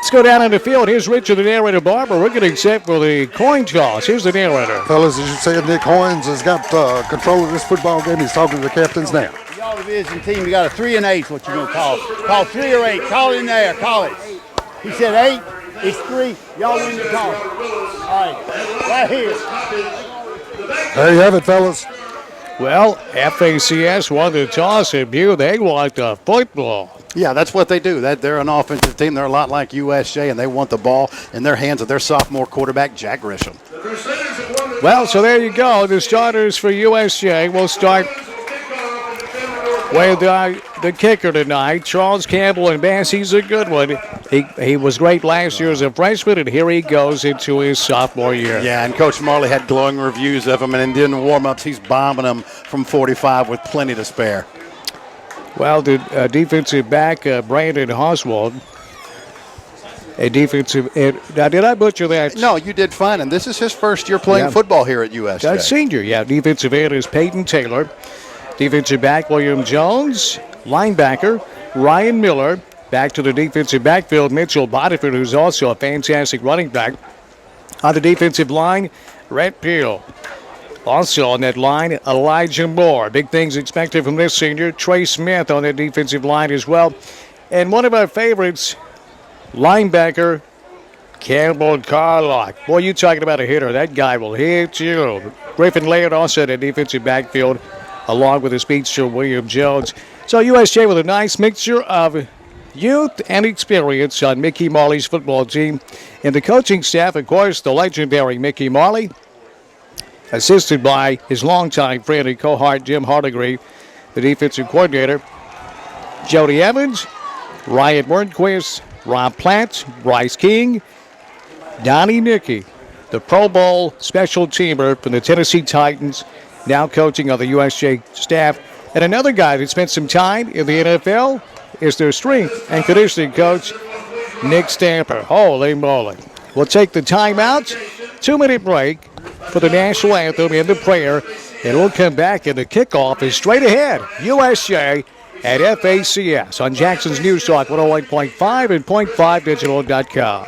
Let's go down in the field. Here's Richard, the narrator, Barber. We're getting set for the coin toss. Here's the narrator. Fellas, as you said, Nick Hoynes has got control of this football game. He's talking to the captains now. Y'all division team, you got a 3 and 8 what you going to call. Call 3 or 8. Call it in there. Call it. He said 8. It's 3. Y'all win the toss. All right. Right here. There you have it, fellas. Well, FACS won the toss at Butte. They want the football. Yeah, that's what they do. They're an offensive team. They're a lot like USJ, and they want the ball in their hands of their sophomore quarterback, Jack Grisham. Well, so there you go. The starters for USJ will start with the kicker tonight, Charles Campbell, and Bass. He's a good one. He was great last year as a freshman, and here he goes into his sophomore year. Yeah, and Coach Marley had glowing reviews of him, and in the warm-ups, he's bombing them from 45 with plenty to spare. Well, the defensive back, Brandon Oswald, a defensive end. Now, did I butcher that? No, you did fine, and this is his first year playing football here at USJ. Senior, yeah. Defensive end is Peyton Taylor. Defensive back, William Jones. Linebacker, Ryan Miller. Back to the defensive backfield, Mitchell Bodiford, who's also a fantastic running back. On the defensive line, Rhett Peel. Also on that line, Elijah Moore. Big things expected from this senior. Trey Smith on that defensive line as well. And one of our favorites, linebacker, Campbell Carlock. Boy, you talking about a hitter. That guy will hit you. Griffin Laird also at the defensive backfield, along with the speedster William Jones. So USJ with a nice mixture of youth and experience on Mickey Marley's football team. And the coaching staff, of course, the legendary Mickey Marley, assisted by his longtime friend and cohort, Jim Hardigree, the defensive coordinator, Jody Evans, Ryan Wernquist, Rob Platt, Bryce King, Donnie Nicky, the Pro Bowl special teamer from the Tennessee Titans, now coaching on the USJ staff. And another guy that spent some time in the NFL is their strength and conditioning coach, Nick Stamper. Holy moly. We'll take the timeout, 2-minute break for the national anthem and the prayer, and we'll come back, and the kickoff is straight ahead. USJ at FACS on Jackson's News Talk 101.5 and .5digital.com.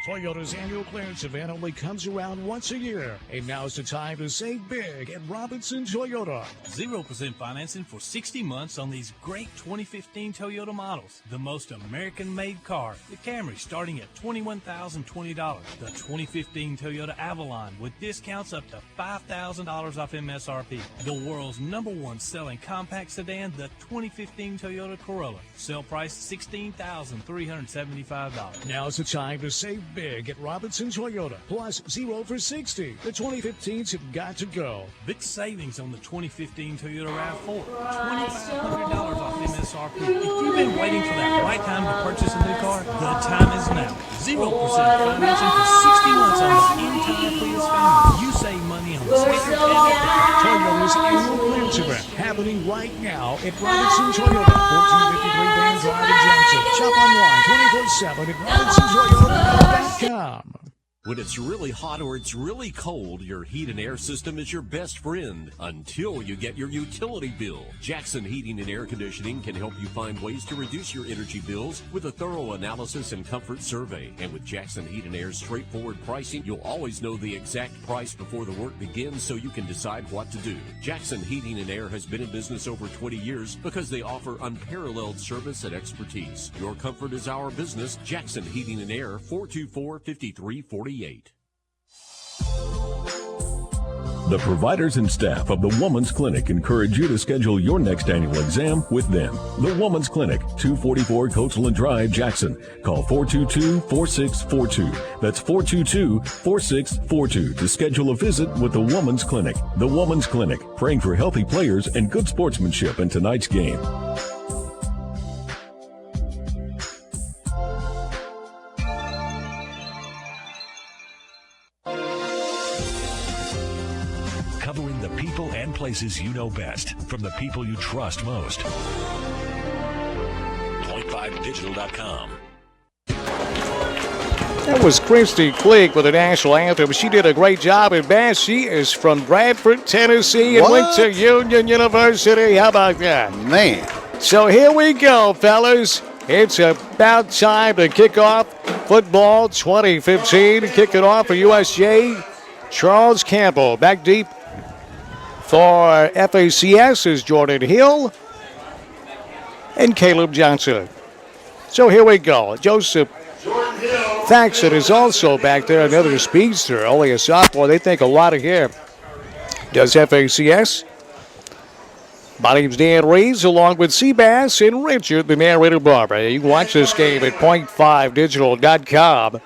Toyota's annual clearance event only comes around once a year, and now's the time to save big at Robinson Toyota. 0% financing for 60 months on these great 2015 Toyota models. The most American-made car, the Camry, starting at $21,020. The 2015 Toyota Avalon with discounts up to $5,000 off MSRP. The world's #1 selling compact sedan, the 2015 Toyota Corolla. Sale price $16,375. Now's the time to save big at Robinson Toyota. Plus 0 for 60. The 2015s have got to go. Big savings on the 2015 Toyota RAV4. $2,500 off MSRP. If you've been waiting for that right time to purchase a new car, the time is now. 0% financing for 60 months on the entire Prius family. You save money on the sticker and Toyota's annual clearance event happening right now at Robinson Toyota, 1453 Van Drive in Jackson. Shop online 24/7 at RobinsonToyota.com. When it's really hot or it's really cold, your heat and air system is your best friend until you get your utility bill. Jackson Heating and Air Conditioning can help you find ways to reduce your energy bills with a thorough analysis and comfort survey. And with Jackson Heat and Air's straightforward pricing, you'll always know the exact price before the work begins so you can decide what to do. Jackson Heating and Air has been in business over 20 years because they offer unparalleled service and expertise. Your comfort is our business. Jackson Heating and Air, 424-5348. The providers and staff of the Woman's Clinic encourage you to schedule your next annual exam with them. The Woman's Clinic, 244 Coachland Drive, Jackson. Call 422-4642. That's 422-4642 to schedule a visit with the Woman's Clinic. The Woman's Clinic, praying for healthy players and good sportsmanship in tonight's game. Covering the people and places you know best from the people you trust most. .5digital.com. That was Christy Cleek with the national anthem. She did a great job in Bass. She is from Bradford, Tennessee, and went to Union University. How about that? Man. So here we go, fellas. It's about time to kick off football 2015. Kick it off for USJ. Charles Campbell back deep for FACS is Jordan Hill and Caleb Johnson. So here we go. Joseph Thaxton is also back there, another speedster, only a sophomore. They think a lot of him. Does FACS. My name's Dan Reaves, along with Seabass and Richard, the narrator Barber. You can watch this game at point5digital.com.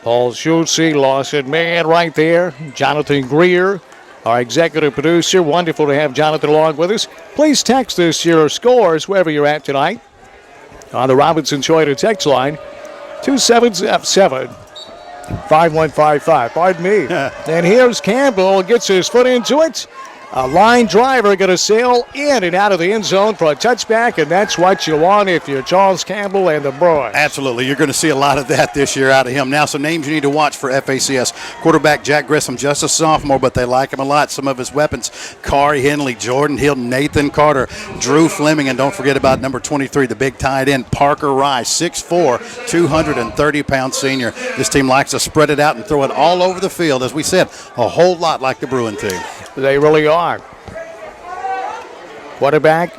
Paul Schultze, Lawson Mann right there. Jonathan Greer, our executive producer. Wonderful to have Jonathan along with us. Please text us your scores wherever you're at tonight on the Robinson Toyota text line, 277-5155. Pardon me. And here's Campbell, gets his foot into it. A line driver going to sail in and out of the end zone for a touchback, and that's what you want if you're Charles Campbell and the Bruins. Absolutely. You're going to see a lot of that this year out of him. Now, some names you need to watch for FACS. Quarterback Jack Grissom, just a sophomore, but they like him a lot. Some of his weapons, Kari Henley, Jordan Hill, Nathan Carter, Drew Fleming, and don't forget about number 23, the big tight end, Parker Rice, 6'4", 230-pound senior. This team likes to spread it out and throw it all over the field. As we said, a whole lot like the Bruin team. They really are. Quarterback,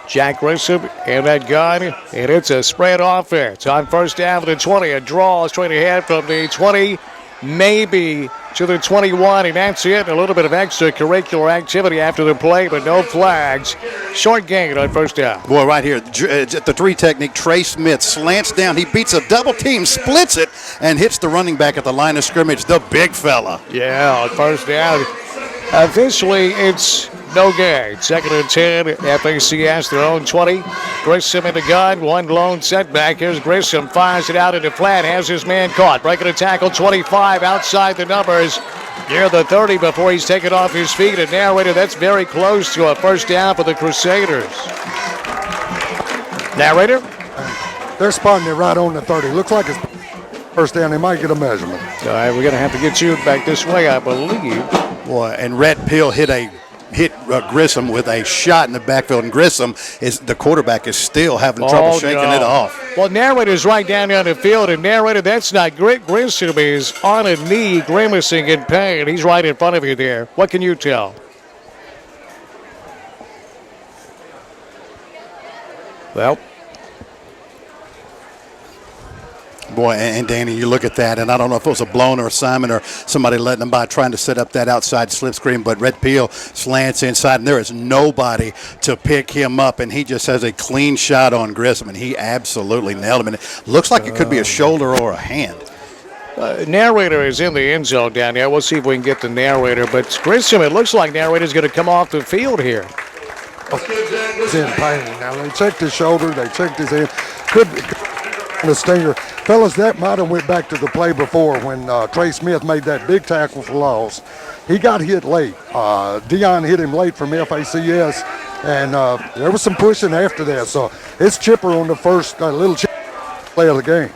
Jack Grissom, and that gun, and it's a spread offense. On first down for the 20, a draw straight ahead from the 20, maybe to the 21, and that's it. A little bit of extracurricular activity after the play, but no flags. Short gain on first down. Boy, right here, at the three technique, Trey Smith slants down. He beats a double team, splits it, and hits the running back at the line of scrimmage, the big fella. Yeah, on first down. Officially, it's no gain. Second and 10, FACS, their own 20. Grissom in the gun, one lone setback. Here's Grissom, fires it out into flat, has his man caught. Breaking a tackle, 25, outside the numbers. Near the 30 before he's taken off his feet. And narrator, that's very close to a first down for the Crusaders. Narrator? They're spotting it right on the 30. Looks like it's first down. They might get a measurement. All right, we're going to have to get you back this way, I believe. Boy, and Rhett Peel hit Grissom with a shot in the backfield, and Grissom, the quarterback, is still having trouble shaking it off. Well, narrator's right down the field, and narrator, that's not Grissom is on a knee, grimacing in pain. He's right in front of you there. What can you tell? Well, boy, and Danny, you look at that, and I don't know if it was a blown or assignment or somebody letting them by trying to set up that outside slip screen, but Red Peel slants inside, and there is nobody to pick him up, and he just has a clean shot on Grissom, and he absolutely nailed him. And it looks like it could be a shoulder or a hand. Narrator is in the end zone down there. We'll see if we can get the narrator, but Grissom, it looks like narrator's going to come off the field here. He's in pain. Now, they checked his shoulder. They checked his head. Could be the stinger. Fellas, that might have went back to the play before when Trey Smith made that big tackle for loss. He got hit late. Dion hit him late from FACS, and there was some pushing after that. So it's Chipper on the first little play of the game.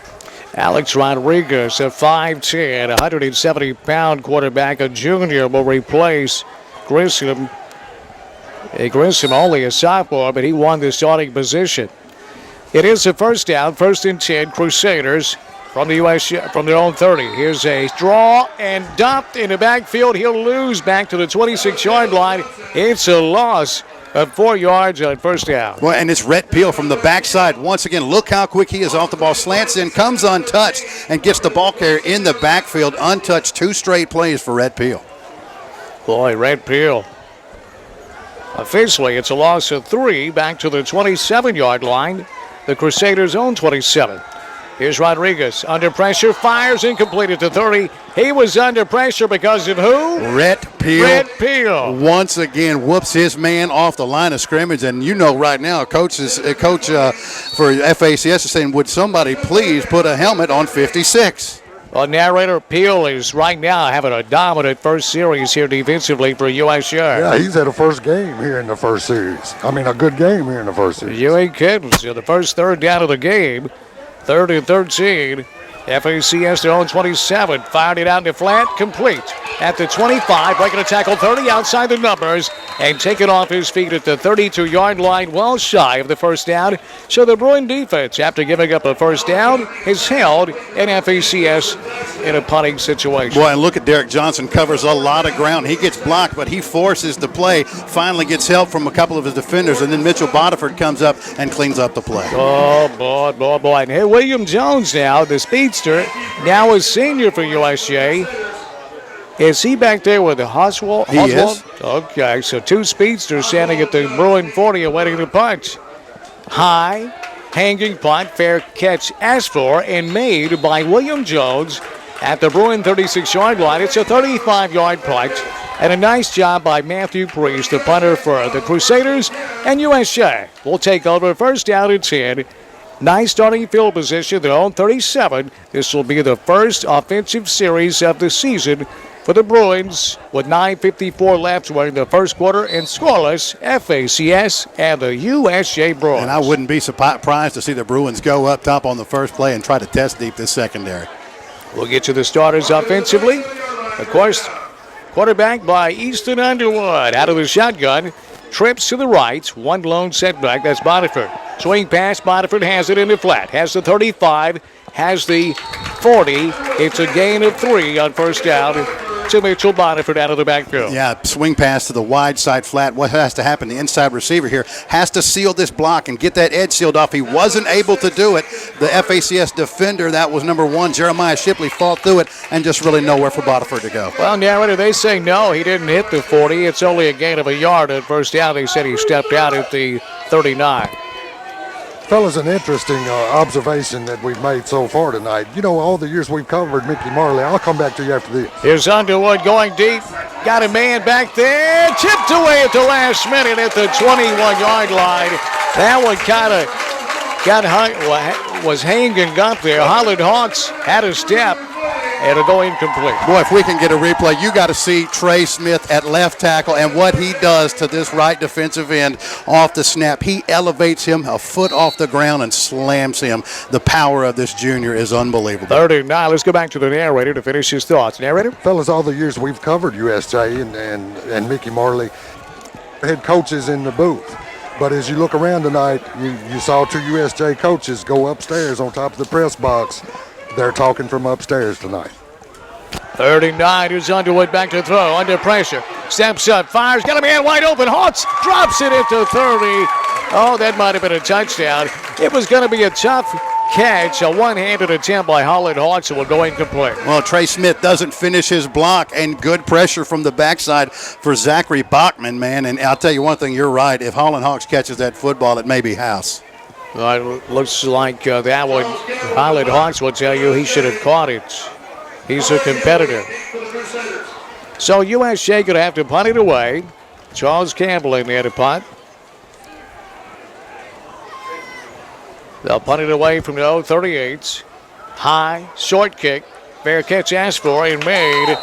Alex Rodriguez, a 5'10", 170-pound quarterback, a junior, will replace Grissom. Grissom only a sophomore, but he won the starting position. It is a first down, first and 10, Crusaders from the USJ, from their own 30. Here's a draw and dumped in the backfield. He'll lose back to the 26-yard line. It's a loss of 4 yards on first down. Well, and it's Rhett Peel from the backside. Once again, look how quick he is off the ball. Slants in, comes untouched, and gets the ball carrier in the backfield. Untouched, 2 straight plays for Rhett Peel. Boy, Rhett Peel. Officially, it's a loss of 3 back to the 27-yard line. The Crusaders' own 27. Here's Rodriguez under pressure, fires incomplete at the 30. He was under pressure because of who? Rhett Peel. Rhett Peel. Once again whoops his man off the line of scrimmage, and you know right now, coach for FACS is saying, would somebody please put a helmet on 56? Well, narrator, Peel is right now having a dominant first series here defensively for USJ. Yeah, he's had a first game here in the first series. I mean, a good game here in the first series. You ain't kidding. So the first third down of the game, 3rd and 13. FACS their own 27. Fired it out to flat, complete. At the 25, breaking a tackle 30 outside the numbers and taken off his feet at the 32-yard line, well shy of the first down. So the Bruin defense, after giving up a first down, is held in FACS in a punting situation. Boy, and look at Derek Johnson, covers a lot of ground. He gets blocked, but he forces the play, finally gets help from a couple of his defenders, and then Mitchell Bodiford comes up and cleans up the play. Oh, boy. And here William Jones now, the speedster, now a senior for USJ. Is he back there with the Oswald? He is. Okay, so two speedsters standing at the Bruin 40 awaiting the punch. High, hanging punt, fair catch asked for and made by William Jones at the Bruin 36-yard line. It's a 35-yard punt, and a nice job by Matthew Priest, the punter for the Crusaders, and USJ will take over first down and 10. Nice starting field position, their own 37. This will be the first offensive series of the season for the Bruins with 9:54 left. We're in the first quarter and scoreless. FACS and the USJ Bruins. And I wouldn't be surprised to see the Bruins go up top on the first play and try to test deep this secondary. We'll get to the starters offensively. Of course, quarterback by Easton Underwood out of the shotgun. Trips to the right. One lone setback. That's Bodiford. Swing pass. Bodiford has it in the flat. Has the 35. Has the 40. It's a gain of 3 on first down to Mitchell Bodiford out of the backfield. Yeah, swing pass to the wide side flat. What has to happen? The inside receiver here has to seal this block and get that edge sealed off. He wasn't able to do it. The FACS defender, that was number 1, Jeremiah Shipley, fought through it and just really nowhere for Bodiford to go. Well, narrator, they say no, he didn't hit the 40. It's only a gain of a yard at first down. They said he stepped out at the 39. Fellas, an interesting observation that we've made so far tonight. You know, all the years we've covered Mickey Marley, I'll come back to you after this. Here's Underwood going deep. Got a man back there. Tipped away at the last minute at the 21-yard line. That one kind of was hanging up there. Holland Hawks had a step. It'll go incomplete. Boy, if we can get a replay, you got to see Trey Smith at left tackle and what he does to this right defensive end off the snap. He elevates him a foot off the ground and slams him. The power of this junior is unbelievable. 39. Let's go back to the narrator to finish his thoughts. Narrator? Fellas, all the years we've covered USJ and Mickey Marley, head coaches in the booth. But as you look around tonight, you saw 2 USJ coaches go upstairs on top of the press box. They're talking from upstairs tonight. 39 is Underwood back to throw under pressure. Steps up, fires, got a man wide open. Hawks drops it into 30. Oh, that might have been a touchdown. It was going to be a tough catch, a one-handed attempt by Holland Hawks, and will go incomplete. Well, Trey Smith doesn't finish his block, and good pressure from the backside for Zachary Bachman, man. And I'll tell you one thing, you're right. If Holland Hawks catches that football, it may be house. It looks like that one. Holland Hawks will tell you he should have caught it. He's a competitor. So USJ going to have to punt it away. Charles Campbell in there to punt. They'll punt it away from the 38. High, short kick. Fair catch asked for and made.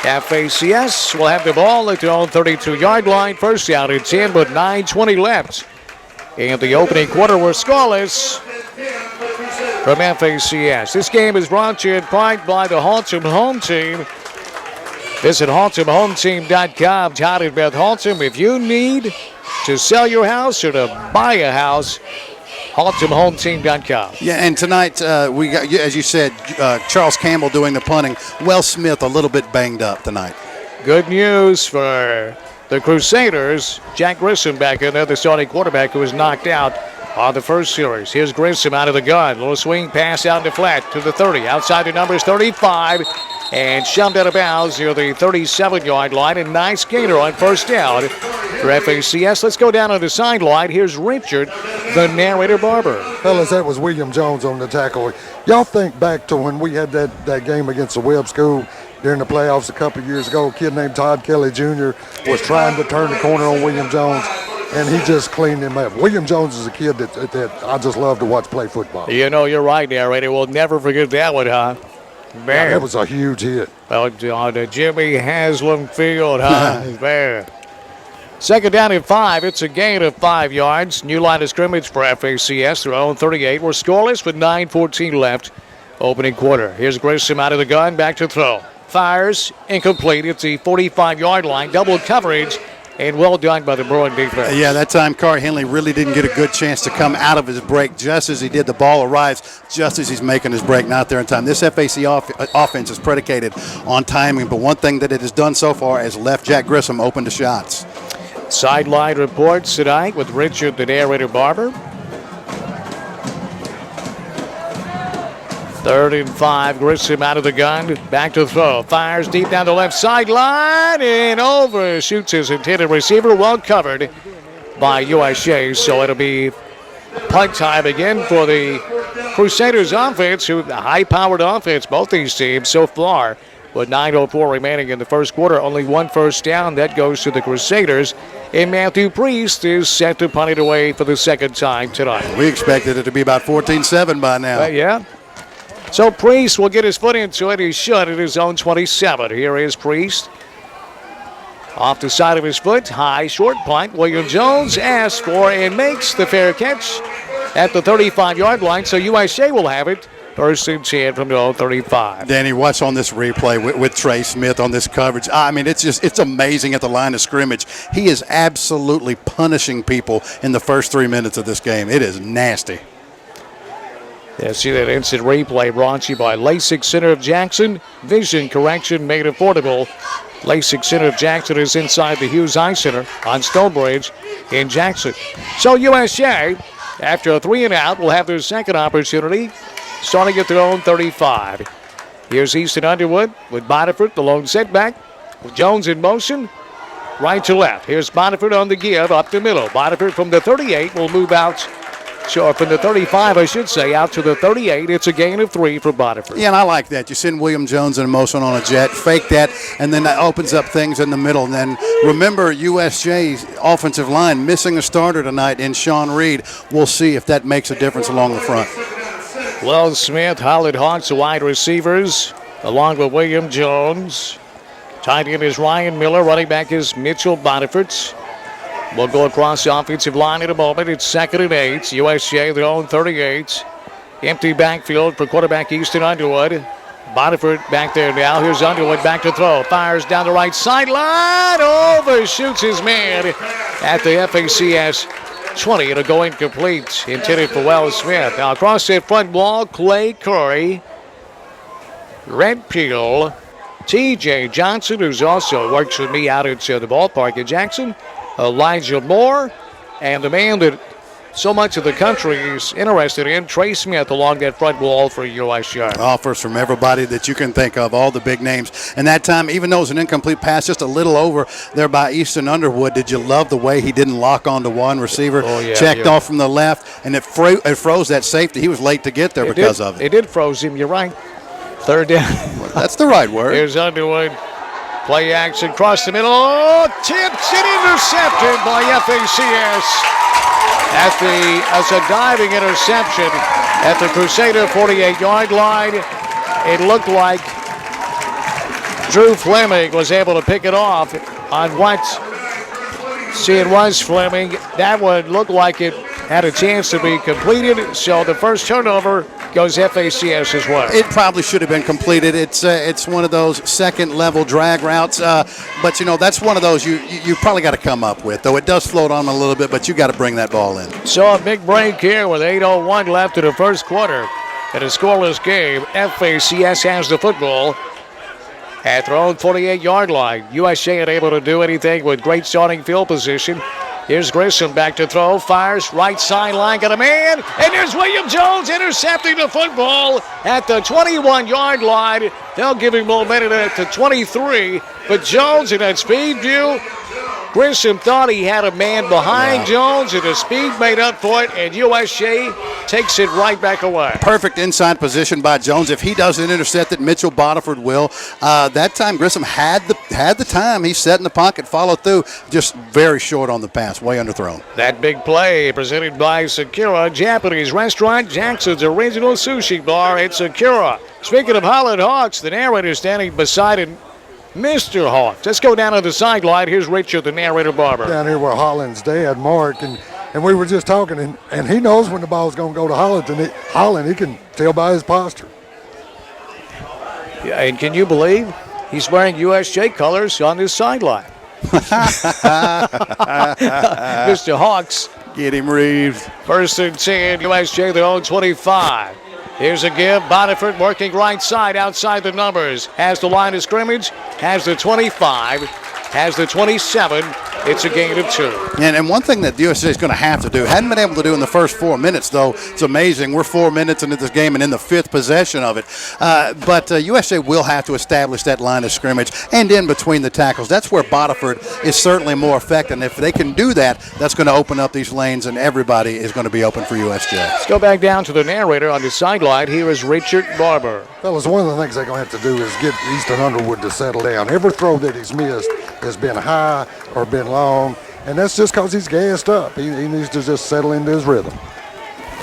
FACS will have the ball at their own 32-yard line. First down and 10, but 9:20 left. In the opening quarter, we're scoreless from FACS. This game is brought to you in part by the Haltom Home Team. Visit HaltomHomeTeam.com. Todd and Beth Haltom. If you need to sell your house or to buy a house, HaltomHomeTeam.com. Yeah, and tonight we got, as you said, Charles Campbell doing the punting. Wells Smith a little bit banged up tonight. Good news for the Crusaders. Jack Grissom back in there, the starting quarterback who was knocked out on the first series. Here's Grissom out of the gun. Little swing pass out in the flat to the 30. Outside the numbers 35 and shoved out of bounds near the 37-yard line. A nice gainer on first down for FACS. Let's go down on the sideline. Here's Richard, the narrator Barber. Fellas, that was William Jones on the tackle. Y'all think back to when we had that game against the Webb School during the playoffs a couple of years ago. A kid named Todd Kelly Jr. was trying to turn the corner on William Jones, and he just cleaned him up. William Jones is a kid that I just love to watch play football. You know, you're right, narrator. We'll never forget that one, huh? Man. Yeah, that was a huge hit. Well, on the Jimmy Haslam field, huh? Man. Second down and 5. It's a gain of 5 yards. New line of scrimmage for FACS. Their own 38. We're scoreless with 9:14 left. opening quarter. Here's Grissom out of the gun, back to throw. Fires, incomplete. It's the 45-yard line, double coverage, and well done by the Bruin defense. Yeah, that time Carr Henley really didn't get a good chance to come out of his break just as he did. The ball arrives just as he's making his break, not there in time. This FAC offense is predicated on timing, but one thing that it has done so far has left Jack Grissom open to shots. Sideline reports tonight with Richard the narrator Barber. 3rd and 5, Grissom out of the gun, back to throw. Fires deep down the left sideline and overshoots his intended receiver. Well covered by USJ, so it'll be punt time again for the Crusaders offense, who a high-powered offense, both these teams so far. With 9:04 remaining in the first quarter, only one first down. That goes to the Crusaders. And Matthew Priest is set to punt it away for the second time tonight. We expected it to be about 14-7 by now. Yeah. So Priest will get his foot into it. He should at his own 27. Here is Priest. Off the side of his foot, high, short punt. William Jones asks for and makes the fair catch at the 35-yard line. So USJ will have it. 1st and 10 from the old 35. Danny, watch on this replay with Trey Smith on this coverage. I mean, it's amazing at the line of scrimmage. He is absolutely punishing people in the first 3 minutes of this game. It is nasty. Yeah, see that instant replay brought to you by LASIK Center of Jackson. Vision correction made affordable. LASIK Center of Jackson is inside the Hughes Eye Center on Stonebridge in Jackson. So USJ, after a 3 and out, will have their second opportunity, starting at their own 35. Here's Easton Underwood with Boniford, the lone setback. With Jones in motion, right to left. Here's Boniford on the give, up the middle. Boniford from the 38 will move out. So from the 35, I should say, out to the 38. It's a gain of 3 for Boniford. Yeah, and I like that. You send William Jones in motion on a jet, fake that, and then that opens up things in the middle. And then remember, USJ's offensive line missing a starter tonight in Sean Reed. We'll see if that makes a difference along the front. Will Smith, Holland Hawks, the wide receivers, along with William Jones. Tight end is Ryan Miller. Running back is Mitchell Boniford. We'll go across the offensive line in a moment. It's 2nd and 8. USJ, their own 38. Empty backfield for quarterback Easton Underwood. Boniford back there now. Here's Underwood back to throw. Fires down the right sideline. Overshoots his man at the FACS 20. It'll go incomplete. Intended for Wells Smith. Now across that front wall, Clay Curry, Red Peel, TJ Johnson, who's also works with me out at the ballpark in Jackson, Elijah Moore, and the man that so much of the country is interested in, Trey Smith, along that front wall for USJ. Offers from everybody that you can think of, all the big names. And that time, even though it was an incomplete pass, just a little over there by Easton Underwood, did you love the way he didn't lock onto one receiver? Oh, yeah, checked off from the left, and it froze that safety. He was late to get there because of it. It did froze him, you're right. 3rd down. Well, that's the right word. Here's Underwood. Play action, cross the middle. Oh, tipped and intercepted by FACS. As a diving interception at the Crusader 48-yard line. It looked like Drew Fleming was able to pick it off on what, see, it was Fleming. That one looked like it had a chance to be completed, so the first turnover goes FACS as well. It probably should have been completed. It's one of those second-level drag routes, but, you know, that's one of those you probably got to come up with, though it does float on a little bit, but you got to bring that ball in. So a big break here with 8:01 left in the first quarter. In a scoreless game, FACS has the football at their own 48-yard line. USJ unable to do anything with great starting field position. Here's Grissom back to throw, fires right sideline, got a man, and there's William Jones intercepting the football at the 21-yard line. They'll give him momentum at the 23, but Jones in that speed view, Grissom thought he had a man behind Jones, and the speed made up for it, and USJ takes it right back away. Perfect inside position by Jones. If he doesn't intercept it, Mitchell Boniford will. That time Grissom had the time. He sat in the pocket, followed through, just very short on the pass, way underthrown. That big play presented by Sakura Japanese Restaurant, Jackson's original sushi bar at Sakura. Speaking of Holland Hawks, the narrator standing beside him, Mr. Hawks. Let's go down to the sideline. Here's Richard, the narrator Barber. Down here where Holland's dad, Mark, and we were just talking, and he knows when the ball's going to go to Holland, and Holland, he can tell by his posture. Yeah, and can you believe he's wearing USJ colors on his sideline? Mr. Hawks. Get him, Reeves. First and 10, USJ, their own 25. Here's a give. Bonifant working right side outside the numbers. Has the line of scrimmage, has the 25, has the 27. It's a gain of 2. And one thing that the USJ is going to have to do, hadn't been able to do in the first 4 minutes, though, it's amazing. We're 4 minutes into this game and in the 5th possession of it. But USJ will have to establish that line of scrimmage and in between the tackles. That's where Bodiford is certainly more effective. And if they can do that, that's going to open up these lanes, and everybody is going to be open for USJ. Let's go back down to the narrator on the sideline. Here is Richard Barber. Fellas, one of the things they're going to have to do is get Easton Underwood to settle down. Every throw that he's missed has been high or been long, and that's just because he's gassed up. He needs to just settle into his rhythm.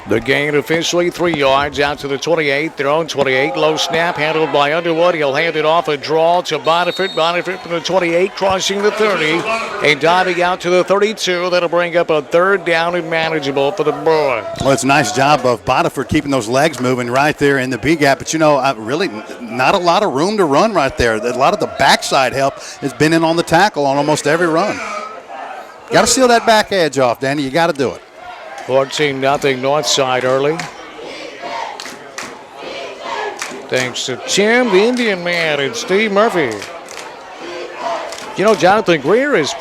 The gain officially 3 yards out to the 28, their own 28. Low snap handled by Underwood. He'll hand it off a draw to Bonifant. Bonifant from the 28, crossing the 30, and diving out to the 32. That'll bring up a 3rd down and manageable for the Bruins. Well, it's a nice job of Bodiford keeping those legs moving right there in the B gap. But, really not a lot of room to run right there. A lot of the backside help has been in on the tackle on almost every run. Got to seal that back edge off, Danny. You got to do it. 14-0 north side early. Thanks to Tim, the Indian man, and Steve Murphy. Jonathan Greer is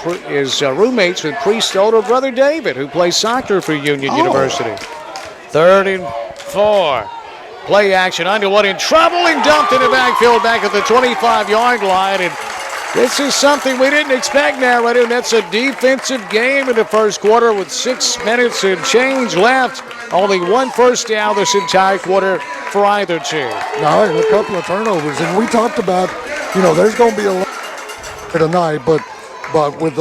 roommates with Priest's older brother David, who plays soccer for Union University. 3rd and 4. Play action. Underwood in trouble and dumped in the backfield back at the 25-yard line. And this is something we didn't expect now, right? And that's a defensive game in the first quarter with 6 minutes and change left. Only 1 first down this entire quarter for either team. Now, and a couple of turnovers. And we talked about, there's going to be a lot tonight, but with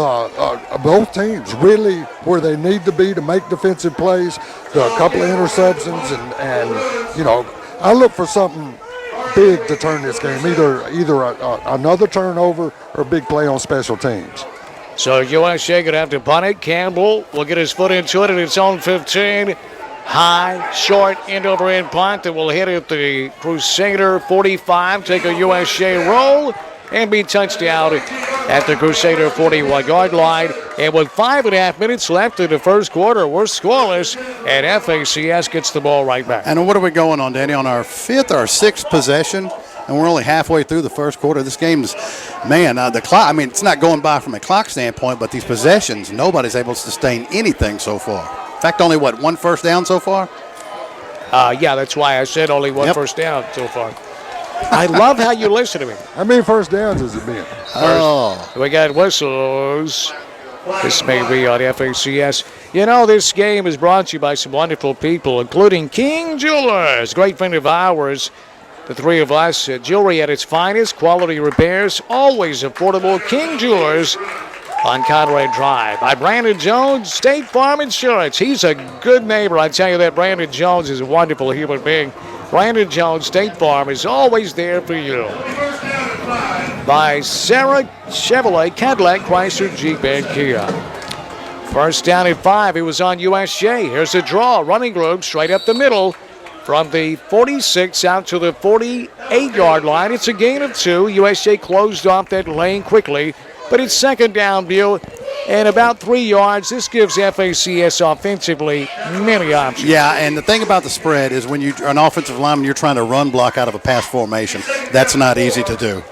both teams really where they need to be to make defensive plays, a couple of interceptions, and I look for something big to turn this game, either another turnover or a big play on special teams. So USJ going to have to punt it. Campbell will get his foot into it at its own 15. High, short, end-over-end punt that will hit at the Crusader 45. Take a USJ roll and be touched out at the Crusader 41-yard line. And with 5.5 minutes left in the first quarter, we're scoreless, and FACS gets the ball right back. And what are we going on, Danny? On our 5th or 6th possession, and we're only halfway through the first quarter. This game's, the clock, it's not going by from a clock standpoint, but these possessions, nobody's able to sustain anything so far. In fact, only, 1 first down so far? Yeah, that's why I said only 1 first down so far. I love how you listen to me. How many first downs has it been? We got whistles. This may be on FACS. This game is brought to you by some wonderful people, including King Jewelers, great friend of ours. The three of us, jewelry at its finest, quality repairs, always affordable. King Jewelers on Conrad Drive. By Brandon Jones, State Farm Insurance. He's a good neighbor. I tell you that Brandon Jones is a wonderful human being. Brandon Jones, State Farm, is always there for you. By Sarah Chevrolet, Cadillac, Chrysler, Jeep, and Kia. First down at 5. It was on USJ. Here's a draw. Running room straight up the middle. From the 46 out to the 48-yard line. It's a gain of 2. USJ closed off that lane quickly. But it's second down view and about 3 yards. This gives FACS offensively many options. Yeah, and the thing about the spread is when you're an offensive lineman, you're trying to run block out of a pass formation. That's not easy to do.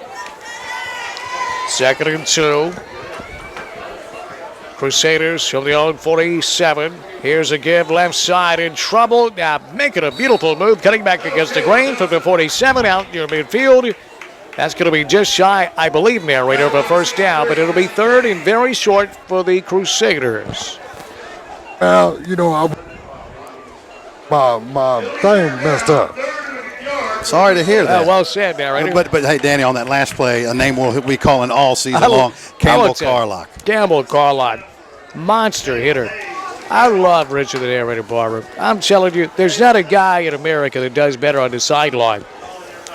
2nd and 2. Crusaders from the own 47. Here's a give left side in trouble. Now making a beautiful move, cutting back against the grain from the 47 out near midfield. That's going to be just shy, I believe, narrator, of a first down, but it'll be 3rd and very short for the Crusaders. Well, my thing messed up. Sorry to hear that. Well said, narrator. But hey, Danny, on that last play, a name we'll be calling all season long, Campbell Carlock. Campbell Carlock, monster hitter. I love Richard the narrator, Barber. I'm telling you, there's not a guy in America that does better on the sideline.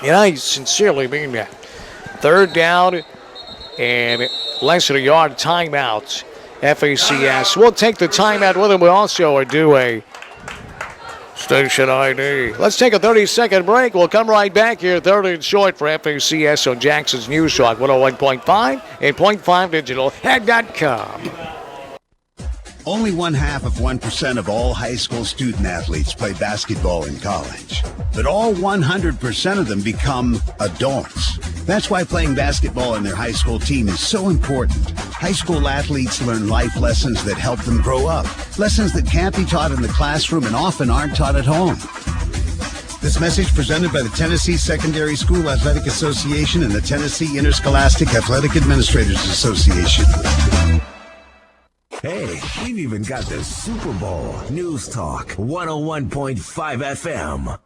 And I sincerely mean that. 3rd down and less than a yard timeout. FACS. We'll take the timeout with them. We also do a Station ID. Let's take a 30-second break. We'll come right back here, third and short for FACS on Jackson's News Talk 101.5 and .5 Digital at .com. Only 0.5% of all high school student athletes play basketball in college, but all 100% of them become adults. That's why playing basketball in their high school team is so important. High school athletes learn life lessons that help them grow up, lessons that can't be taught in the classroom and often aren't taught at home. This message presented by the Tennessee Secondary School Athletic Association and the Tennessee Interscholastic Athletic Administrators Association. Hey, we've even got the Super Bowl News Talk 101.5 FM.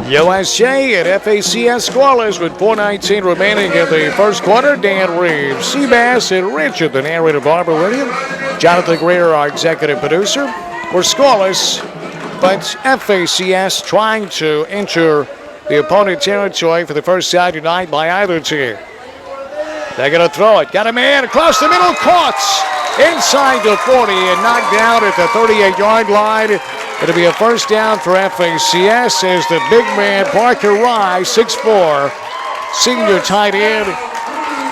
USJ and FACS scoreless with 4:19 remaining in the first quarter. Dan Reaves, Seabass, and Richard, the narrator, Barber with you. Jonathan Greer, our executive producer. We're scoreless, but FACS trying to enter the opponent territory for the first time tonight by either team. They're going to throw it. Got a man across the middle. Caught inside the 40 and knocked down at the 38-yard line. It'll be a first down for FACS as the big man, Parker Rye, 6'4", senior tight end.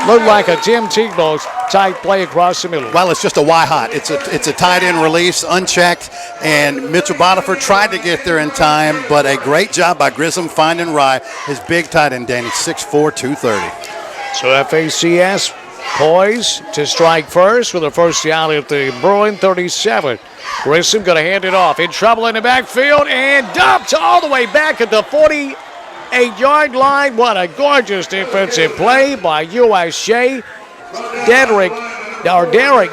Looked like a Tim Tebow type play across the middle. Well, it's just a Y-hot. It's a tight end release, unchecked, and Mitchell Bonifer tried to get there in time, but a great job by Grissom finding Rye, his big tight end, Danny, 6'4", 230. So FACS poised to strike first with a first down at the Bruin 37. Grissom going to hand it off. In trouble in the backfield and dumped all the way back at the 48-yard line. What a gorgeous defensive play by USJ. Derek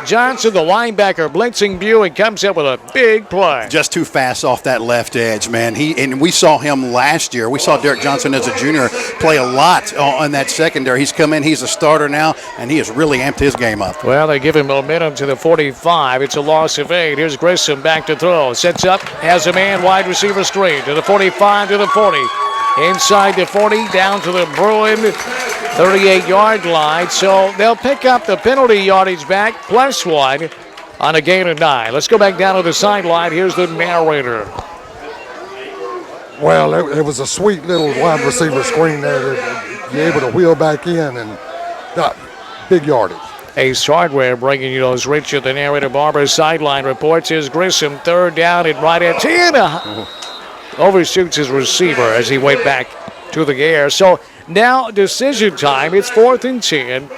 Johnson, the linebacker, blitzing Buick, comes up with a big play. Just too fast off that left edge, man. And we saw him last year. We saw Derek Johnson as a junior play a lot on that secondary. He's come in, he's a starter now, and he has really amped his game up. Well, they give him momentum to the 45. It's a loss of 8. Here's Grissom back to throw. Sets up, has a man, wide receiver screen to the 45, to the 40. Inside the 40, down to the Bruin 38-yard line. So they'll pick up the penalty yardage back, +1 on a gain of 9. Let's go back down to the sideline. Here's the narrator. Well, it was a sweet little wide receiver screen there that you're able to wheel back in and big yardage. Ace Hardware bringing you those Richard, the narrator. Barber sideline reports. Here's Grissom, third down and right at 10. Overshoots his receiver as he went back to the air. So now decision time. It's 4th and 10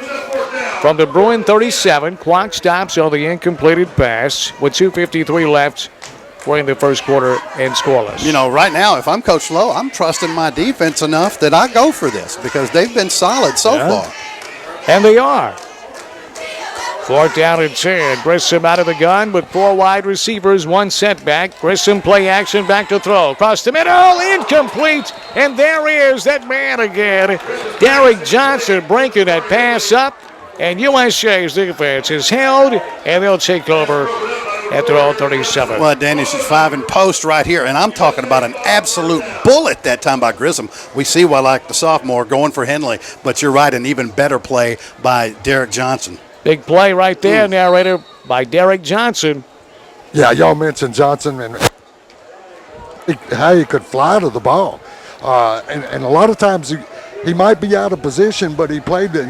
from the Bruin 37. Clock stops on the incompleted pass with 2:53 left. We're in the first quarter and scoreless. You know, right now, if I'm Coach Lowe, I'm trusting my defense enough that I go for this because they've been solid so far. And they are. 4th down and 10. Grissom out of the gun with 4 wide receivers, 1 setback. Grissom play action, back to throw. Across the middle, incomplete. And there is that man again. Derek Johnson breaking that pass up. And USJ's defense is held, and they'll take over at their own 37. Well, Dennis is 5 in post right here, and I'm talking about an absolute bullet that time by Grissom. We see why, like the sophomore, going for Henley, but you're right, an even better play by Derek Johnson. Big play right there, narrator, by Derek Johnson. Yeah, y'all mentioned Johnson and how he could fly to the ball. And a lot of times he might be out of position, but he played it,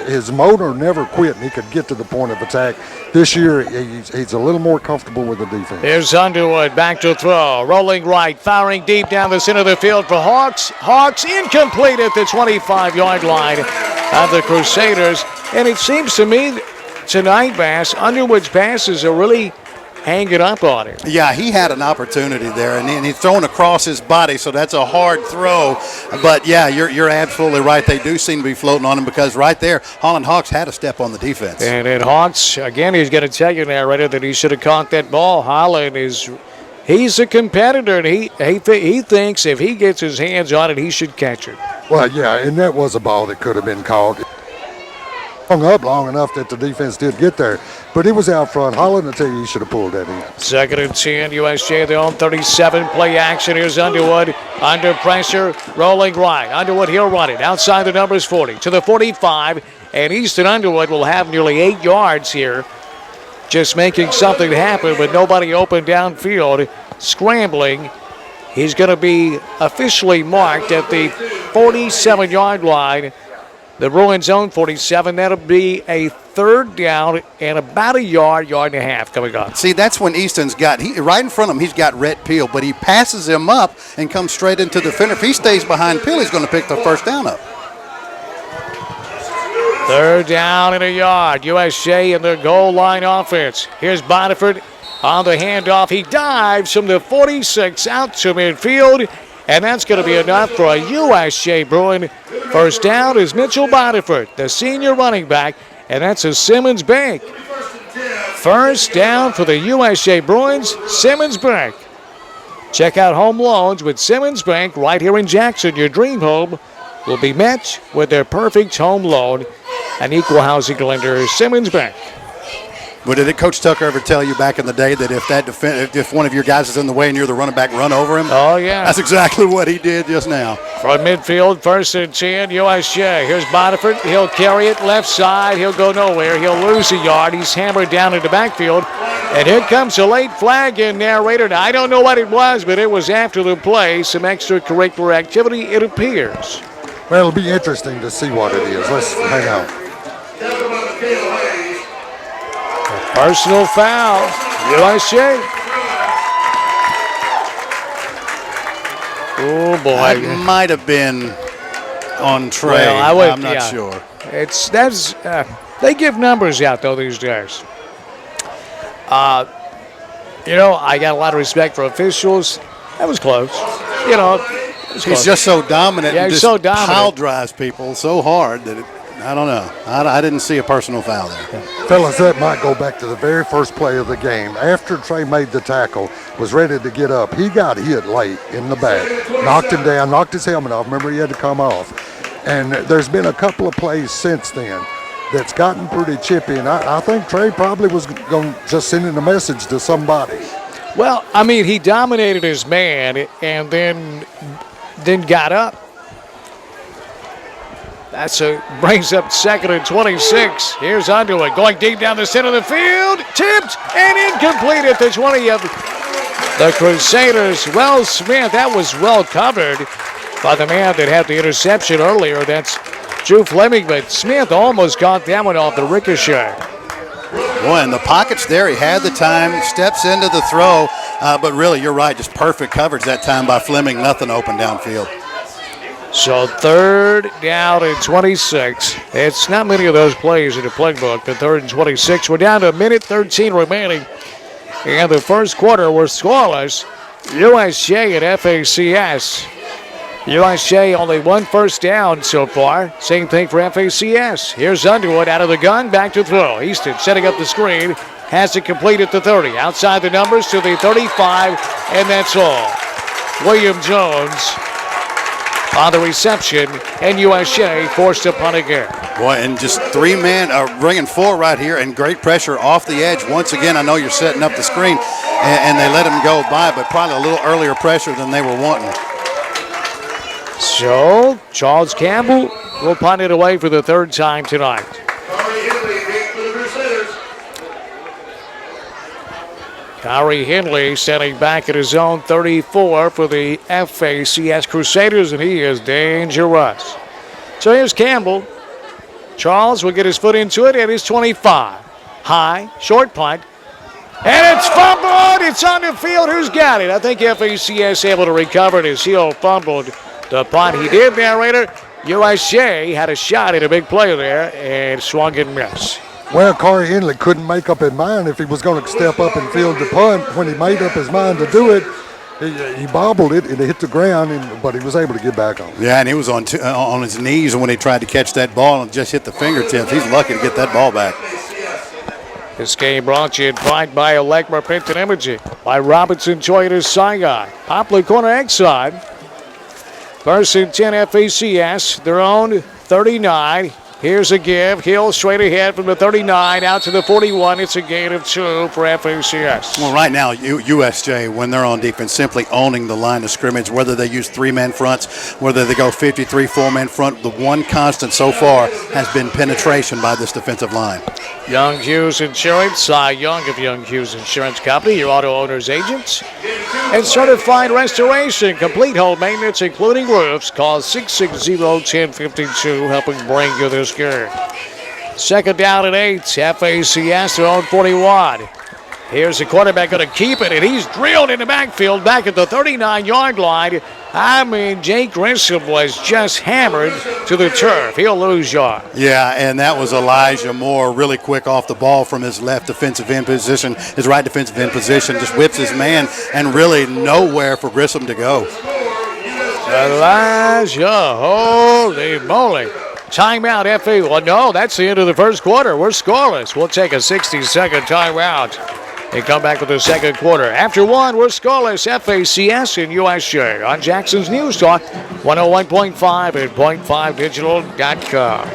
his motor never quit, and he could get to the point of attack. This year, he's a little more comfortable with the defense. Here's Underwood, back to throw. Rolling right, firing deep down the center of the field for Hawks. Hawks incomplete at the 25-yard line of the Crusaders. And it seems to me tonight, Bass, Underwood's passes are really hanging up on him. Yeah, he had an opportunity there, and he's thrown across his body, so that's a hard throw. But, yeah, you're absolutely right. They do seem to be floating on him because right there, Holland Hawks had a step on the defense. And then Hawks, again, he's going to tell you, narrator, that he should have caught that ball. Holland he's a competitor, and he thinks if he gets his hands on it, he should catch it. Well, yeah, and that was a ball that could have been caught. Hung up long enough that the defense did get there, but it was out front. Holland, I tell you, he should have pulled that in. 2nd and 10, USJ, their own 37. Play action. Here's Underwood under pressure, rolling right. Underwood, he'll run it outside the numbers 40 to the 45, and Easton Underwood will have nearly 8 yards here just making something happen with nobody open downfield, scrambling. He's going to be officially marked at the 47-yard line. The Bruins own 47. That'll be a third down and about a yard and a half coming up. See, that's when Easton's got, right in front of him, he's got Rhett Peel, but he passes him up and comes straight into the defender. If he stays behind Peel, he's going to pick the first down up. Third down and a yard. USJ in their goal line offense. Here's Boniford on the handoff. He dives from the 46 out to midfield, and that's going to be enough for a USJ Bruin. First down is Mitchell Boniford, the senior running back, and that's a Simmons Bank. First down for the USJ Bruins, Simmons Bank. Check out home loans with Simmons Bank right here in Jackson. Your dream home will be met with their perfect home loan. An equal housing lender, Simmons Bank. But did Coach Tucker ever tell you back in the day that if one of your guys is in the way and you're the running back, run over him? Oh, yeah. That's exactly what he did just now. From midfield, first and 10, USJ. Here's Boniford. He'll carry it left side. He'll go nowhere. He'll lose a yard. He's hammered down in the backfield. And here comes a late flag in there, Raider. Now, I don't know what it was, but it was after the play. Some extracurricular activity, it appears. Well, it'll be interesting to see what it is. Let's hang out. Personal foul, USJ. Oh boy, It might have been on Trey. Well, I'm not sure. They give numbers out though these days. I got a lot of respect for officials. That was close. He's just so dominant. Yeah, and he's just so dominant. Pile drives people so hard that I don't know. I didn't see a personal foul there. Fellas, that might go back to the very first play of the game. After Trey made the tackle, was ready to get up, he got hit late in the back, knocked him down, knocked his helmet off. Remember, he had to come off. And there's been a couple of plays since then that's gotten pretty chippy, and I think Trey probably was going just sending a message to somebody. Well, I mean, he dominated his man and then got up. Brings up second and 26. Here's Underwood going deep down the center of the field. Tipped and incomplete at the 20 of the Crusaders. Well, Smith, that was well covered by the man that had the interception earlier. That's Drew Fleming, but Smith almost got that one off the ricochet. Boy, in the pockets there, he had the time, steps into the throw, but really, you're right, just perfect coverage that time by Fleming. Nothing open downfield. So third down and 26. It's not many of those plays in the playbook, but third and 26. We're down to a minute 13 remaining. And the first quarter, we're scoreless. USJ and FACS. USJ only one first down so far. Same thing for FACS. Here's Underwood out of the gun, back to throw. Easton setting up the screen. Has it complete at the 30. Outside the numbers to the 35, and that's all. William Jones on the reception, and USJ forced a punt again. Boy, and just three men are bringing four right here, and great pressure off the edge. Once again, I know you're setting up the screen, and they let him go by, but probably a little earlier pressure than they were wanting. So, Charles Campbell will punt it away for the third time tonight. Kari Henley standing back at his own 34 for the FACS Crusaders, and he is dangerous. So here's Campbell. Charles will get his foot into it at his 25. High, short punt. And it's fumbled. It's on the field. Who's got it? I think FACS able to recover it as Hill fumbled the punt. He did, narrator. USJ had a shot at a big play there and swung and missed. Well, Corey Henley couldn't make up his mind if he was going to step up and field the punt. When he made up his mind to do it, he bobbled it and it hit the ground, but he was able to get back on it. Yeah, and he was on his knees when he tried to catch that ball and just hit the fingertips. He's lucky to get that ball back. This game brought to you in part by Electra Print and Imaging, by Robinson Toyota Saigon, Poplar Corner Exxon. First and 10 FACS, their own 39. Here's a give. Hill straight ahead from the 39 out to the 41. It's a gain of 2 for FACS. Well, right now, USJ, when they're on defense, simply owning the line of scrimmage, whether they use 3-man fronts, whether they go 53 4-man front, the one constant so far has been penetration by this defensive line. Young Hughes Insurance, Cy Young of Young Hughes Insurance Company, your auto owner's agents. And certified restoration, complete home maintenance, including roofs. Call 660-1052, helping bring you this game. Second down and 8, FACS, their own 41. Here's the quarterback going to keep it, and he's drilled in the backfield back at the 39-yard line. I mean, Jake Grissom was just hammered to the turf. He'll lose yard. Yeah, and that was Elijah Moore really quick off the ball from his left defensive end position, his right defensive end position, just whips his man, and really nowhere for Grissom to go. Elijah, holy moly. Timeout, FA. Well, no, that's the end of the first quarter. We're scoreless. We'll take a 60-second timeout and come back with the second quarter. After one, we're scoreless. FACS and USJ on Jackson's News Talk, 101.5 and .5digital.com.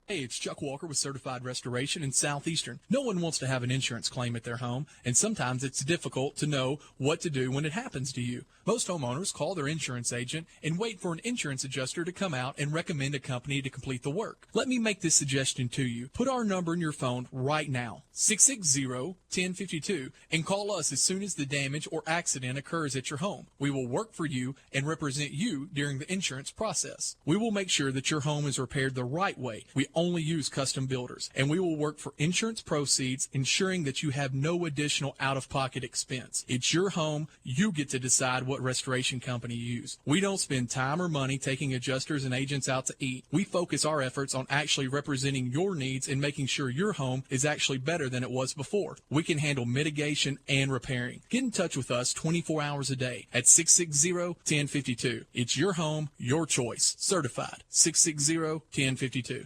Hey, it's Chuck Walker with Certified Restoration in Southeastern. No one wants to have an insurance claim at their home, and sometimes it's difficult to know what to do when it happens to you. Most homeowners call their insurance agent and wait for an insurance adjuster to come out and recommend a company to complete the work. Let me make this suggestion to you. Put our number in your phone right now, 660-1052, and call us as soon as the damage or accident occurs at your home. We will work for you and represent you during the insurance process. We will make sure that your home is repaired the right way. We only use custom builders, and we will work for insurance proceeds, ensuring that you have no additional out-of-pocket expense. It's your home. You get to decide what restoration company you use. We don't spend time or money taking adjusters and agents out to eat. We focus our efforts on actually representing your needs and making sure your home is actually better than it was before. We can handle mitigation and repairing. Get in touch with us 24 hours a day at 660-1052. It's your home, your choice. Certified. 660-1052.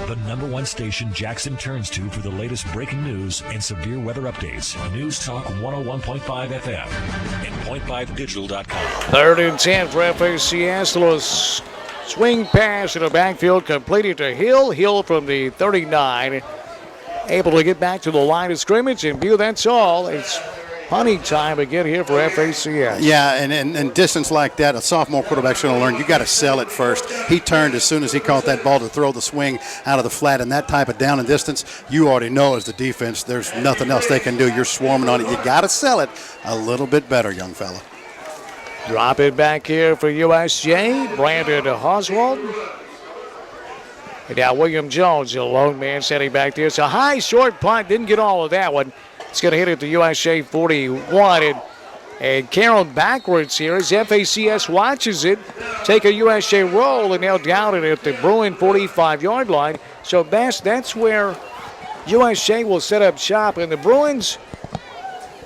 The number one station Jackson turns to for the latest breaking news and severe weather updates. News Talk 101.5 FM and .5digital.com. 3rd and 10 for FACS. A little swing pass in the backfield completed to Hill. Hill from the 39. Able to get back to the line of scrimmage and view that's all. It's punting time again here for FACS. Yeah, and distance like that, a sophomore quarterback's going to learn you got to sell it first. He turned as soon as he caught that ball to throw the swing out of the flat, and that type of down and distance, you already know as the defense, there's nothing else they can do. You're swarming on it. You got to sell it a little bit better, young fella. Drop it back here for USJ. Brandon Oswald. And now William Jones, the lone man standing back there. It's a high, short punt. Didn't get all of that one. It's going to hit at the USJ 41. And Carroll backwards here as FACS watches it. Take a USJ roll, and they'll down it at the Bruin 45-yard line. So that's where USJ will set up shop. And the Bruins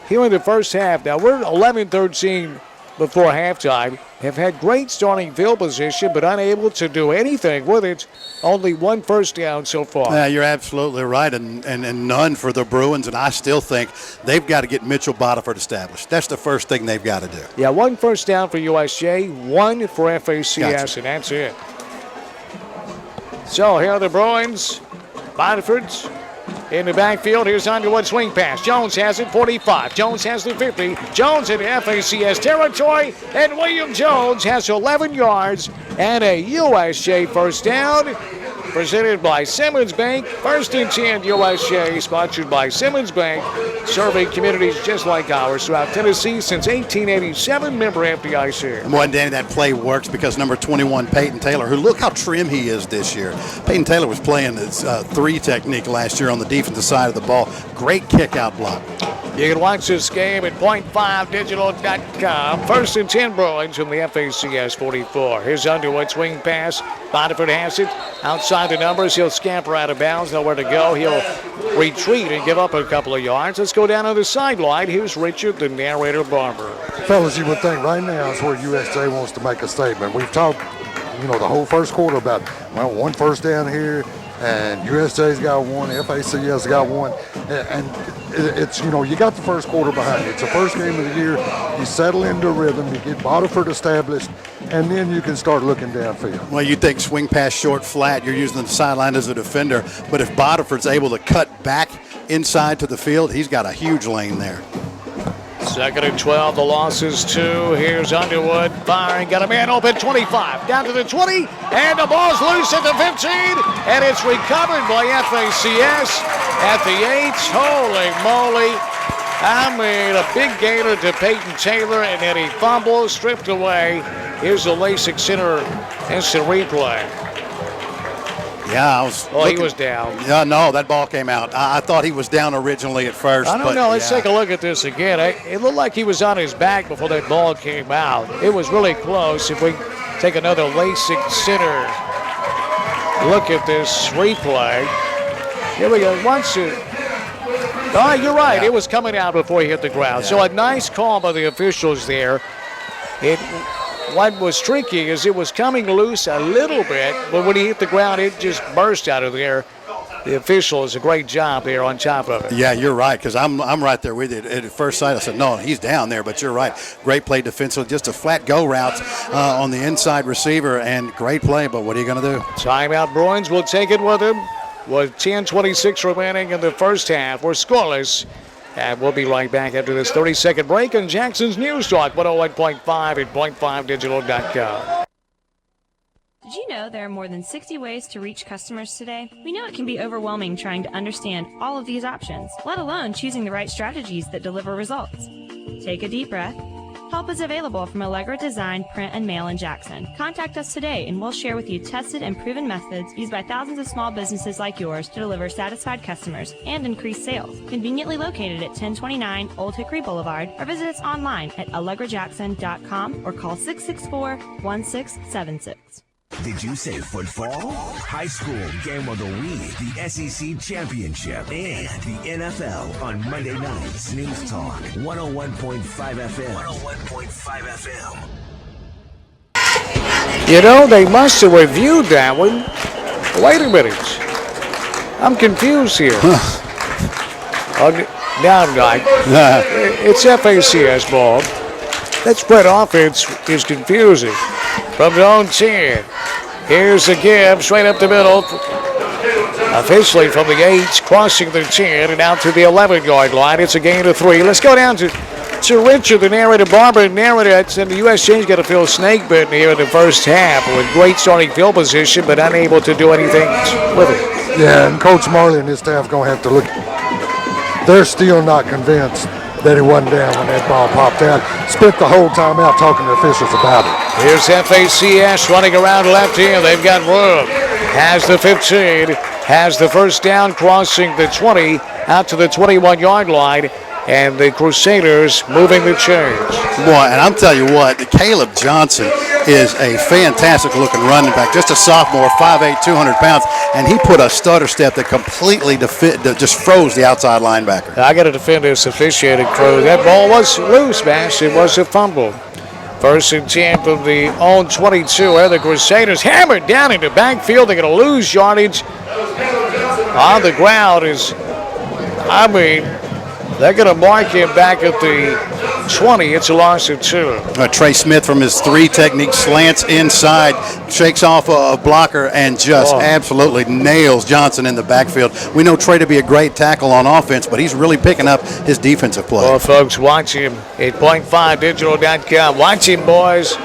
here in the first half. Now we're 11-13 before halftime. Have had great starting field position, but unable to do anything with it. Only one first down so far. Yeah, you're absolutely right, and none for the Bruins, and I still think they've got to get Mitchell Bodiford established. That's the first thing they've got to do. Yeah, one first down for USJ, one for FACS, Gotcha. and that's it. So here are the Bruins. Bodiford's in the backfield. Here's Underwood swing pass. Jones has it, 45. Jones has the 50. Jones in FACS territory, and William Jones has 11 yards and a USJ first down. Presented by Simmons Bank. 1st and 10 USJ, sponsored by Simmons Bank, serving communities just like ours throughout Tennessee since 1887. Member FDIC. And boy, and Danny, that play works because number 21, Peyton Taylor, who look how trim he is this year. Peyton Taylor was playing his 3 technique last year on the defensive side of the ball. Great kick-out block. You can watch this game at .5digital.com. 1st and 10 Bruins from the FACS 44. Here's Underwood swing pass. Bodiford has it outside the numbers. He'll scamper out of bounds, nowhere to go. He'll retreat and give up a couple of yards. Let's go down on the sideline. Here's Richard, the narrator, Barber. Fellas, you would think right now is where USJ wants to make a statement. We've talked, the whole first quarter about, one first down here, and USJ's got one, FACS got one. And it's, you got the first quarter behind you. It's the first game of the year. You settle into a rhythm. You get Boterford established, and then you can start looking downfield. Well, you think swing pass short flat, you're using the sideline as a defender, but if Boterford's able to cut back inside to the field, he's got a huge lane there. 2nd and 12, the loss is 2. Here's Underwood firing, got a man open, 25, down to the 20, and the ball's loose at the 15, and it's recovered by FACS at the 8. Holy moly. I mean, a big gainer to Peyton Taylor, and then he fumbles, stripped away. Here's the LASIK Center instant replay. Yeah, he was down. Yeah, no, that ball came out. I thought he was down originally at first. I don't know. Let's take a look at this again. It looked like he was on his back before that ball came out. It was really close. If we take another LASIK Center look at this replay. Here we go. You're right. Yeah. It was coming out before he hit the ground. Yeah. So a nice call by the officials there. What was tricky is it was coming loose a little bit, but when he hit the ground, it just burst out of there. The official is a great job there on top of it. Yeah, you're right, because I'm right there with you. At first sight, I said, no, he's down there, but you're right. Great play defensively, just a flat go route on the inside receiver, and great play, but what are you going to do? Timeout Bruins will take it with him. With 10:26 remaining in the first half, we're scoreless. And we'll be right back after this 30-second break on Jackson's News Talk, 101.5 at point5digital.com. Did you know there are more than 60 ways to reach customers today? We know it can be overwhelming trying to understand all of these options, let alone choosing the right strategies that deliver results. Take a deep breath. Help is available from Allegra Design, Print, and Mail in Jackson. Contact us today and we'll share with you tested and proven methods used by thousands of small businesses like yours to deliver satisfied customers and increase sales. Conveniently located at 1029 Old Hickory Boulevard, or visit us online at allegrajackson.com or call 664-1676. Did you say football? High school game of the week, the SEC championship, and the NFL on Monday nights. News Talk 101.5 FM. 101.5 FM. They must have reviewed that one. Wait a minute. I'm confused here. Now I'm not. It's FACS ball. That spread offense is confusing. From the own 10. Here's the give, straight up the middle. Officially from the 8, crossing the 10 and out to the 11-yard line. It's a gain of 3. Let's go down to Richard, the narrator, Barber, narrator. And the USJ's got to feel snake bitten here in the first half with great starting field position, but unable to do anything with it. Yeah, and Coach Marley and his staff going to have to look. They're still not convinced that he wasn't down when that ball popped out. Spent the whole time out talking to officials about it. Here's FACS running around left here. They've got room. Has the 15. Has the first down, crossing the 20 out to the 21-yard line. And the Crusaders moving the chains. Boy, and I'm telling you what, Caleb Johnson is a fantastic-looking running back. Just a sophomore, 5'8", 200 pounds, and he put a stutter step that completely just froze the outside linebacker. I got to defend this officiating crew. That ball was loose, Bash. It was a fumble. 1st and 10 from the own 22. Where the Crusaders hammered down into backfield. They're going to lose yardage on the ground. They're going to mark him back at the 20. It's a loss of 2. Trey Smith from his 3 technique slants inside, shakes off a blocker, and just absolutely nails Johnson in the backfield. We know Trey to be a great tackle on offense, but he's really picking up his defensive play. Well, folks, watch him at point5digital.com. Watch him, boys.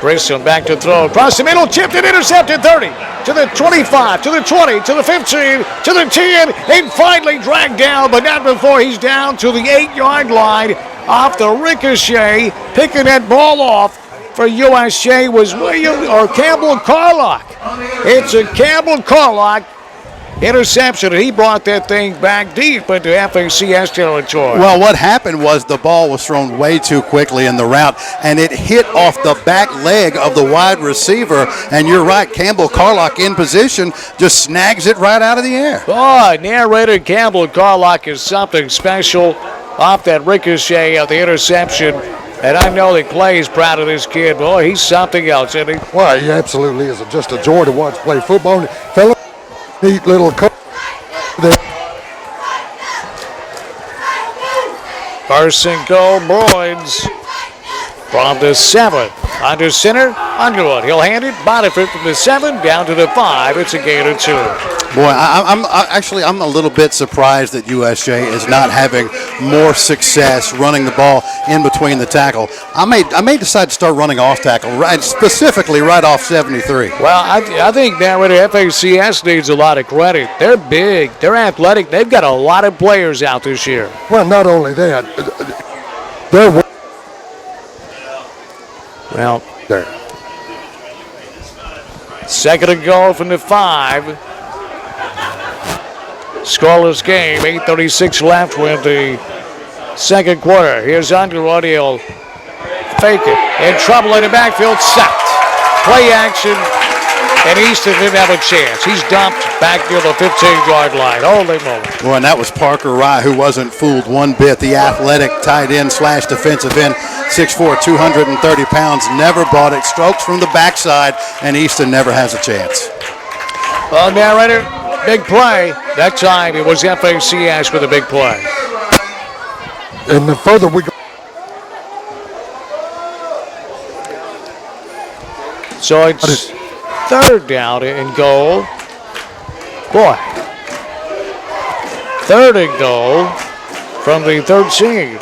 Grissom back to throw. Across the middle, tipped and intercepted. 30 to the 25, to the 20, to the 15, to the 10, and finally dragged down, but not before he's down to the 8-yard line off the ricochet. Picking that ball off for USJ was Campbell Carlock. It's a Campbell Carlock interception, and he brought that thing back deep into FACS territory. Well, what happened was the ball was thrown way too quickly in the route, and it hit off the back leg of the wide receiver, and you're right, Campbell Carlock in position just snags it right out of the air. Boy, narrator Campbell Carlock is something special off that ricochet of the interception. And I know that Clay's proud of this kid. Boy, he's something else, isn't he? Well, he absolutely is. Just a joy to watch play football. Fellow, neat little coach. First and goal, Bruins from the 7. Under center, Underwood. He'll hand it. Bonifant from the 7 down to the 5. It's a gain of 2. Boy, I'm a little bit surprised that USJ is not having more success running the ball in between the tackle. I may decide to start running off tackle, specifically right off 73. Well, I think that the FACS needs a lot of credit. They're big. They're athletic. They've got a lot of players out this year. Well, not only that, they're well, there. Second and goal from the 5. Scoreless game, 8:36 left with the second quarter. Here's Underwood. He'll fake it. In trouble in the backfield, sacked. Play action, and Easton didn't have a chance. He's dumped back near the 15-yard line. Holy moly. Well, and that was Parker Rye, who wasn't fooled one bit. The athletic tight end / defensive end, 6'4", 230 pounds, never bought it. Strokes from the backside, and Easton never has a chance. Well, narrator, big play. That time it was FACS with a big play. And the further we go. So it's third down and goal. Boy. Third and goal from the 13.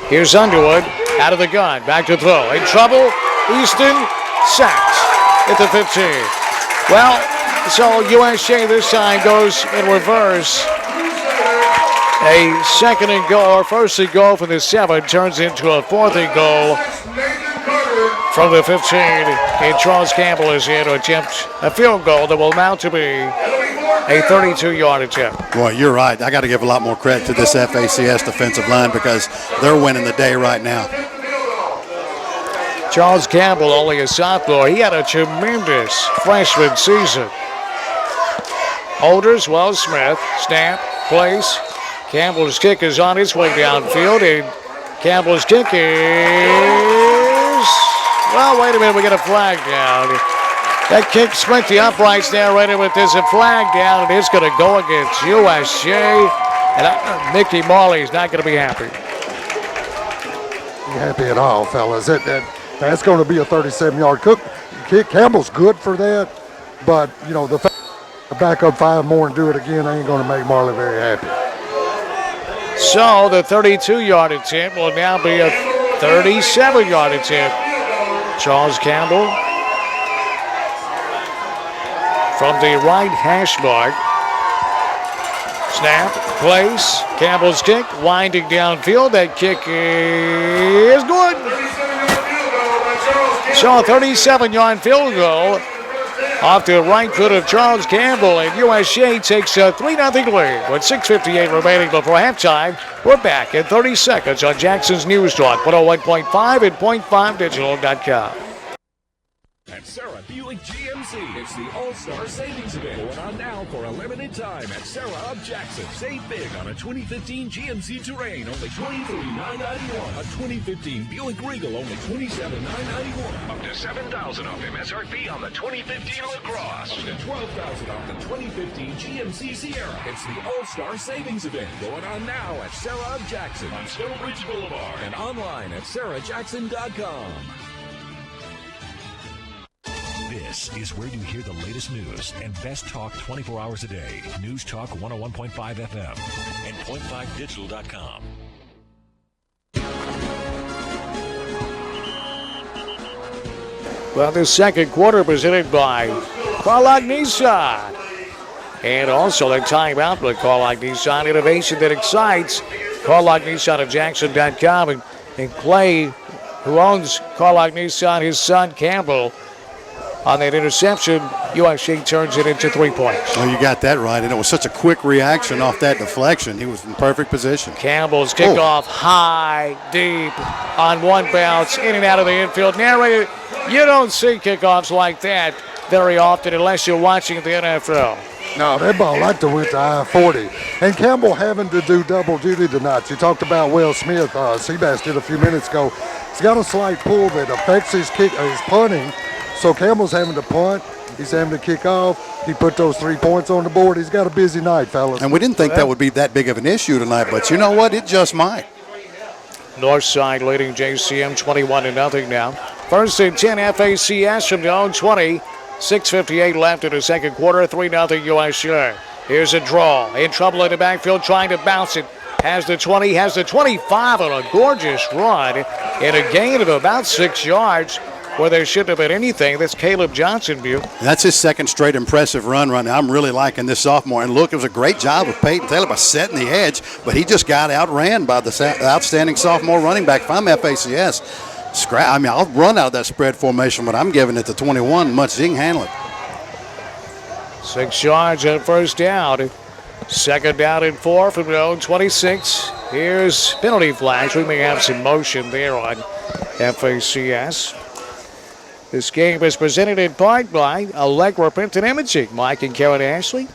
Here's Underwood out of the gun. Back to throw. In trouble. Easton sacked at the 15. Well, so USJ this time goes in reverse. A second and goal, or first and goal from the 7 turns into a fourth and goal from the 15. And Charles Campbell is here to attempt a field goal that will amount to be a 32-yard attempt. Boy, you're right. I got to give a lot more credit to this FACS defensive line because they're winning the day right now. Charles Campbell, only a sophomore. He had a tremendous freshman season. Holders, Wells Smith, snap, place. Campbell's kick is on its way downfield, and Campbell's kick is... Well, wait a minute, we got a flag down. That kick split the uprights there, right, but there's a flag down, and it's going to go against USJ. And Mickey Marley's not going to be happy. Happy at all, fellas. That's going to be a 37-yard kick. Campbell's good for that, but, you know, the fact to back up 5 more and do it again ain't going to make Marley very happy. So the 32-yard attempt will now be a 37-yard attempt. Charles Campbell from the right hash mark. Snap, place, Campbell's kick, winding downfield. That kick is good. So a 37-yard field goal off the right foot of Charles Campbell, and USJ takes a 3-0 lead with 6:58 remaining before halftime. We're back in 30 seconds on Jackson's News Talk, 101.5 and .5digital.com. At Sarah Buick GMC, it's the All-Star Savings Event going on now for a limited time at Sarah of Jackson. Save big on a 2015 GMC Terrain, only $23,991. A 2015 Buick Regal, only $27,991. Up to $7,000 off MSRP on the 2015 LaCrosse. Up to $12,000 off the 2015 GMC Sierra. It's the All-Star Savings Event going on now at Sarah of Jackson on Stonebridge Boulevard and online at sarahjackson.com. This is where you hear the latest news and best talk 24 hours a day. News Talk 101.5 FM and .5digital.com. Well, this second quarter presented by Carlock Nissan. And also the timeout with Carlock Nissan. Innovation that excites. Carlock Nissan of Jackson.com. And Clay, who owns Carlock Nissan, his son Campbell, on that interception, USJ turns it into 3 points. Well, you got that right, and it was such a quick reaction off that deflection. He was in perfect position. Campbell's kickoff high, deep, on one bounce, in and out of the infield. Narrated, you don't see kickoffs like that very often unless you're watching the NFL. No, that ball like to went to I-40. And Campbell having to do double duty tonight. You talked about Will Smith. Seabass did a few minutes ago. He's got a slight pull that affects his punting. So Campbell's having to punt. He's having to kick off. He put those 3 points on the board. He's got a busy night, fellas. And we didn't think that would be that big of an issue tonight, but you know what? It just might. Northside leading JCM 21-0 now. First and 10 FACS from the own 20. 6:58 left in the second quarter. 3-0 USJ. Here's a draw. In trouble in the backfield, trying to bounce it. Has the 20, has the 25 on a gorgeous run in a gain of about 6 yards where there shouldn't have been anything. That's Caleb Johnson, view. That's his second straight impressive run right now. I'm really liking this sophomore. And look, it was a great job of Peyton Taylor by setting the edge, but he just got outran by the outstanding sophomore running back. If I'm FACS, I'll run out of that spread formation, but I'm giving it to 21. Much he can handle it. 6 yards on first down. Second down and 4 from the own 26. Here's penalty flags. We may have some motion there on FACS. This game is presented in part by Allegra Print and Imaging. Mike and Karen Ashley.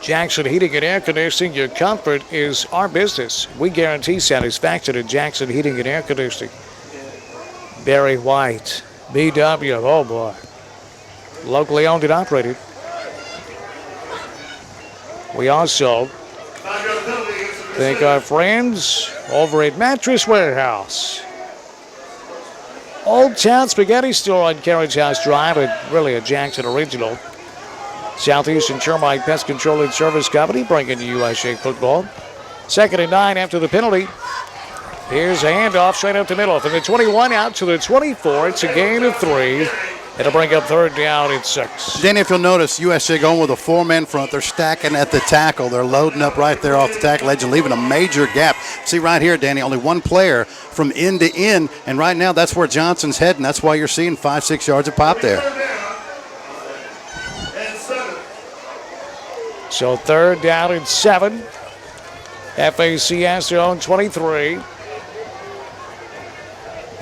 Jackson Heating and Air Conditioning. Your comfort is our business. We guarantee satisfaction at Jackson Heating and Air Conditioning. Barry White, BW. Oh boy. Locally owned and operated. We also thank our friends over at Mattress Warehouse. Old Town Spaghetti Store on Carriage House Drive, and really a Jackson original. Southeastern Termite Pest Control and Service Company bringing you USJ football. 2nd and 9 after the penalty. Here's a handoff straight up the middle. From the 21 out to the 24. It's a gain of 3. It'll bring up third down and 6. Danny, if you'll notice, USJ going with a 4-man front. They're stacking at the tackle. They're loading up right there off the tackle edge and leaving a major gap. See right here, Danny, only one player from end to end. And right now, that's where Johnson's heading. That's why you're seeing 5-6 yards of pop there. So third down and 7. FACS their own 23.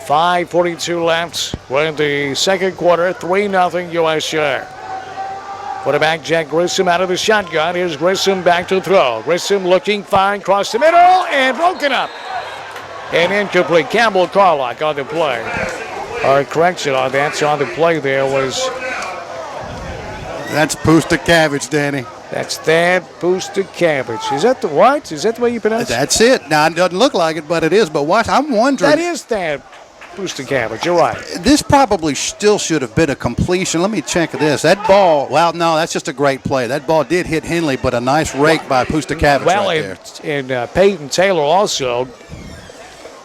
5:42 left. We're in the second quarter. 3-0 USJ. Quarterback Jack Grissom out of the shotgun. Here's Grissom back to throw. Grissom looking fine. Cross the middle and broken up. And incomplete. Campbell Carlock on the play. Our correction on that. So on the play there was... That's Pusta Cabbage, Danny. That's Thad Pusta Cabbage. Is that the what? Is that the way you pronounce it? That's it. Now, it doesn't look like it, but it is. But watch, I'm wondering. That is Thad Pusta Cabbage. You're right. This probably still should have been a completion. Let me check this. That ball, well, no, that's just a great play. That ball did hit Henley, but a nice rake by Pusta Cabbage right there. And Peyton Taylor also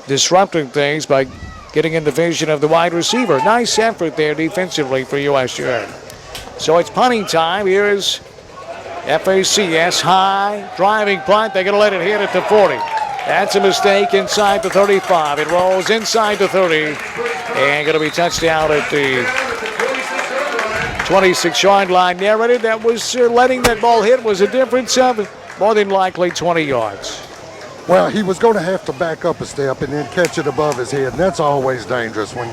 disrupting things by getting in the vision of the wide receiver. Nice effort there defensively for USJ. So it's punting time. Here is FACS high, driving punt. They're going to let it hit at the 40. That's a mistake inside the 35. It rolls inside the 30 and going to be touchdown at the 26-yard line. Narrated that was letting that ball hit was a difference of more than likely 20 yards. Well, he was going to have to back up a step and then catch it above his head, and that's always dangerous when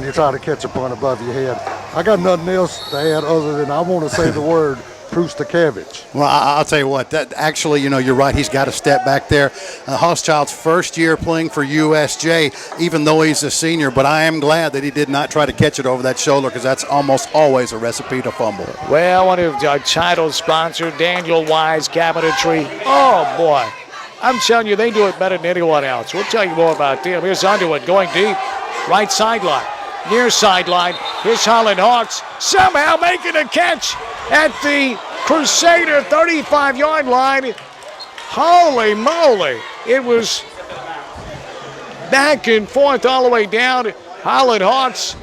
you try to catch a punt above your head. I got nothing else to add other than I want to say the word Pusta Cabbage. Well, I'll tell you what, that actually, you're right. He's got to step back there. Hochschild's first year playing for USJ, even though he's a senior, but I am glad that he did not try to catch it over that shoulder because that's almost always a recipe to fumble. Well, one of our title sponsor, Daniel Wise Cabinetry. Oh, boy. I'm telling you, they do it better than anyone else. We'll tell you more about them. Here's Underwood going deep. Right sideline. Near sideline. Here's Holland Hawks somehow making a catch at the Crusader 35-yard line. Holy moly. It was back and forth all the way down. Holland Hawks,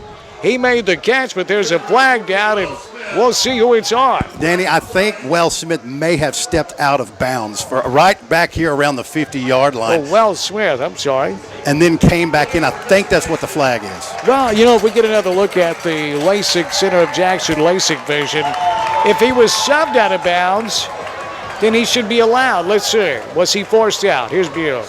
he made the catch, but there's a flag down, and we'll see who it's on. Danny, I think Wells Smith may have stepped out of bounds for right back here around the 50-yard line. Oh, Wells Smith, I'm sorry. And then came back in. I think that's what the flag is. Well, if we get another look at the LASIK Center of Jackson LASIK vision, if he was shoved out of bounds, then he should be allowed. Let's see. Was he forced out? Here's Buell.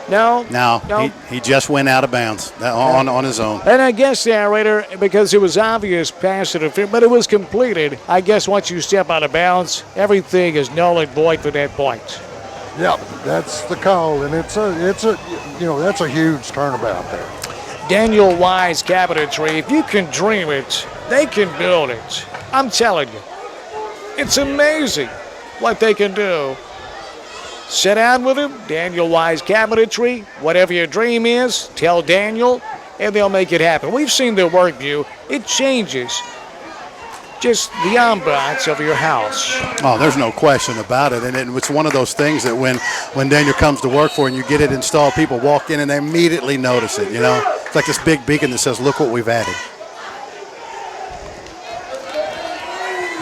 No. He just went out of bounds on his own. And I guess, narrator, because it was obvious pass interference, but it was completed. I guess once you step out of bounds, everything is null and void from that point. Yep, that's the call, and it's that's a huge turnabout there. Daniel Wise Cabinetry, if you can dream it, they can build it. I'm telling you, it's amazing what they can do Sit down with him. Daniel Wise Cabinetry. Whatever your dream is, tell Daniel, and they'll make it happen. We've seen their work view. It changes just the ambiance of your house. Oh, there's no question about it. And it's one of those things that when Daniel comes to work for and you get it installed, people walk in and they immediately notice it, you know. It's like this big beacon that says, look what we've added.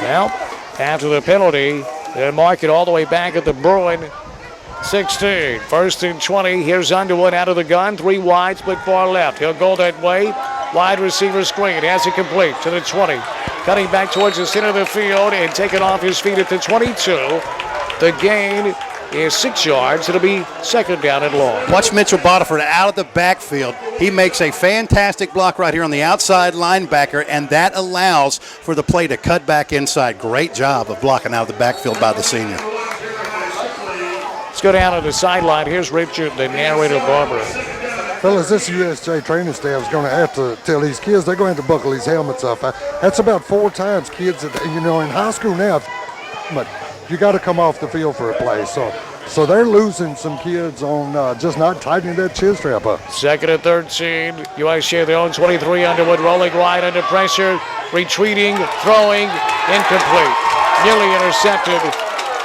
Well, after the penalty, they'll mark it all the way back at the Bruin 16. First and 20. Here's Underwood out of the gun. 3 wide, split far left. He'll go that way. Wide receiver screen. Has it complete to the 20. Cutting back towards the center of the field and taking off his feet at the 22. The gain is 6 yards. It'll be second down and long. Watch Mitchell Bodiford out of the backfield. He makes a fantastic block right here on the outside linebacker, and that allows for the play to cut back inside. Great job of blocking out of the backfield by the senior. Let's go down to the sideline. Here's Richard, the narrator, Barber. Fellas, this USJ training staff is going to have to tell these kids they're going to have to buckle these helmets up. That's about 4 times kids, in high school now, but you got to come off the field for a play. So they're losing some kids on just not tightening that chin strap up. Second and 13. USJ their own 23. Underwood rolling right under pressure, retreating, throwing, incomplete. Nearly intercepted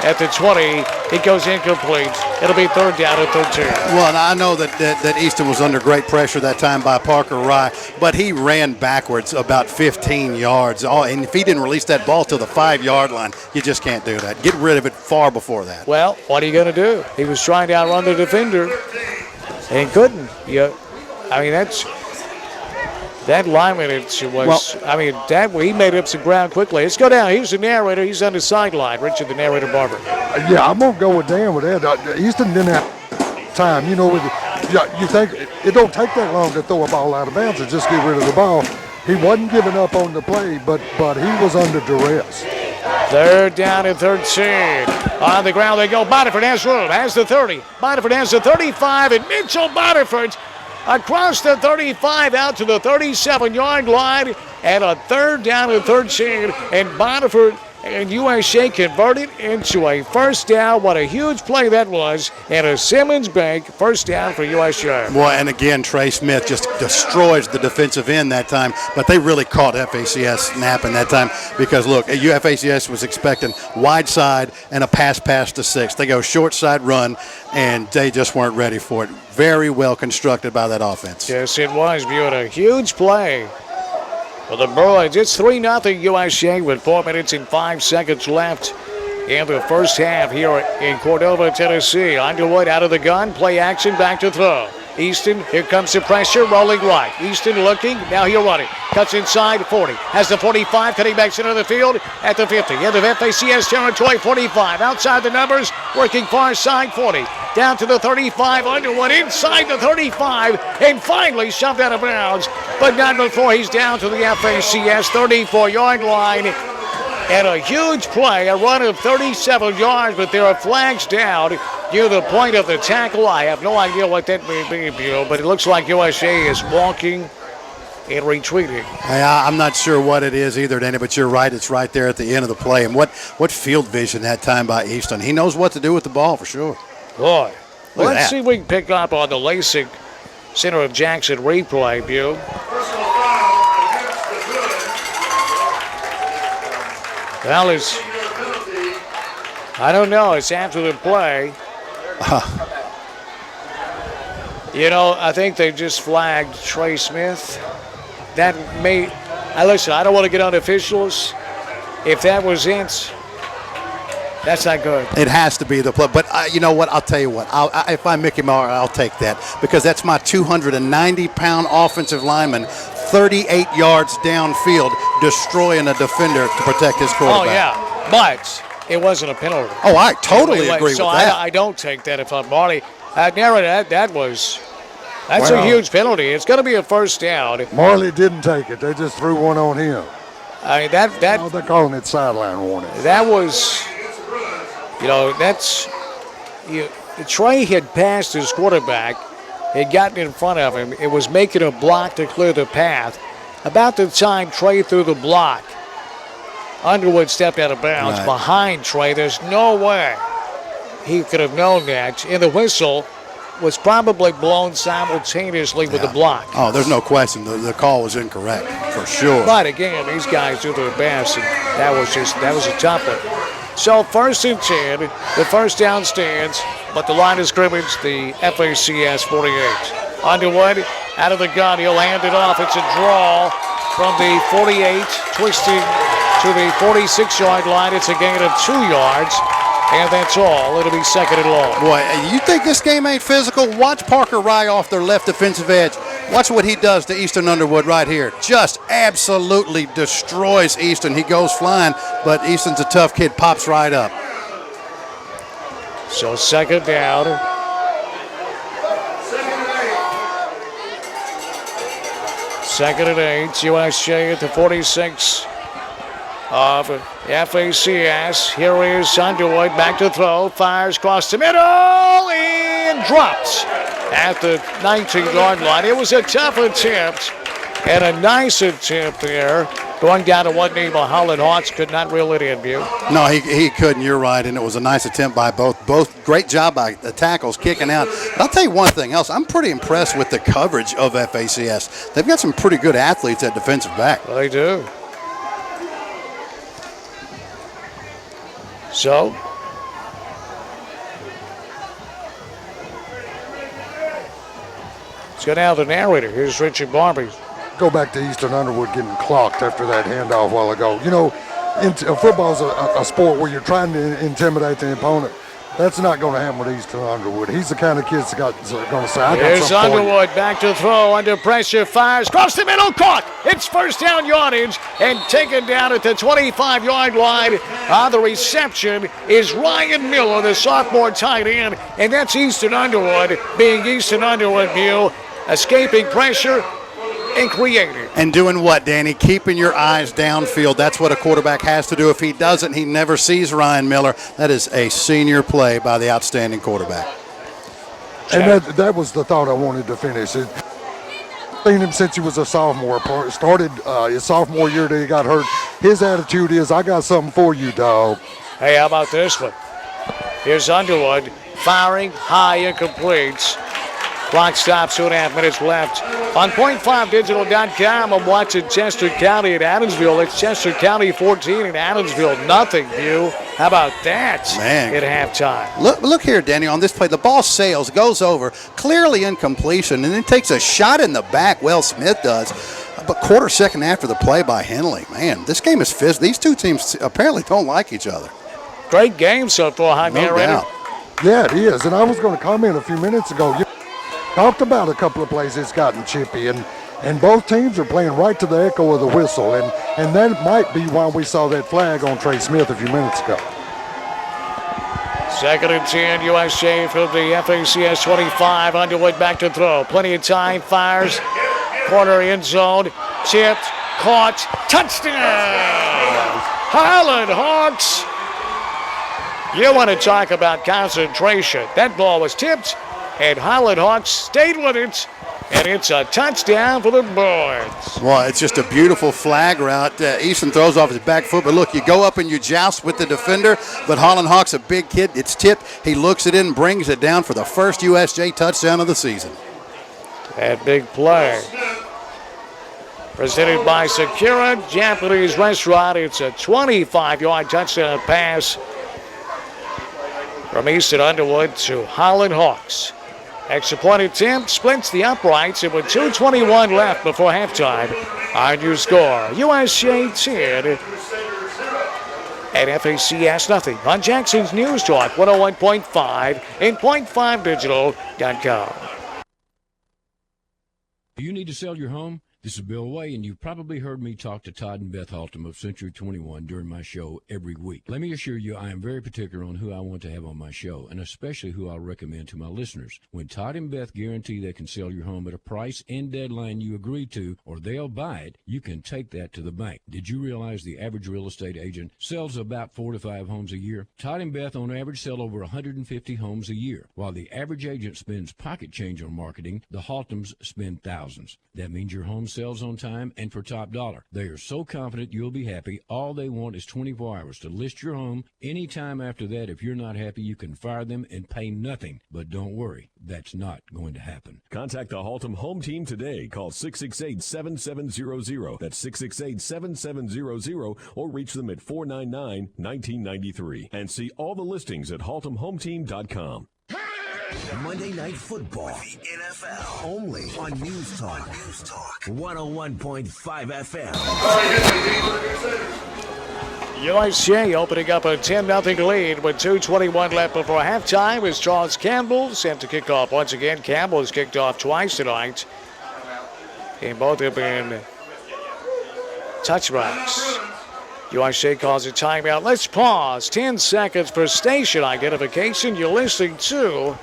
at the 20. It goes incomplete. It'll be third down at 13. Well, I know that Easton was under great pressure that time by Parker Rye, but he ran backwards about 15 yards. And if he didn't release that ball to the 5-yard line, you just can't do that. Get rid of it far before that. Well, what are you going to do? He was trying to outrun the defender and couldn't. That lineman, he made up some ground quickly. Let's go down. Here's the narrator. He's on the sideline. Richard, the narrator, Barber. Yeah, I'm going to go with Dan with that. Easton didn't have time. You think it don't take that long to throw a ball out of bounds and just get rid of the ball. He wasn't giving up on the play, but he was under duress. Third down at 13. On the ground they go. Bodiford has room. Has the 30. Bodiford has the 35, and Mitchell Bodiford across the 35 out to the 37-yard line, and a third down and 13, and Bodiford and USJ converted into a first down. What a huge play that was, and a Simmons Bank first down for USJ. Boy, and again, Trey Smith just destroys the defensive end that time, but they really caught FACS napping that time because, look, FACS was expecting wide side and a pass to 6. They go short side run, and they just weren't ready for it. Very well constructed by that offense. Yes, it was, viewed a huge play. Well, the Bruins, it's 3-0 USJ with 4 minutes and 5 seconds left in the first half here in Cordova, Tennessee. Underwood out of the gun, play action, back to throw. Easton, here comes the pressure, rolling right. Easton looking, now he'll run it. Cuts inside, 40. Has the 45, cutting back center of the field at the 50. End of FACS territory, 45. Outside the numbers, working far side, 40. Down to the 35, Underwood inside the 35, and finally shoved out of bounds, but not before he's down to the FACS 34-yard line. And a huge play, a run of 37 yards, but there are flags down near the point of the tackle. I have no idea what that may be, but it looks like USJ is walking and retreating. I'm not sure what it is either, Danny, but you're right. It's right there at the end of the play. And what field vision that time by Easton. He knows what to do with the ball for sure. Boy, let's see if we can pick up on the LASIK center of Jackson replay view. Well, I don't know. It's after the play. I think they just flagged Trey Smith. That may. Listen, I don't want to get on officials. If that was it, that's not good. It has to be the play. But you know what? I'll tell you what. If I'm Mickey Maurer, I'll take that because that's my 290-pound offensive lineman, 38 yards downfield, destroying a defender to protect his quarterback. Oh, yeah. But it wasn't a penalty. Oh, I totally agree with that. I don't take that if I'm Marty. That's a huge penalty. It's going to be a first down. Marley didn't take it. They just threw one on him. They're calling it sideline warning. That was, Trey had passed his quarterback, had gotten in front of him. It was making a block to clear the path. About the time Trey threw the block, Underwood stepped out of bounds behind Trey. There's no way he could have known that. And the whistle was probably blown simultaneously with the block. Oh, there's no question. The call was incorrect, for sure. But again, these guys do their best, and that was a tough one. So 1st and 10, the first down stands, but the line of scrimmage, the FACS 48. Underwood out of the gun, he'll hand it off. It's a draw from the 48, twisting to the 46-yard line. It's a gain of 2 yards. And that's all. It'll be 2nd and long. Boy, you think this game ain't physical? Watch Parker Rye off their left defensive edge. Watch what he does to Easton Underwood right here. Just absolutely destroys Easton. He goes flying, but Easton's a tough kid. Pops right up. So 2nd down. 2nd and 8. USJ at the 46. Of FACS. Here is Underwood, back to throw, fires across the middle, and drops at the 19-yard line. It was a tough attempt and a nice attempt there. Going down to one knee, Holland Hawks could not reel it in, View. No, he couldn't. You're right, and it was a nice attempt by both. Both great job by the tackles kicking out. But I'll tell you one thing else. I'm pretty impressed with the coverage of FACS. They've got some pretty good athletes at defensive back. Well, they do. So, let's go down to the narrator. Here's Richard Barber. Go back to Eastern Underwood getting clocked after that handoff a while ago. You know, football is a sport where you're trying to intimidate the opponent. That's not going to happen with Eastern Underwood. He's the kind of kid that's going to say, I got Here's something for you. Underwood back to throw, under pressure, fires, cross the middle, caught. It's 1st down yardage and taken down at the 25-yard line. On the reception is Ryan Miller, the sophomore tight end, and that's Eastern Underwood being Eastern Underwood, View, escaping pressure and creating. And doing what, Danny? Keeping your eyes downfield. That's what a quarterback has to do. If he doesn't, he never sees Ryan Miller. That is a senior play by the outstanding quarterback. And that was the thought I wanted to finish. Seen him since he was a sophomore. Started his sophomore year that he got hurt. His attitude is, I got something for you, dog. Hey, how about this one? Here's Underwood firing high and completes. Clock stops, 2.5 minutes left. On .5digital.com, I'm watching Chester County and Adamsville. It's Chester County 14 and Adamsville nothing, View. How about that? Man. At halftime. Look here, Danny, on this play. The ball sails, goes over, clearly incompletion, and then takes a shot in the back. Well, Smith does. But quarter second after the play by Henley. Man, this game is fist. These two teams apparently don't like each other. Great game so far, No doubt. Yeah, it is. And I was going to comment a few minutes ago. Talked about a couple of plays it's gotten chippy, and both teams are playing right to the echo of the whistle, and that might be why we saw that flag on Trey Smith a few minutes ago. 2nd and 10, USJ from the FACS 25. Underwood back to throw. Plenty of time, fires. Corner end zone. Tipped, caught, touchdown! Highland Hawks. You want to talk about concentration. That ball was tipped, and Highland Hawks stayed with it, and it's a touchdown for the boys. Well, it's just a beautiful flag route. Easton throws off his back foot, but look, you go up and you joust with the defender, but Highland Hawks, a big kid, it's tipped. He looks it in, brings it down for the first USJ touchdown of the season. That big play. Presented by Sakura Japanese Restaurant. It's a 25-yard touchdown pass from Easton Underwood to Highland Hawks. Extra point attempt splits the uprights, and with 2:21 left before halftime, our new score, USJ 10 and FACS nothing on Jackson's News Talk 101.5 and .5digital.com. Do you need to sell your home? This is Bill Way, and you've probably heard me talk to Todd and Beth Haltom of Century 21 during my show every week. Let me assure you I am very particular on who I want to have on my show, and especially who I'll recommend to my listeners. When Todd and Beth guarantee they can sell your home at a price and deadline you agree to, or they'll buy it, you can take that to the bank. Did you realize the average real estate agent sells about 4 to 5 homes a year? Todd and Beth on average sell over 150 homes a year. While the average agent spends pocket change on marketing, the Haltoms spend thousands. That means your home sells on time and for top dollar. They are so confident you'll be happy. All they want is 24 hours to list your home. Anytime after that, if you're not happy, you can fire them and pay nothing. But don't worry, that's not going to happen. Contact the Haltom Home Team today. Call 668-7700. That's 668-7700, or reach them at 499-1993. And see all the listings at haltomhometeam.com. Monday Night Football, the NFL, only on News Talk. 101.5 FM. USJ opening up a 10-0 lead with 2:21 left before halftime as Charles Campbell set to kick off once again. Campbell has kicked off twice tonight, and both have been touchdowns. USJ calls a timeout. Let's pause. 10 seconds for station identification. You're listening to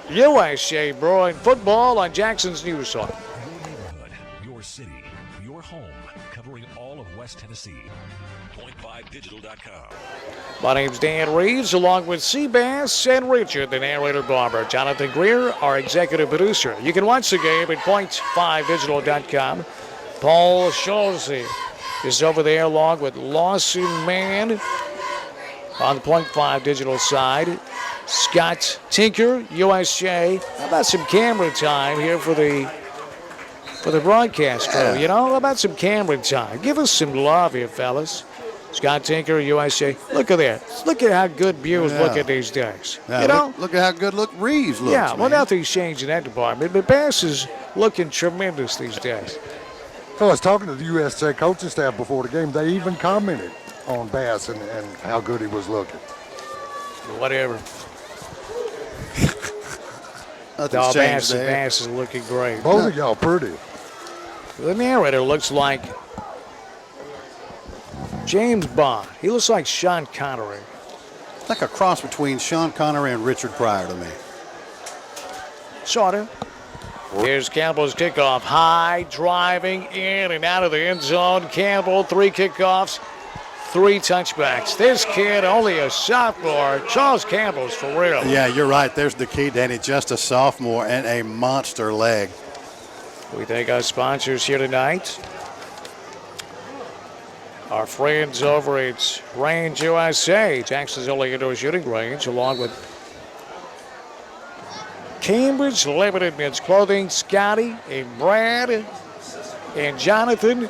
USJ Bruin Football on Jackson's News Talk. Your neighborhood, your city, your home, covering all of West Tennessee. Point5digital.com. My name's Dan Reaves, along with Seabass and Richard, the narrator Barber. Jonathan Greer, our executive producer. You can watch the game at point5digital.com. Paul Schulze is over there along with Lawson Mann on the Point 5 Digital side. Scott Tinker, USJ. How about some camera time here for the broadcast crew? You know, how about some camera time? Give us some love here, fellas. Scott Tinker, USJ. Look at that. Look at how good Buell's looking these days. Yeah, you know? look at how good Reeves looks. Yeah, well, man. nothing's changed in that department, but Bass is looking tremendous these days. I was talking to the USJ coaching staff before the game. They even commented on Bass and how good he was looking. Whatever. Nothing's changed there. Bass is looking great. Both of y'all pretty. The narrator looks like James Bond. He looks like Sean Connery. Like a cross between Sean Connery and Richard Pryor to me. Sort of. Here's Campbell's kickoff. High, driving in and out of the end zone. Campbell, 3 kickoffs, 3 touchbacks. This kid, only a sophomore. Charles Campbell's for real. Yeah, you're right. There's the key, Danny. Just a sophomore and a monster leg. We thank our sponsors here tonight. Our friends over at Range USA, Jackson's only indoor shooting range, along with Cambridge Limited Men's Clothing. Scotty and Brad and Jonathan,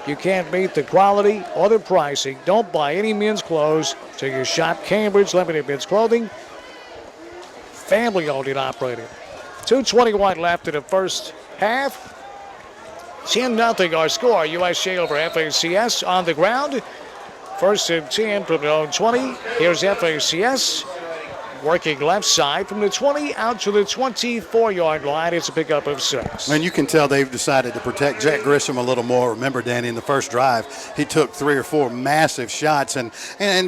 you can't beat the quality or the pricing. Don't buy any men's clothes till you shop Cambridge Limited Men's Clothing. Family owned and operated. 2:21 left in the first half. 10-0 our score. USJ over FACS on the ground. First and 10 from their own 20. Here's FACS. Working left side from the 20 out to the 24-yard line. It's a pickup of 6. And you can tell they've decided to protect Jack Grisham a little more. Remember, Danny, in the first drive, he took 3 or 4 massive shots. And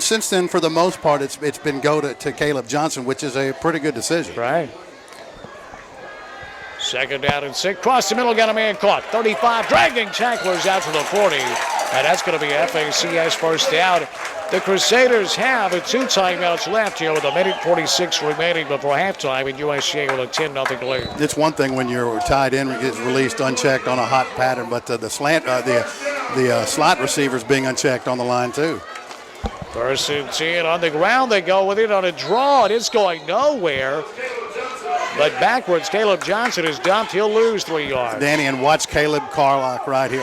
since then, for the most part, it's been go to Caleb Johnson, which is a pretty good decision. Right. Second down and 6. Cross the middle, got a man caught. 35, dragging tacklers out to the 40. And that's going to be FACS first down. The Crusaders have 2 timeouts left here with 1:46 remaining before halftime, and USJ with a 10-0 lead. It's one thing when your tight end gets released unchecked on a hot pattern, but the slot receivers being unchecked on the line too. First and 10 on the ground. They go with it on a draw, and it's going nowhere. But backwards, Caleb Johnson is dumped. He'll lose 3 yards. Danny, and watch Campbell Carlock right here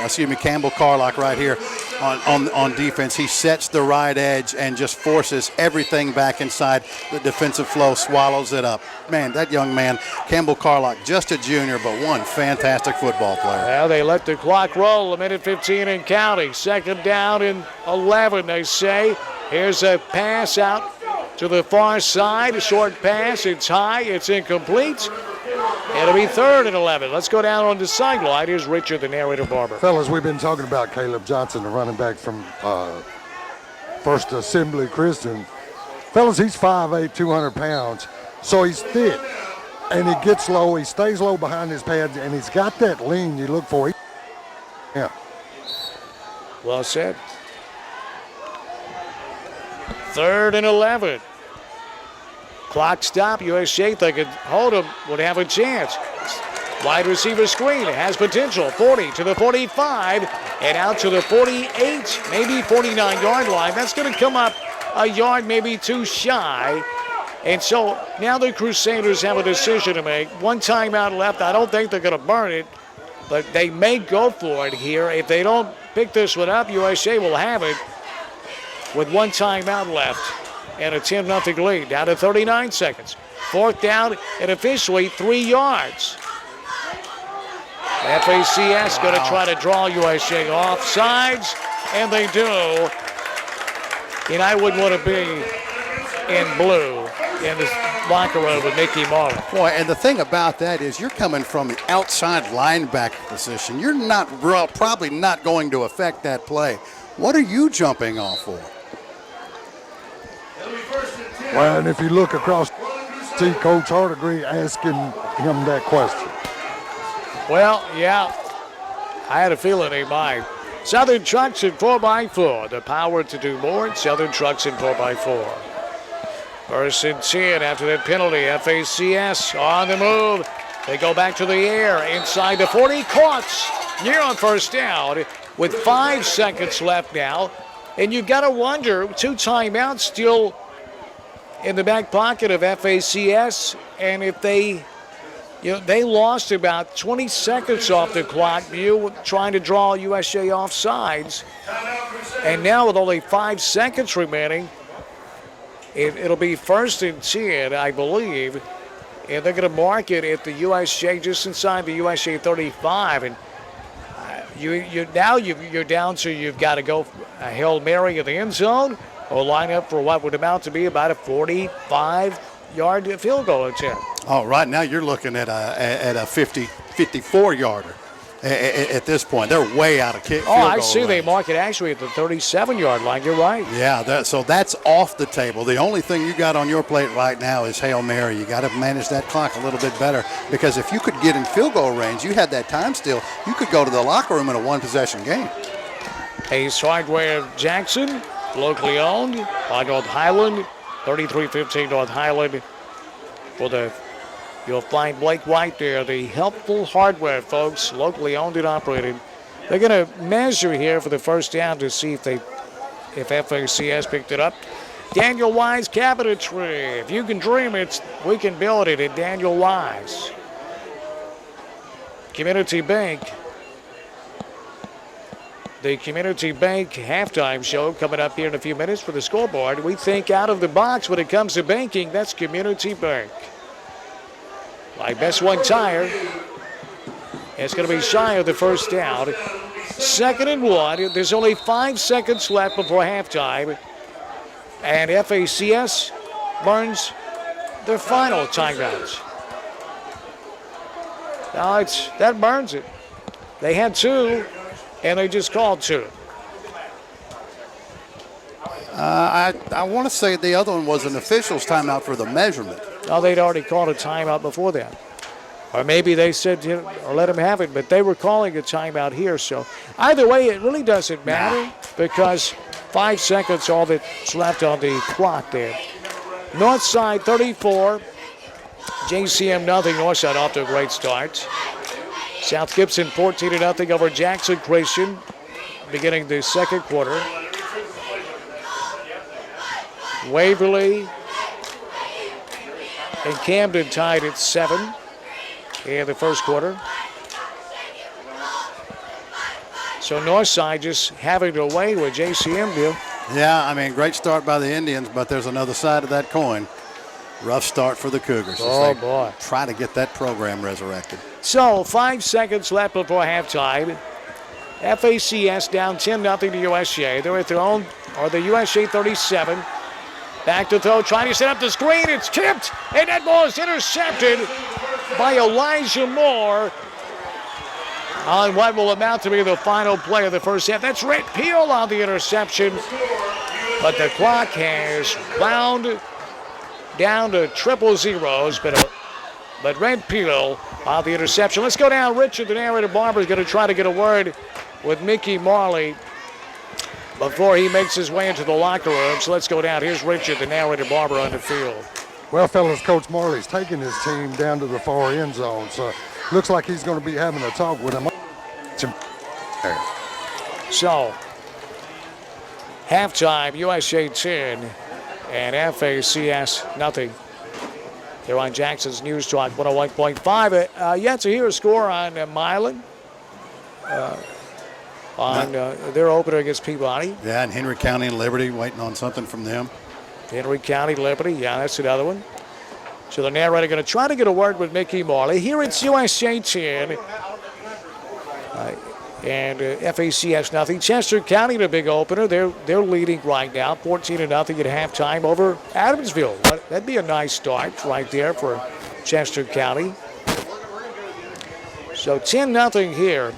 on defense. He sets the right edge and just forces everything back inside the defensive flow, swallows it up. Man, that young man, Campbell Carlock, just a junior, but one fantastic football player. Well, they let the clock roll, 1:15 and counting. Second down and 11, they say. Here's a pass out to the far side, a short pass. It's high, it's incomplete. It'll be 3rd and 11. Let's go down on the sideline. Here's Richard, the narrator Barber. Fellas, we've been talking about Caleb Johnson, the running back from First Assembly Christian. Fellas, he's 5'8", 200 pounds, so he's thick. And he gets low, he stays low behind his pads, and he's got that lean you look for. Yeah. Well said. 3rd and 11. Clock stop. USJ thinking Hold'em would have a chance. Wide receiver screen has potential. 40 to the 45 and out to the 48, maybe 49-yard line. That's going to come up a yard, maybe too shy. And so now the Crusaders have a decision to make. One timeout left. I don't think they're going to burn it, but they may go for it here. If they don't pick this one up, USA will have it with one timeout left and a 10-0 lead. Down to 39 seconds. Fourth down and officially 3 yards. FACS going to try to draw USA off sides, and they do. And I wouldn't want to be in blue in the locker room with Mickey Marley. Boy, and the thing about that is you're coming from the outside linebacker position. You're not probably not going to affect that play. What are you jumping off for? Well, and if you look across, see Coach Hardigree asking him that question. Well, yeah, I had a feeling he might. Southern Trucks in 4x4. The power to do more. Southern Trucks in 4x4. First and 10 after that penalty. FACS on the move. They go back to the air inside the 40. Caught near on first down with 5 seconds left now. And you've got to wonder, 2 timeouts still in the back pocket of FACS. And if they lost about 20 seconds off the clock, trying to draw USA off sides. And now with only 5 seconds remaining, it'll be first and 10, I believe. And they're going to mark it at the USJ, just inside the USJ 35. And you're down to you've got to go a Hail Mary in the end zone or line up for what would amount to be about a 45-yard field goal attempt. Oh, right now you're looking at a 54-yarder at this point. They're way out of field goal I see. range. They mark it actually at the 37-yard line. You're right. Yeah, so that's off the table. The only thing you got on your plate right now is Hail Mary. You got to manage that clock a little bit better because if you could get in field goal range, you had that time still, you could go to the locker room in a one-possession game. Ace Hardware Jackson, locally owned by North Highland, 3315 North Highland. You'll find Blake White there, the Helpful Hardware, folks, locally owned and operated. They're going to measure here for the first down to see if FACS picked it up. Daniel Wise Cabinetry. If you can dream it, we can build it at Daniel Wise. Community Bank. The Community Bank halftime show coming up here in a few minutes for the scoreboard. We think out of the box when it comes to banking. That's Community Bank. Like Best One Tire. It's going to be shy of the first down. 2nd and 1. There's only 5 seconds left before halftime. And FACS burns their final timeouts. Now that burns it. They had 2, and they just called 2. I want to say the other one was an official's timeout for the measurement. Oh, they'd already called a timeout before that. Or maybe they said, or let him have it, but they were calling a timeout here. So either way, it really doesn't matter because 5 seconds all that's left on the clock there. Northside 34, JCM nothing. Northside off to a great start. South Gibson 14-0 over Jackson Christian beginning the second quarter. Waverly and Camden tied at 7 in the first quarter. So Northside just having to away with JCM deal. Yeah, I mean, great start by the Indians, but there's another side of that coin. Rough start for the Cougars. Oh, boy. Try to get that program resurrected. So 5 seconds left before halftime. FACS down 10-0 to USJ. They're at their own, or the USJ 37. Back to throw, trying to set up the screen. It's tipped, and that ball is intercepted by Elijah Moore on what will amount to be the final play of the first half. That's Rhett Peel on the interception, but the clock has wound down to triple zeros, but Rhett Peel on the interception. Let's go down. Richard, the narrator Barber, is going to try to get a word with Mickey Marley before he makes his way into the locker room. So let's go down. Here's Richard, the narrator Barber, on the field. Well, fellas, Coach Marley's taking his team down to the far end zone. So Looks like he's going to be having a talk with him. So, halftime, USJ 10 and FACS nothing. Here on Jackson's News Talk 101.5. Yet to hear a score on Milan. On their opener against Peabody. Yeah, and Henry County and Liberty waiting on something from them. Henry County, Liberty, yeah, that's another one. So the narrator going to try to get a word with Mickey Marley. Here it's USJ 10 and FACS nothing. Chester County, the big opener, they're leading right now, 14-0 at halftime over Adamsville. That'd be a nice start right there for Chester County. So 10-0 here.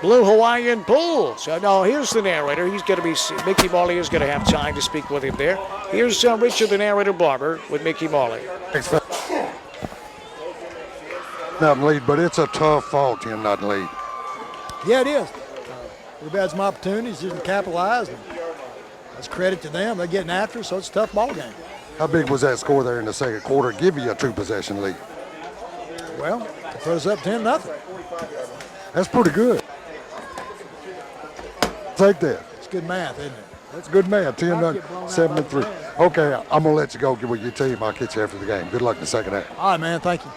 Blue Hawaiian Pool. So no, here's the narrator. He's going to be, Mickey Marley is going to have time to speak with him there. Here's Richard, the narrator, Barber with Mickey Marley. Nothing lead, but it's a tough fall, 10-0 lead. Yeah, it is. We've had some opportunities, didn't capitalize. And that's credit to them. They're getting after us, so it's a tough ball game. How big was that score there in the second quarter? Give you a 2-possession lead. Well, it put us up 10-0. That's pretty good. Take that. It's good math, isn't it? That's good math. 10-0, 7-3. Okay, I'm gonna let you go get with your team. I'll catch you after the game. Good luck in the second half. All right, man. Thank you.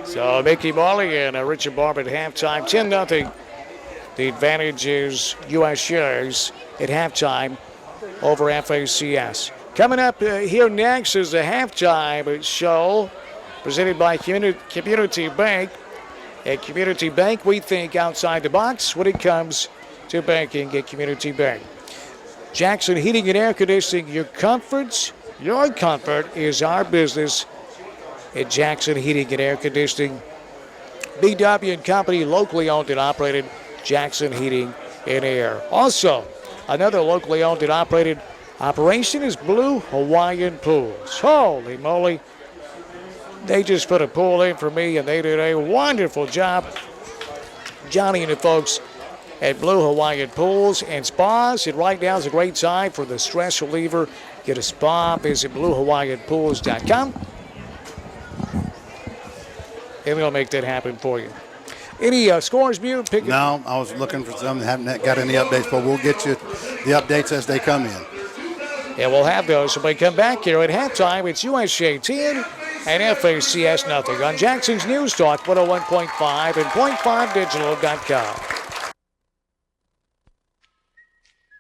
So Mickey Marley and Richard Barber at halftime, 10-0. The advantage is USJ's at halftime over FACS. Coming up here next is the halftime show presented by Community Bank. At Community Bank, we think outside the box when it comes to banking at Community Bank. Jackson Heating and Air Conditioning, your comfort is our business at Jackson Heating and Air Conditioning. BW and Company, locally owned and operated, Jackson Heating and Air. Also, another locally owned and operated operation is Blue Hawaiian Pools. Holy moly. They just put a pool in for me, and they did a wonderful job. Johnny and the folks at Blue Hawaiian Pools and Spas. And right now is a great time for the stress reliever. Get a spa. Visit BlueHawaiianPools.com. And they'll make that happen for you. Any scores, Mute? No, I was looking for some. Haven't got any updates, but we'll get you the updates as they come in. And we'll have those when we come back here at halftime. It's USJ 10 and FACS nothing on Jackson's News Talk 101.5 and .5digital.com.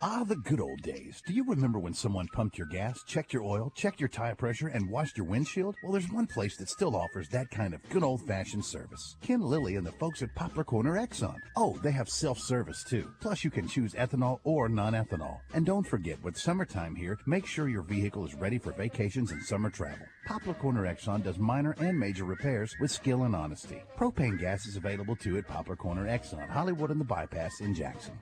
Ah, the good old days. Do you remember when someone pumped your gas, checked your oil, checked your tire pressure, and washed your windshield? Well, there's one place that still offers that kind of good old-fashioned service. Ken Lilly and the folks at Poplar Corner Exxon. Oh, they have self-service, too. Plus, you can choose ethanol or non-ethanol. And don't forget, with summertime here, make sure your vehicle is ready for vacations and summer travel. Poplar Corner Exxon does minor and major repairs with skill and honesty. Propane gas is available, too, at Poplar Corner Exxon, Hollywood and the Bypass in Jackson.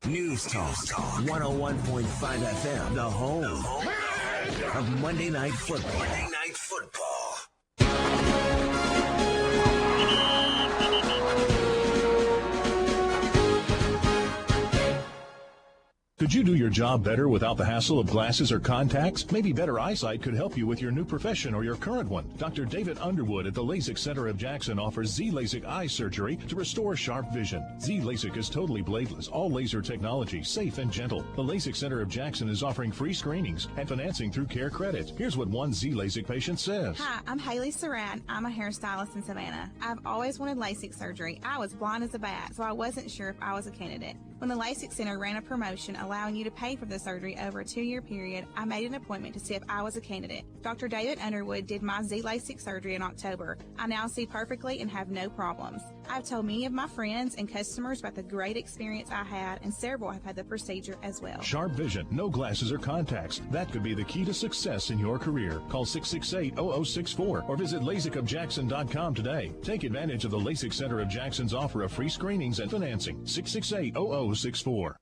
News Talk 101.5 FM, the home of Monday Night Football. Monday Night Football. Could you do your job better without the hassle of glasses or contacts? Maybe better eyesight could help you with your new profession or your current one. Dr. David Underwood at the LASIK Center of Jackson offers Z-LASIK eye surgery to restore sharp vision. Z-LASIK is totally bladeless, all laser technology, safe and gentle. The LASIK Center of Jackson is offering free screenings and financing through Care Credit. Here's what one Z-LASIK patient says. Hi, I'm Haley Saran. I'm a hairstylist in Savannah. I've always wanted LASIK surgery. I was blind as a bat, so I wasn't sure if I was a candidate. When the LASIK Center ran a promotion allowing you to pay for the surgery over a 2-year period, I made an appointment to see if I was a candidate. Dr. David Underwood did my Z-LASIK surgery in October. I now see perfectly and have no problems. I've told many of my friends and customers about the great experience I had, and several have had the procedure as well. Sharp vision, no glasses or contacts. That could be the key to success in your career. Call 668-0064 or visit LASIKofJackson.com today. Take advantage of the LASIK Center of Jackson's offer of free screenings and financing. 668-0064.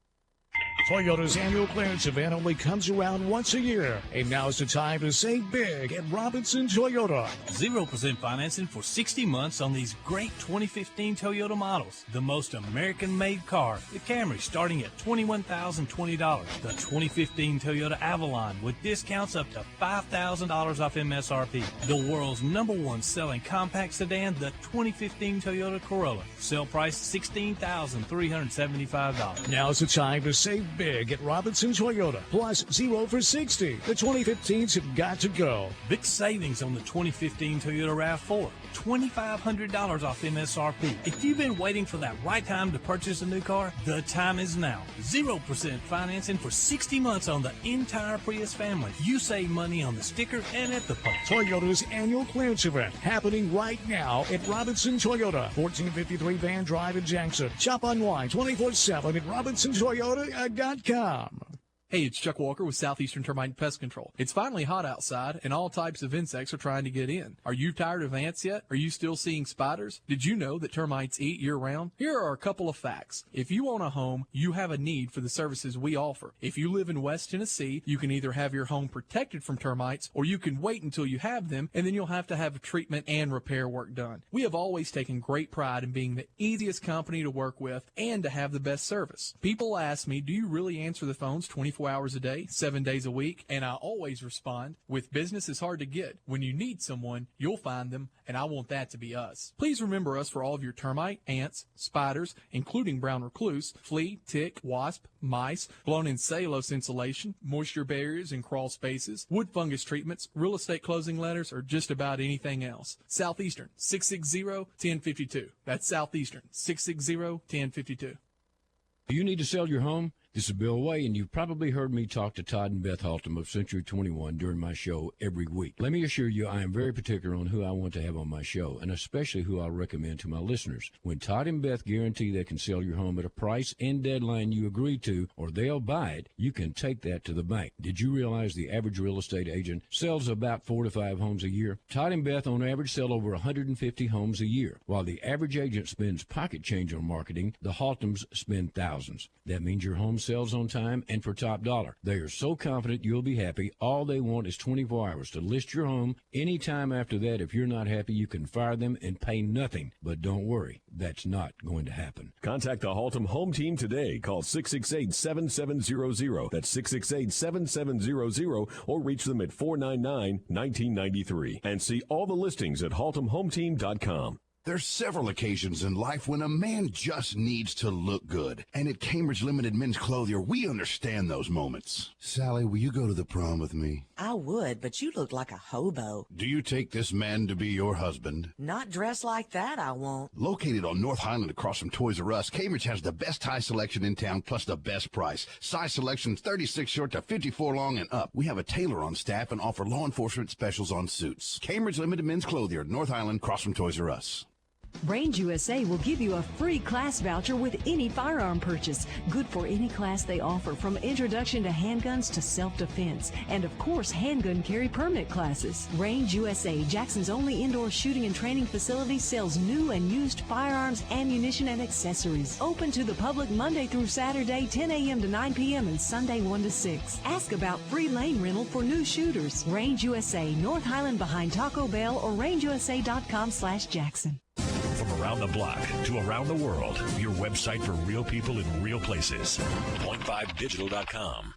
Toyota's annual clearance event only comes around once a year, and now's the time to save big at Robinson Toyota. 0% financing for 60 months on these great 2015 Toyota models. The most American-made car, the Camry, starting at $21,020. The 2015 Toyota Avalon with discounts up to $5,000 off MSRP. The world's #1 selling compact sedan, the 2015 Toyota Corolla. Sale price $16,375. Now's the time to save big at Robinson Toyota. Plus 0 for 60. The 2015s have got to go. Big savings on the 2015 Toyota RAV4. $2,500 off MSRP. If you've been waiting for that right time to purchase a new car, the time is now. 0% financing for 60 months on the entire Prius family. You save money on the sticker and at the pump. Toyota's annual clearance event happening right now at Robinson Toyota, 1453 Van Drive in Jackson. Shop online 24/7 at RobinsonToyota.com. Hey, it's Chuck Walker with Southeastern Termite and Pest Control. It's finally hot outside, and all types of insects are trying to get in. Are you tired of ants yet? Are you still seeing spiders? Did you know that termites eat year-round? Here are a couple of facts. If you own a home, you have a need for the services we offer. If you live in West Tennessee, you can either have your home protected from termites, or you can wait until you have them, and then you'll have to have treatment and repair work done. We have always taken great pride in being the easiest company to work with and to have the best service. People ask me, do you really answer the phones 24 hours a day, 7 days a week? And I always respond, with business is hard to get. When you need someone, you'll find them, and I want that to be us. Please remember us for all of your termite, ants, spiders, including brown recluse, flea, tick, wasp, mice, blown-in cellulose insulation, moisture barriers and crawl spaces, wood fungus treatments, real estate closing letters, or just about anything else. Southeastern, 660-1052. That's Southeastern, 660-1052. Do you need to sell your home? This is Bill Way, and you've probably heard me talk to Todd and Beth Haltom of Century 21 during my show every week. Let me assure you I am very particular on who I want to have on my show, and especially who I'll recommend to my listeners. When Todd and Beth guarantee they can sell your home at a price and deadline you agree to, or they'll buy it, you can take that to the bank. Did you realize the average real estate agent sells about 4 to 5 homes a year? Todd and Beth on average sell over 150 homes a year. While the average agent spends pocket change on marketing, the Haltoms spend thousands. That means your home sells on time and for top dollar. They are so confident you'll be happy. All they want is 24 hours to list your home. Any time after that, if you're not happy, you can fire them and pay nothing. But don't worry, that's not going to happen. Contact the Haltom Home Team today. Call 668-7700. That's 668-7700, or reach them at 499-1993. And see all the listings at haltomhometeam.com. There's several occasions in life when a man just needs to look good. And at Cambridge Limited Men's Clothier, we understand those moments. Sally, will you go to the prom with me? I would, but you look like a hobo. Do you take this man to be your husband? Not dressed like that, I won't. Located on North Highland across from Toys R Us, Cambridge has the best tie selection in town, plus the best price. Size selection 36 short to 54 long and up. We have a tailor on staff and offer law enforcement specials on suits. Cambridge Limited Men's Clothier, North Highland, across from Toys R Us. Range USA will give you a free class voucher with any firearm purchase. Good for any class they offer, from introduction to handguns to self-defense. And of course, handgun carry permit classes. Range USA, Jackson's only indoor shooting and training facility, sells new and used firearms, ammunition, and accessories. Open to the public Monday through Saturday, 10 a.m. to 9 p.m. and Sunday 1 to 6. Ask about free lane rental for new shooters. Range USA, North Highland behind Taco Bell, or rangeusa.com/Jackson. From around the block to around the world, your website for real people in real places. Point5digital.com.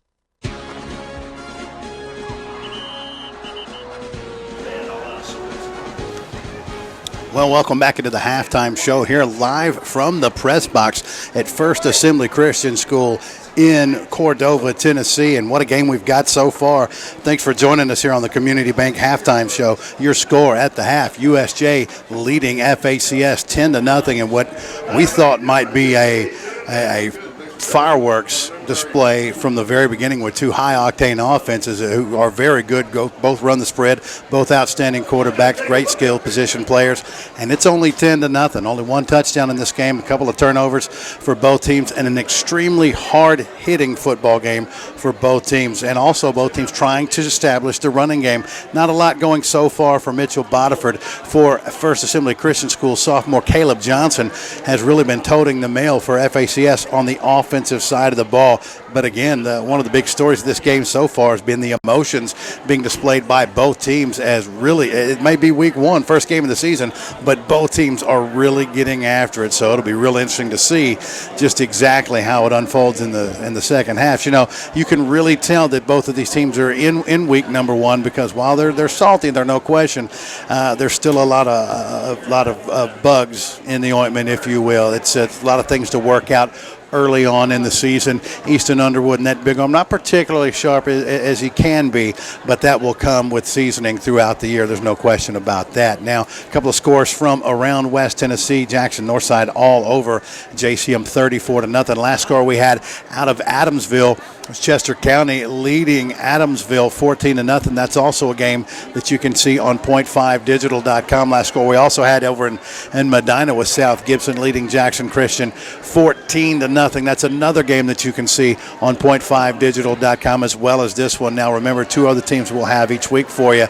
Well, welcome back into the halftime show here live from the press box at First Assembly Christian School in Cordova, Tennessee. And what a game we've got so far. Thanks for joining us here on the Community Bank halftime show. Your score at the half, USJ leading FACS 10-0 in what we thought might be a fireworks display from the very beginning with two high-octane offenses who are very good, both run the spread, both outstanding quarterbacks, great skill position players, and it's only 10-0. Only one touchdown in this game, a couple of turnovers for both teams, and an extremely hard-hitting football game for both teams, and also both teams trying to establish the running game. Not a lot going so far for Mitchell Bodiford. For First Assembly Christian School sophomore Caleb Johnson has really been toting the mail for FACS on the offensive side of the ball. football. But again, one of the big stories of this game so far has been the emotions being displayed by both teams, as really, it may be week one, first game of the season, but both teams are really getting after it. So it'll be real interesting to see just exactly how it unfolds in the second half. You know, you can really tell that both of these teams are in week number one, because while they're salty, there's no question, there's still a lot of bugs in the ointment, if you will. It's a lot of things to work out early on in the season. Easton Underwood and that big arm, not particularly sharp as he can be, but that will come with seasoning throughout the year. There's no question about that. Now, a couple of scores from around West Tennessee. Jackson Northside all over JCM 34-0. Last score we had out of Adamsville was Chester County leading Adamsville 14-0. That's also a game that you can see on point5digital.com. Last score we also had over in Medina with South Gibson leading Jackson Christian 14-0. That's another game that you can see on point5digital.com, as well as this one. Now remember, two other teams we'll have each week for you.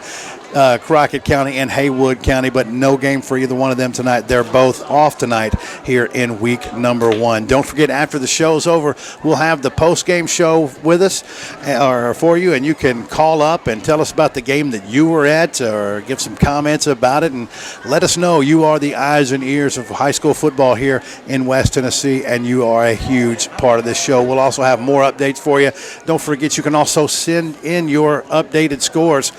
Crockett County and Haywood County, but no game for either one of them tonight. They're both off tonight here in week number one. Don't forget, after the show's over, we'll have the post-game show with us or for you, and you can call up and tell us about the game that you were at, or give some comments about it, and let us know you are the eyes and ears of high school football here in West Tennessee, and you are a huge part of this show. We'll also have more updates for you. Don't forget, you can also send in your updated scores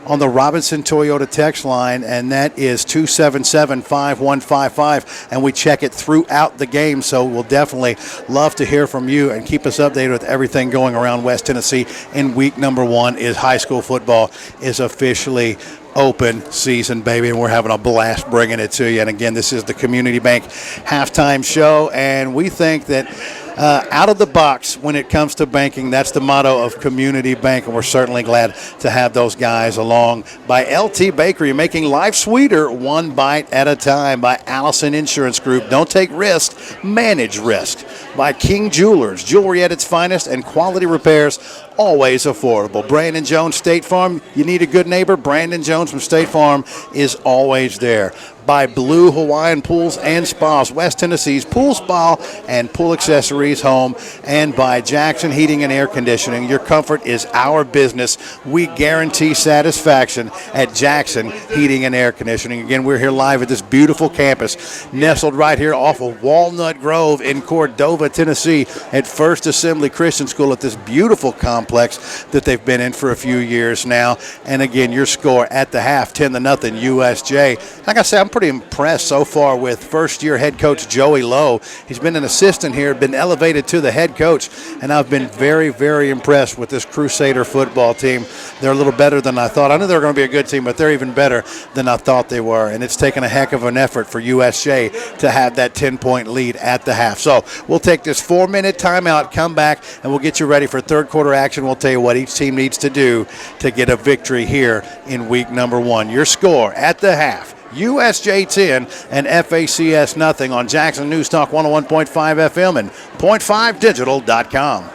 on the Robinson Toyota text line, and that is 277-5155, and we check it throughout the game. So we'll definitely love to hear from you and keep us updated with everything going around West Tennessee in week number one. Is high school football is officially open season, baby, and we're having a blast bringing it to you. And again, this is the Community Bank halftime show, and we think that out of the box when it comes to banking, that's the motto of Community Bank, and we're certainly glad to have those guys along. By LT Bakery, making life sweeter one bite at a time. By Allison Insurance Group, don't take risk, manage risk. By King Jewelers, jewelry at its finest and quality repairs, always affordable. Brandon Jones State Farm, you need a good neighbor, Brandon Jones from State Farm is always there. By Blue Hawaiian Pools and Spas, West Tennessee's pool, spa, and pool accessories home. And by Jackson Heating and Air Conditioning, your comfort is our business. We guarantee satisfaction at Jackson Heating and Air Conditioning. Again, we're here live at this beautiful campus, nestled right here off of Walnut Grove in Cordova, Tennessee, at First Assembly Christian School, at this beautiful complex that they've been in for a few years now. And again, your score at the half, 10-0 USJ. Like I said, I'm pretty impressed so far with first-year head coach Joey Lowe. He's been an assistant here, been elevated to the head coach, and I've been very, very impressed with this Crusader football team. They're a little better than I thought. I knew they were going to be a good team, but they're even better than I thought they were, and it's taken a heck of an effort for USJ to have that 10-point lead at the half. So we'll take this 4-minute timeout, come back, and we'll get you ready for third quarter action. We'll tell you what each team needs to do to get a victory here in week number one. Your score at the half, USJ 10 and FACS nothing on Jackson News Talk 101.5 FM and point5digital.com.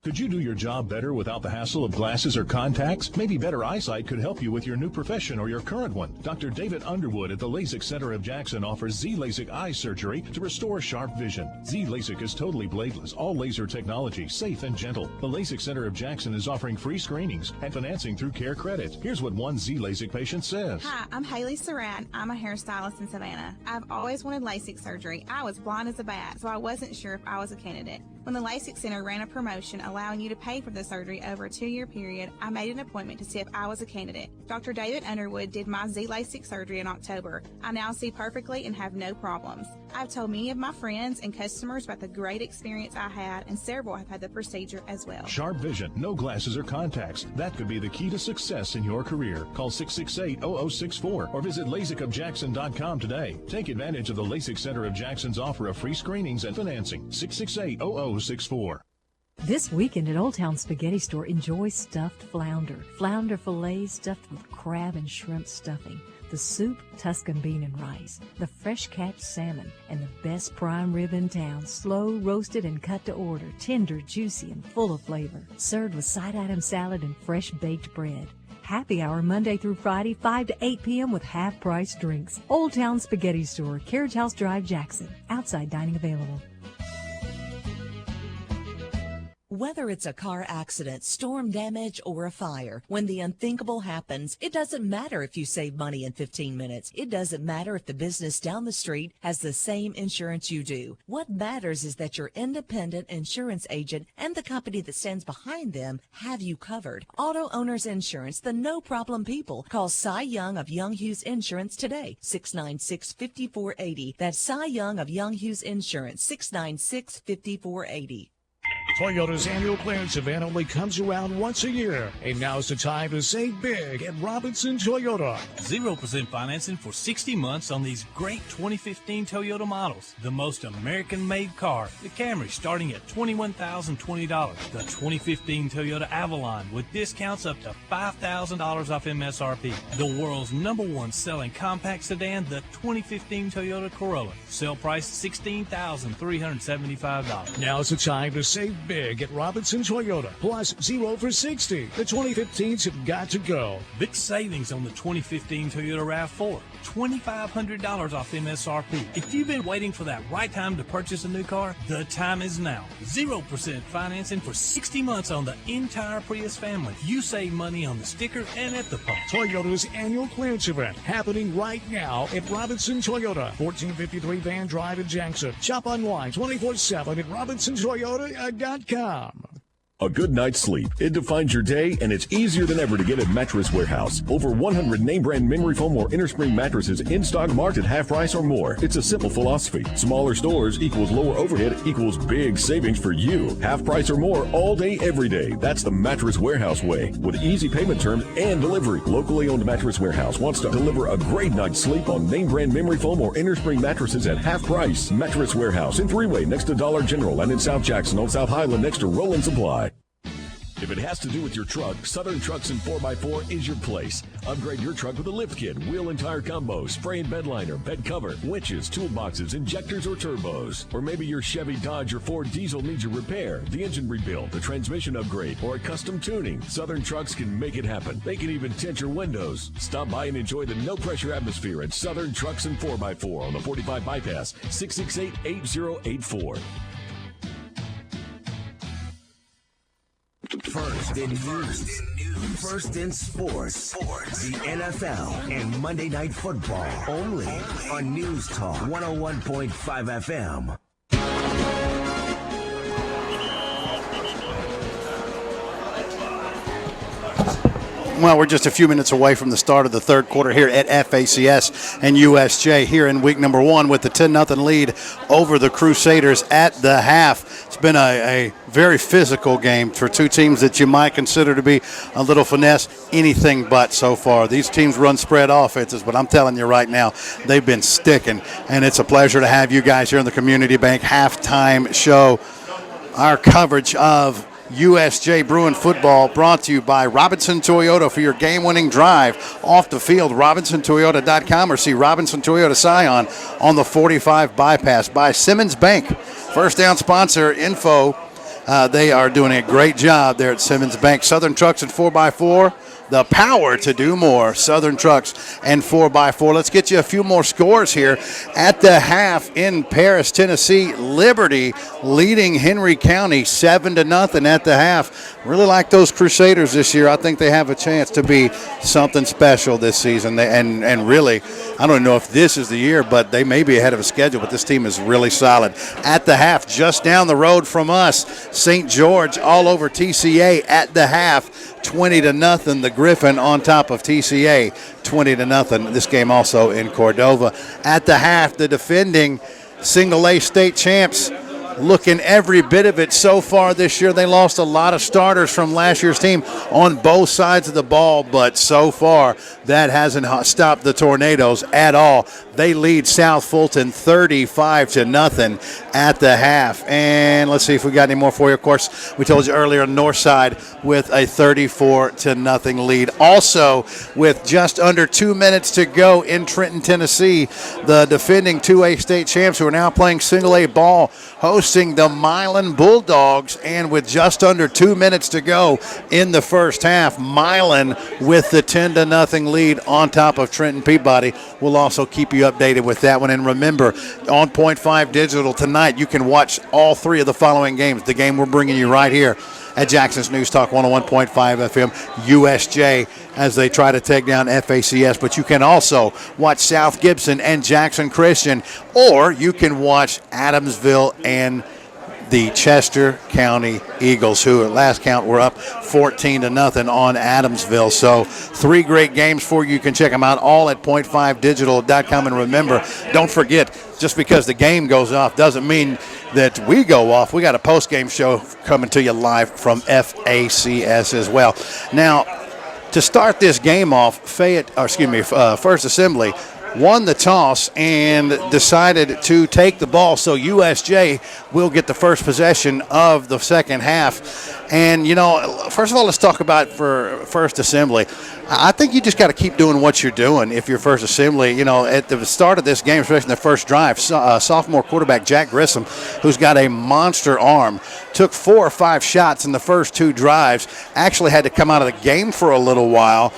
Could you do your job better without the hassle of glasses or contacts? Maybe better eyesight could help you with your new profession or your current one. Dr. David Underwood at the LASIK Center of Jackson offers Z-LASIK eye surgery to restore sharp vision. Z-LASIK is totally bladeless, all laser technology, safe and gentle. The LASIK Center of Jackson is offering free screenings and financing through Care Credit. Here's what one Z-LASIK patient says. Hi, I'm Haley Surratt. I'm a hairstylist in Savannah. I've always wanted LASIK surgery. I was blind as a bat, so I wasn't sure if I was a candidate. When the LASIK Center ran a promotion allowing you to pay for the surgery over a 2-year period, I made an appointment to see if I was a candidate. Dr. David Underwood did my Z-LASIK surgery in October. I now see perfectly and have no problems. I've told many of my friends and customers about the great experience I had, and several have had the procedure as well. Sharp vision, no glasses or contacts. That could be the key to success in your career. Call 668-0064 or visit LASIKofJackson.com today. Take advantage of the LASIK Center of Jackson's offer of free screenings and financing. 668-0064. This weekend at Old Town Spaghetti Store, enjoy stuffed flounder. Flounder fillets stuffed with crab and shrimp stuffing. The soup, Tuscan bean and rice. The fresh catch salmon. And the best prime rib in town. Slow roasted and cut to order. Tender, juicy, and full of flavor. Served with side item salad and fresh baked bread. Happy hour Monday through Friday, 5 to 8 p.m. with half-price drinks. Old Town Spaghetti Store, Carriage House Drive, Jackson. Outside dining available. Whether it's a car accident, storm damage, or a fire, when the unthinkable happens, it doesn't matter if you save money in 15 minutes. It doesn't matter if the business down the street has the same insurance you do. What matters is that your independent insurance agent and the company that stands behind them have you covered. Auto Owners Insurance, the no-problem people. Call Cy Young of Young Hughes Insurance today, 696-5480. That's Cy Young of Young Hughes Insurance, 696-5480. Toyota's annual clearance event only comes around once a year, and now's the time to save big at Robinson Toyota. 0% financing for 60 months on these great 2015 Toyota models. The most American-made car, the Camry, starting at $21,020. The 2015 Toyota Avalon with discounts up to $5,000 off MSRP. The world's #1 selling compact sedan, the 2015 Toyota Corolla. Sale price $16,375. Now's the time to save big at Robinson Toyota. Plus 0 for 60. The 2015s have got to go. Big savings on the 2015 Toyota RAV4. $2,500 off MSRP. If you've been waiting for that right time to purchase a new car, the time is now. 0% financing for 60 months on the entire Prius family. You save money on the sticker and at the pump. Toyota's annual clearance event happening right now at Robinson Toyota, 1453 Van Drive in Jackson. Shop online 24/7 at RobinsonToyota.com. A good night's sleep. It defines your day, and it's easier than ever to get at Mattress Warehouse. Over 100 name brand memory foam or innerspring mattresses in stock, marked at half price or more. It's a simple philosophy. Smaller stores equals lower overhead equals big savings for you. Half price or more all day, every day. That's the Mattress Warehouse way. With easy payment terms and delivery. Locally owned Mattress Warehouse wants to deliver a great night's sleep on name brand memory foam or innerspring mattresses at half price. Mattress Warehouse in Freeway next to Dollar General and in South Jackson on South Highland next to Roland Supply. If it has to do with your truck, Southern Trucks and 4x4 is your place. Upgrade your truck with a lift kit, wheel and tire combo, spray and bed liner, bed cover, winches, toolboxes, injectors, or turbos. Or maybe your Chevy, Dodge, or Ford diesel needs a repair, the engine rebuild, the transmission upgrade, or a custom tuning. Southern Trucks can make it happen. They can even tint your windows. Stop by and enjoy the no-pressure atmosphere at Southern Trucks and 4x4 on the 45 Bypass, 668-8084. First in news, first in sports, the NFL, and Monday Night Football, only on News Talk 101.5 FM. Well, we're just a few minutes away from the start of the third quarter here at FACS and USJ here in week number 1 with the 10-0 lead over the Crusaders at the half. It's been a very physical game for two teams that you might consider to be a little finesse, anything but so far. These teams run spread offenses, but I'm telling you right now, they've been sticking, and it's a pleasure to have you guys here in the Community Bank halftime show. Our coverage of USJ Bruin football brought to you by Robinson Toyota for your game-winning drive off the field. RobinsonToyota.com or see Robinson Toyota Scion on the 45 Bypass. By Simmons Bank, first down sponsor info. They are doing a great job there at Simmons Bank. Southern Trucks and 4x4. The power to do more. Southern Trucks and 4x4. Let's get you a few more scores here. At the half in Paris, Tennessee, Liberty leading Henry County 7-0 at the half. Really like those Crusaders this year. I think they have a chance to be something special this season. And really, I don't know if this is the year, but they may be ahead of a schedule, but this team is really solid. At the half, just down the road from us, St. George all over TCA at the half. 20-0, the Griffin on top of TCA, 20-0. This game also in Cordova. At the half, the defending single-A state champs looking every bit of it so far this year. They lost a lot of starters from last year's team on both sides of the ball, but so far that hasn't stopped the Tornadoes at all. They lead South Fulton 35-0 at the half. And let's see if we got any more for you. Of course, we told you earlier, Northside with a 34-0 lead. Also, with just under 2 minutes to go in Trenton, Tennessee, the defending 2A state champs who are now playing single-A ball host hosting the Milan Bulldogs. And with just under 2 minutes to go in the first half, Milan with the 10-0 lead on top of Trenton Peabody. We'll also keep you updated with that one. And remember, on Point 5 Digital tonight, you can watch all three of the following games. The game we're bringing you right here at Jackson's News Talk 101.5 FM, USJ, as they try to take down FACS. But you can also watch South Gibson and Jackson Christian, or you can watch Adamsville and the Chester County Eagles, who at last count were up 14-0 on Adamsville. So 3 great games for you. You can check them out all at point5digital.com. And remember, don't forget, just because the game goes off doesn't mean that we go off. We got a post-game show coming to you live from FACS as well. Now, to start this game off, First Assembly won the toss and decided to take the ball. So USJ will get the first possession of the second half. And, first of all, let's talk about for First Assembly. I think you just got to keep doing what you're doing if you're First Assembly. At the start of this game, especially in the first drive, sophomore quarterback Jack Grissom, who's got a monster arm, took 4 or 5 shots in the first 2 drives, actually had to come out of the game for a little while.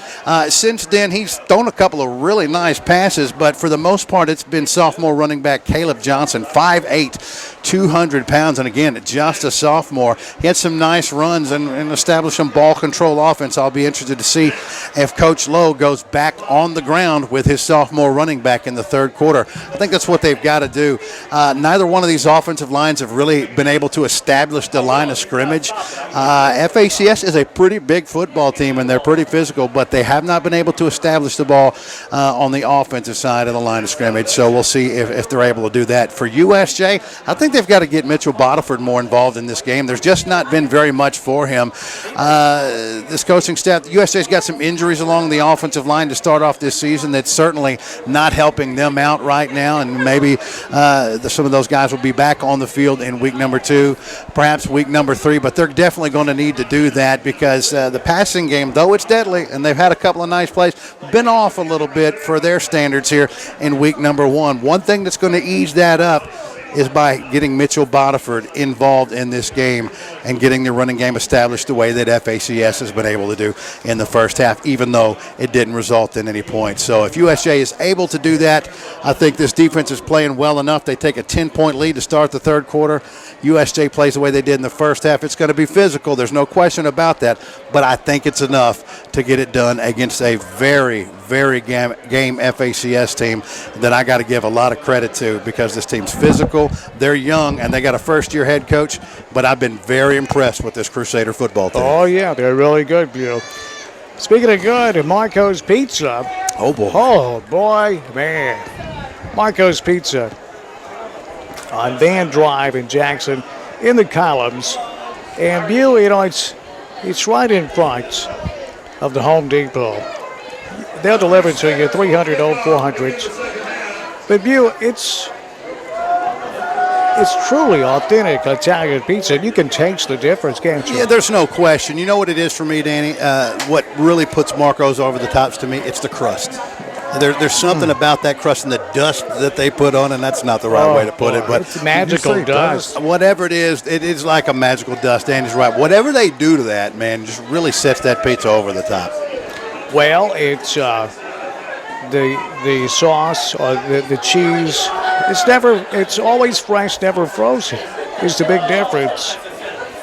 Since then, he's thrown a couple of really nice passes, but for the most part, it's been sophomore running back Caleb Johnson, 5'8", 200 pounds, and again, just a sophomore. He had some nice runs and established some ball control offense. I'll be interested to see if Coach Lowe goes back on the ground with his sophomore running back in the third quarter. I think that's what they've got to do. Neither one of these offensive lines have really been able to establish the line of scrimmage. FACS is a pretty big football team, and they're pretty physical, but they have not been able to establish the ball on the offensive side of the line of scrimmage. So we'll see if they're able to do that. For USJ, I think they've got to get Mitchell Botteford more involved in this game. There's just not been very much for him. This coaching staff, USJ's got some injuries along the offensive line to start off this season that's certainly not helping them out right now, and maybe some of those guys will be back on the field in week number 2, perhaps week number 3, but they're definitely going to need to do that because the passing game, though it's deadly, and they've had a couple of nice plays, been off a little bit for their standards here in week number 1. One thing that's going to ease that up is by getting Mitchell Botteford involved in this game and getting the running game established the way that FACS has been able to do in the first half, even though it didn't result in any points. So if USJ is able to do that, I think this defense is playing well enough. They take a 10-point lead to start the third quarter. USJ plays the way they did in the first half. It's going to be physical. There's no question about that, but I think it's enough to get it done against a very, very game FACS team that I got to give a lot of credit to because this team's physical, they're young, and they got a first-year head coach, but I've been very impressed with this Crusader football team. Oh, yeah, they're really good, Bill. Speaking of good, Marco's Pizza. Oh, boy. Oh, boy, man. Marco's Pizza on Van Drive in Jackson in the columns. And Bill, it's right in front of the Home Depot. They'll deliver to you 300 old 400s. But Bill, it's truly authentic Italian pizza. You can taste the difference, can't you? Yeah, there's no question. You know what it is for me, Danny? What really puts Marco's over the tops to me? It's the crust. There's something about that crust and the dust that they put on, and that's not the right way to put it. But it's magical dust. Whatever it is like a magical dust. Danny's right. Whatever they do to that, man, just really sets that pizza over the top. Well, it's the sauce or the cheese. It's always fresh, never frozen. Is the big difference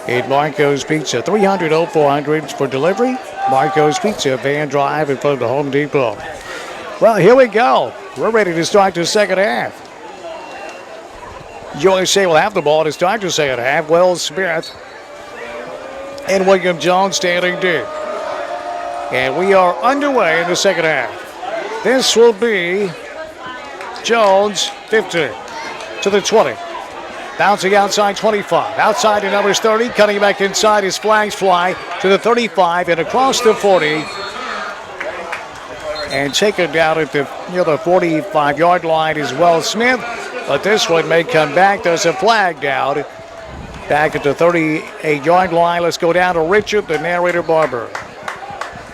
in Marco's Pizza. 300 old 400s for delivery. Marco's Pizza, Van Drive in front of the Home Depot. Well, here we go. We're ready to start the second half. USA will have the ball to start the second half. Will Smith and William Jones standing deep. And we are underway in the second half. This will be Jones, 50 to the 20. Bouncing outside 25. Outside to numbers 30. Cutting back inside. His flags fly to the 35 and across the 40. And taken down at the 45-yard line as well, Smith. But this one may come back. There's a flag down. Back at the 38-yard line. Let's go down to Richard, the narrator Barber.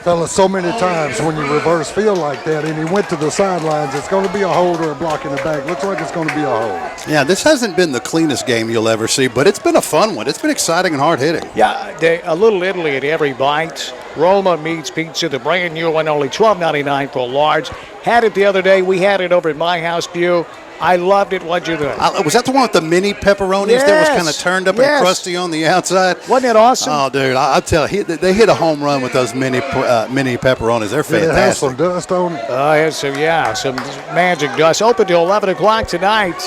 Fellas, so many times when you reverse field like that and he went to the sidelines, it's going to be a hold or a block in the back. Looks like it's going to be a hold. Yeah, this hasn't been the cleanest game you'll ever see, but it's been a fun one. It's been exciting and hard-hitting. Yeah, a little Italy at every bite. Roma Meats Pizza, the brand new one, only $12.99 for a large. Had it the other day. We had it over at my house, View. I loved it. What'd you do? Was that the one with the mini pepperonis that was kind of turned up and crusty on the outside? Wasn't that awesome? Oh, dude, I'll tell you, they hit a home run with those mini pepperonis. They're fantastic. Did it have some dust on it? Some magic dust. Open till 11 o'clock tonight.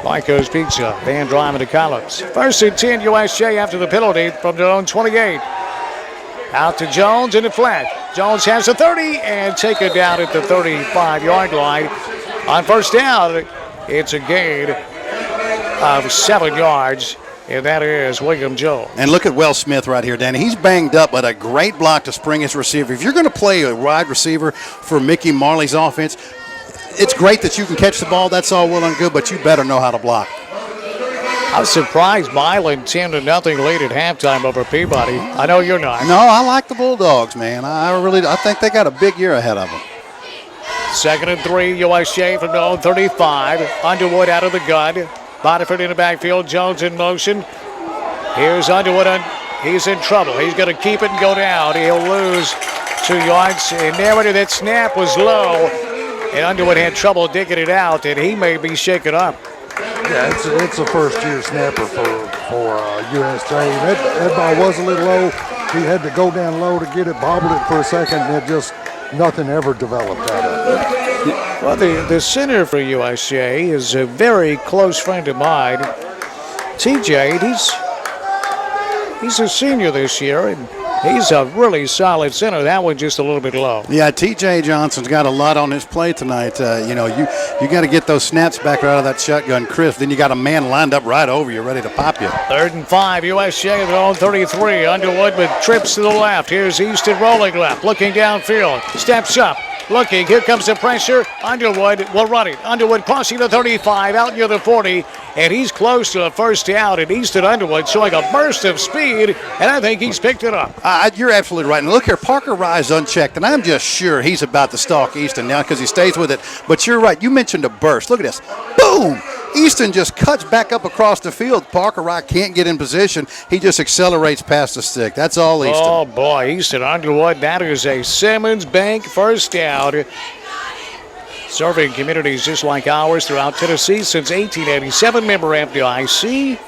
Lyco's Pizza, Van driving to Collins. First and 10, USJ after the penalty from their own 28. Out to Jones in the flat. Jones has the 30 and take it down at the 35-yard line. On first down, it's a gain of 7 yards, and that is William Jones. And look at Will Smith right here, Danny. He's banged up, but a great block to spring his receiver. If you're going to play a wide receiver for Mickey Marley's offense, it's great that you can catch the ball. That's all well and good, but you better know how to block. I was surprised Milan 10-0 lead at halftime over Peabody. I know you're not. No, I like the Bulldogs, man. I think they got a big year ahead of them. 2nd and 3, USJ from the own 35. Underwood out of the gun. Bodiford in the backfield. Jones in motion. Here's Underwood. He's in trouble. He's going to keep it and go down. He'll lose 2 yards. And there, that snap was low. And Underwood had trouble digging it out, and he may be shaken up. Yeah, it's a first-year snapper for USJ. That ball was a little low. He had to go down low to get it, bobbled it for a second, and it just nothing ever developed out of it. Well, the center for USJ is a very close friend of mine, TJ. He's a senior this year, and he's a really solid center. That one just a little bit low. Yeah, TJ Johnson's got a lot on his plate tonight. You got to get those snaps back out of that shotgun crisp. Then you got a man lined up right over you, ready to pop you. 3rd and 5, USJ at their own 33. Underwood with trips to the left. Here's Easton rolling left, looking downfield, steps up. Looking, here comes the pressure. Underwood will run it. Underwood crossing the 35, out near the 40, and he's close to a first down. And Easton Underwood showing a burst of speed, and I think he's picked it up. You're absolutely right. And look here, Parker Rye's unchecked, and I'm just sure he's about to stalk Easton now because he stays with it. But you're right. You mentioned a burst. Look at this. Boom! Easton just cuts back up across the field. Parker Rye can't get in position. He just accelerates past the stick. That's all Easton. Oh, boy, Easton Underwood. That is a Simmons Bank first down. Serving communities just like ours throughout Tennessee since 1887. Member FDIC.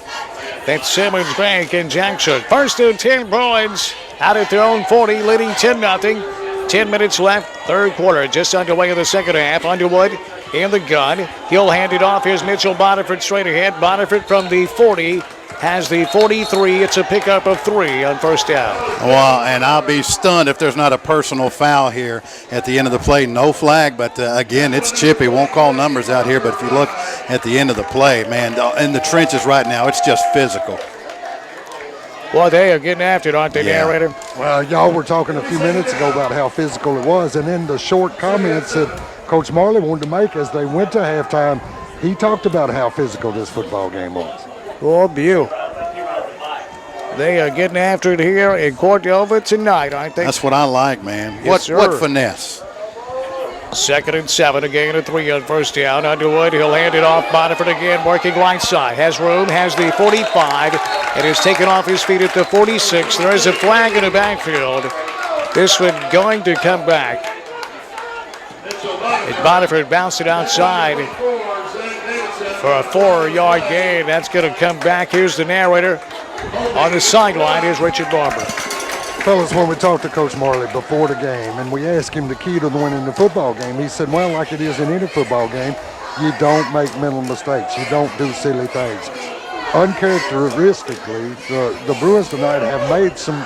That's Simmons Bank in Jackson. First and 10 Bruins out at their own 40, leading 10-0. 10 minutes left, third quarter, just underway in the second half. Underwood in the gun. He'll hand it off. Here's Mitchell Boniford straight ahead. Boniford from the 40 has the 43. It's a pickup of 3 on first down. Well, and I'll be stunned if there's not a personal foul here at the end of the play. No flag, but again, it's chippy. Won't call numbers out here, but if you look at the end of the play, man, in the trenches right now, it's just physical. Well, they are getting after it, aren't they, narrator? Well, y'all were talking a few minutes ago about how physical it was, and in the short comments that Coach Marley wanted to make as they went to halftime, he talked about how physical this football game was. Oh, Bew. They are getting after it here in Cordova tonight, aren't they? That's what I like, man. Yes, what finesse. 2nd and 7, a gain of 3 on first down. Underwood, he'll hand it off. Boniford again, working right side. Has room, has the 45, and is taken off his feet at the 46. There is a flag in the backfield. This one going to come back. And Boniford bounced it outside for a 4-yard gain. That's going to come back. Here's the narrator. On the sideline is Richard Barber. Fellas, when we talked to Coach Marley before the game and we asked him the key to winning the football game, he said, well, like it is in any football game, you don't make mental mistakes. You don't do silly things. Uncharacteristically, the Bruins tonight have made some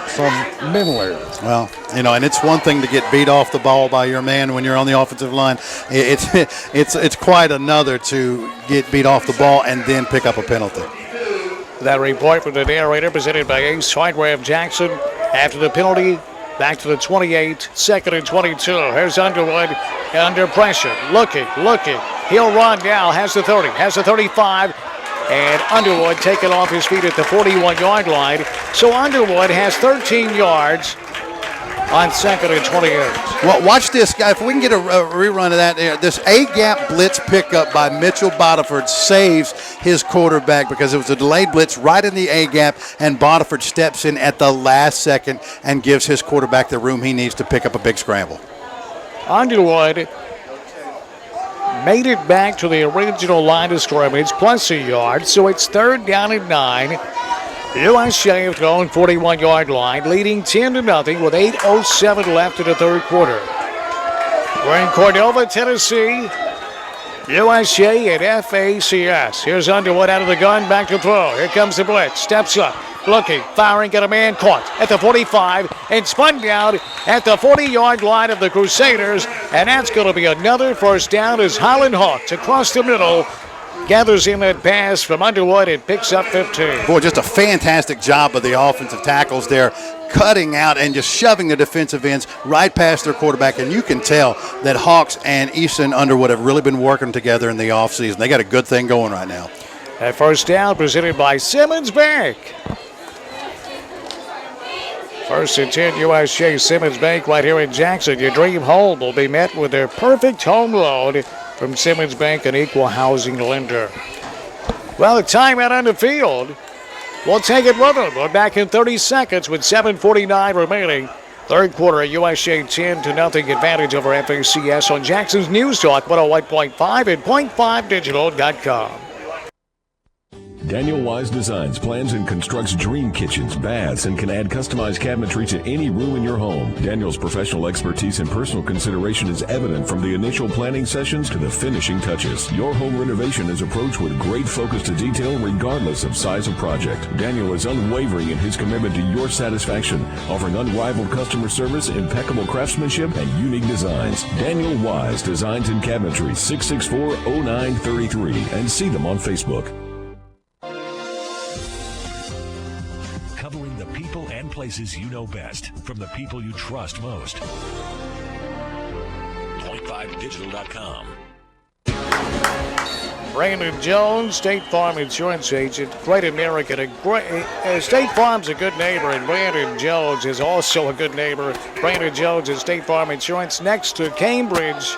mental errors. Well, and it's one thing to get beat off the ball by your man when you're on the offensive line. It's quite another to get beat off the ball and then pick up a penalty. That report from the narrator presented by Ace Hardware of Jackson. After the penalty, back to the 28, 2nd and 22. Here's Underwood under pressure, looking. He'll run now, has the 30, has the 35, and Underwood taken off his feet at the 41-yard line. So Underwood has 13 yards on 2nd and 28. Well, watch this, guy. If we can get a rerun of that there, this A-gap blitz pickup by Mitchell Bodiford saves his quarterback because it was a delayed blitz right in the A-gap, and Bodiford steps in at the last second and gives his quarterback the room he needs to pick up a big scramble. Underwood made it back to the original line of scrimmage plus a yard, so it's 3rd down and 9. USJ have thrown 41-yard line, leading 10-0 with 8:07 left in the third quarter. We're in Cordova, Tennessee. USJ at FACS. Here's Underwood out of the gun, back to throw. Here comes the blitz. Steps up, looking, firing, got a man caught at the 45 and spun down at the 40-yard line of the Crusaders. And that's going to be another first down as Holland Hawks across the middle gathers in that pass from Underwood and picks up 15. Boy, just a fantastic job of the offensive tackles there, cutting out and just shoving the defensive ends right past their quarterback. And you can tell that Hawks and Easton Underwood have really been working together in the offseason. They got a good thing going right now. That first down presented by Simmons Bank. 1st and 10 USJ, Simmons Bank right here in Jackson. Your dream home will be met with their perfect home loan from Simmons Bank, an equal housing lender. Well, the timeout on the field. We'll take it with them. We're back in 30 seconds with 7:49 remaining. Third quarter, a USJ 10-0 advantage over FACS on Jackson's News Talk 101.5 and .5digital.com. Daniel Wise designs, plans, and constructs dream kitchens, baths, and can add customized cabinetry to any room in your home. Daniel's professional expertise and personal consideration is evident from the initial planning sessions to the finishing touches. Your home renovation is approached with great focus to detail regardless of size of project. Daniel is unwavering in his commitment to your satisfaction, offering unrivaled customer service, impeccable craftsmanship, and unique designs. Daniel Wise Designs and Cabinetry, 664-0933, and see them on Facebook. Covering the people and places you know best from the people you trust most. .5digital.com. Brandon Jones, State Farm Insurance Agent, Great American. State Farm's a good neighbor, and Brandon Jones is also a good neighbor. Brandon Jones and State Farm Insurance next to Cambridge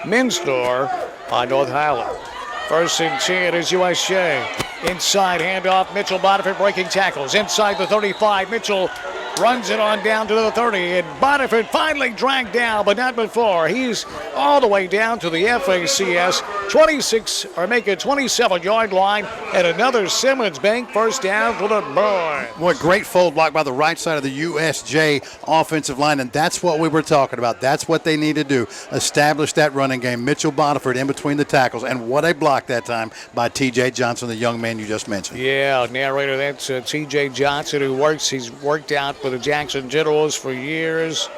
Men's Store on North Highland. 1st and 10 is USJ. Inside handoff, Mitchell Bodiford breaking tackles. Inside the 35, Mitchell runs it on down to the 30, and Bodiford finally dragged down, but not before. He's all the way down to the FACS 27-yard line, and another Simmons Bank first down for the boy. What great fold block by the right side of the USJ offensive line, and that's what we were talking about. That's what they need to do, establish that running game. Mitchell Bodiford in between the tackles, and what a block that time by T.J. Johnson, the young man you just mentioned. Yeah, narrator, that's T.J. Johnson, he's worked out for the Jackson Generals for years.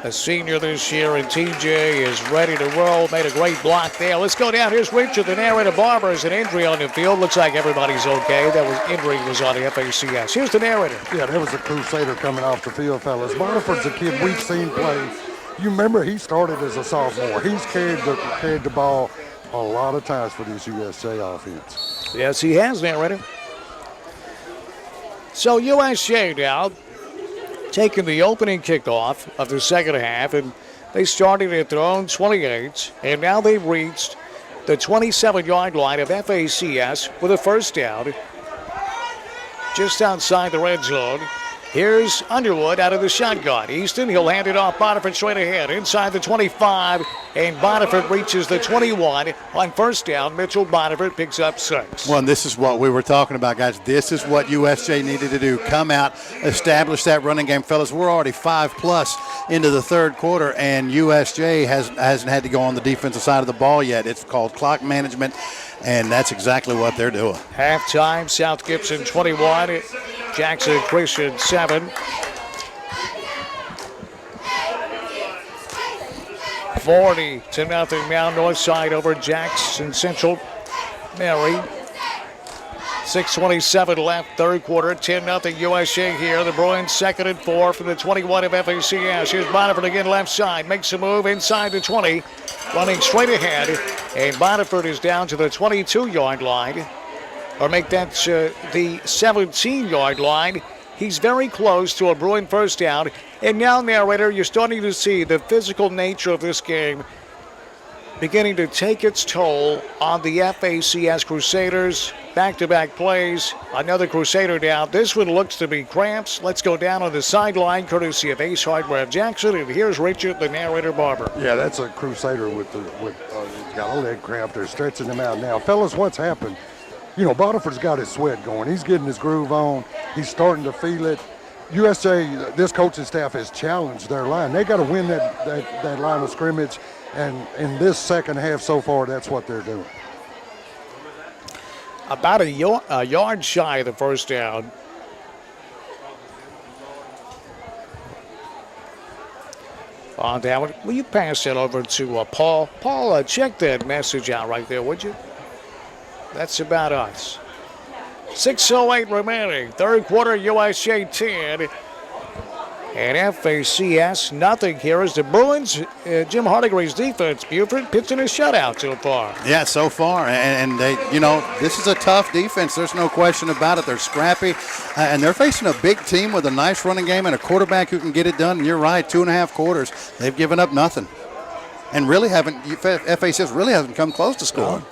A senior this year, and TJ is ready to roll. Made a great block there. Let's go down. Here's Richard, the narrator. Barber is an injury on the field. Looks like everybody's okay. Injury was on the FACS. Here's the narrator. Yeah, there was a Crusader coming off the field, fellas. Bodiford's a kid we've seen play. You remember he started as a sophomore. He's carried the ball a lot of times for this USJ offense. Yes, he has, narrator. So USJ now taking the opening kickoff of the second half, and they started at their own 28, and now they've reached the 27-yard line of FACS with a first down just outside the red zone. Here's Underwood out of the shotgun. Easton, he'll hand it off. Bodiford straight ahead inside the 25, and Bodiford reaches the 21 on first down. Mitchell Bodiford picks up 6. Well, and this is what we were talking about, guys. This is what USJ needed to do. Come out, establish that running game. Fellas, we're already 5+ into the third quarter, and USJ hasn't had to go on the defensive side of the ball yet. It's called clock management, and that's exactly what they're doing. Halftime, South Gibson 21, Jackson Christian 7. 40-0 now, north side over Jackson Central Mary. 6:27 left, third quarter, 10-0 USJ here. The Bruins 2nd and 4 from the 21 of FACS. Here's Bodiford again left side, makes a move inside the 20, running straight ahead, and Bodiford is down to the 22-yard line, or make that the 17-yard line. He's very close to a Bruin first down. And now, narrator, you're starting to see the physical nature of this game beginning to take its toll on the FACS Crusaders. Back-to-back plays. Another Crusader down. This one looks to be cramps. Let's go down on the sideline, courtesy of Ace Hardware of Jackson. And here's Richard, the narrator, Barber. Yeah, that's a Crusader with he's got a leg cramp. They're stretching him out now. Fellas, what's happened? You know, Botiford's got his sweat going. He's getting his groove on. He's starting to feel it. USJ, this coaching staff has challenged their line. They got to win that line of scrimmage. And in this second half so far, that's what they're doing. About a yard shy of the first down. On down. Will you pass that over to Paul? Paul, check that message out right there, would you? That's about us. 6:08 remaining. Third quarter, USJ 10. And FACS, nothing here as the Bruins, Jim Hardigree's defense, Buford, pitching a shutout so far. Yeah, so far. And they, you know, this is a tough defense. There's no question about it. They're scrappy. And they're facing a big team with a nice running game and a quarterback who can get it done. And you're right, 2.5 quarters. They've given up nothing. And really FACS really hasn't come close to scoring.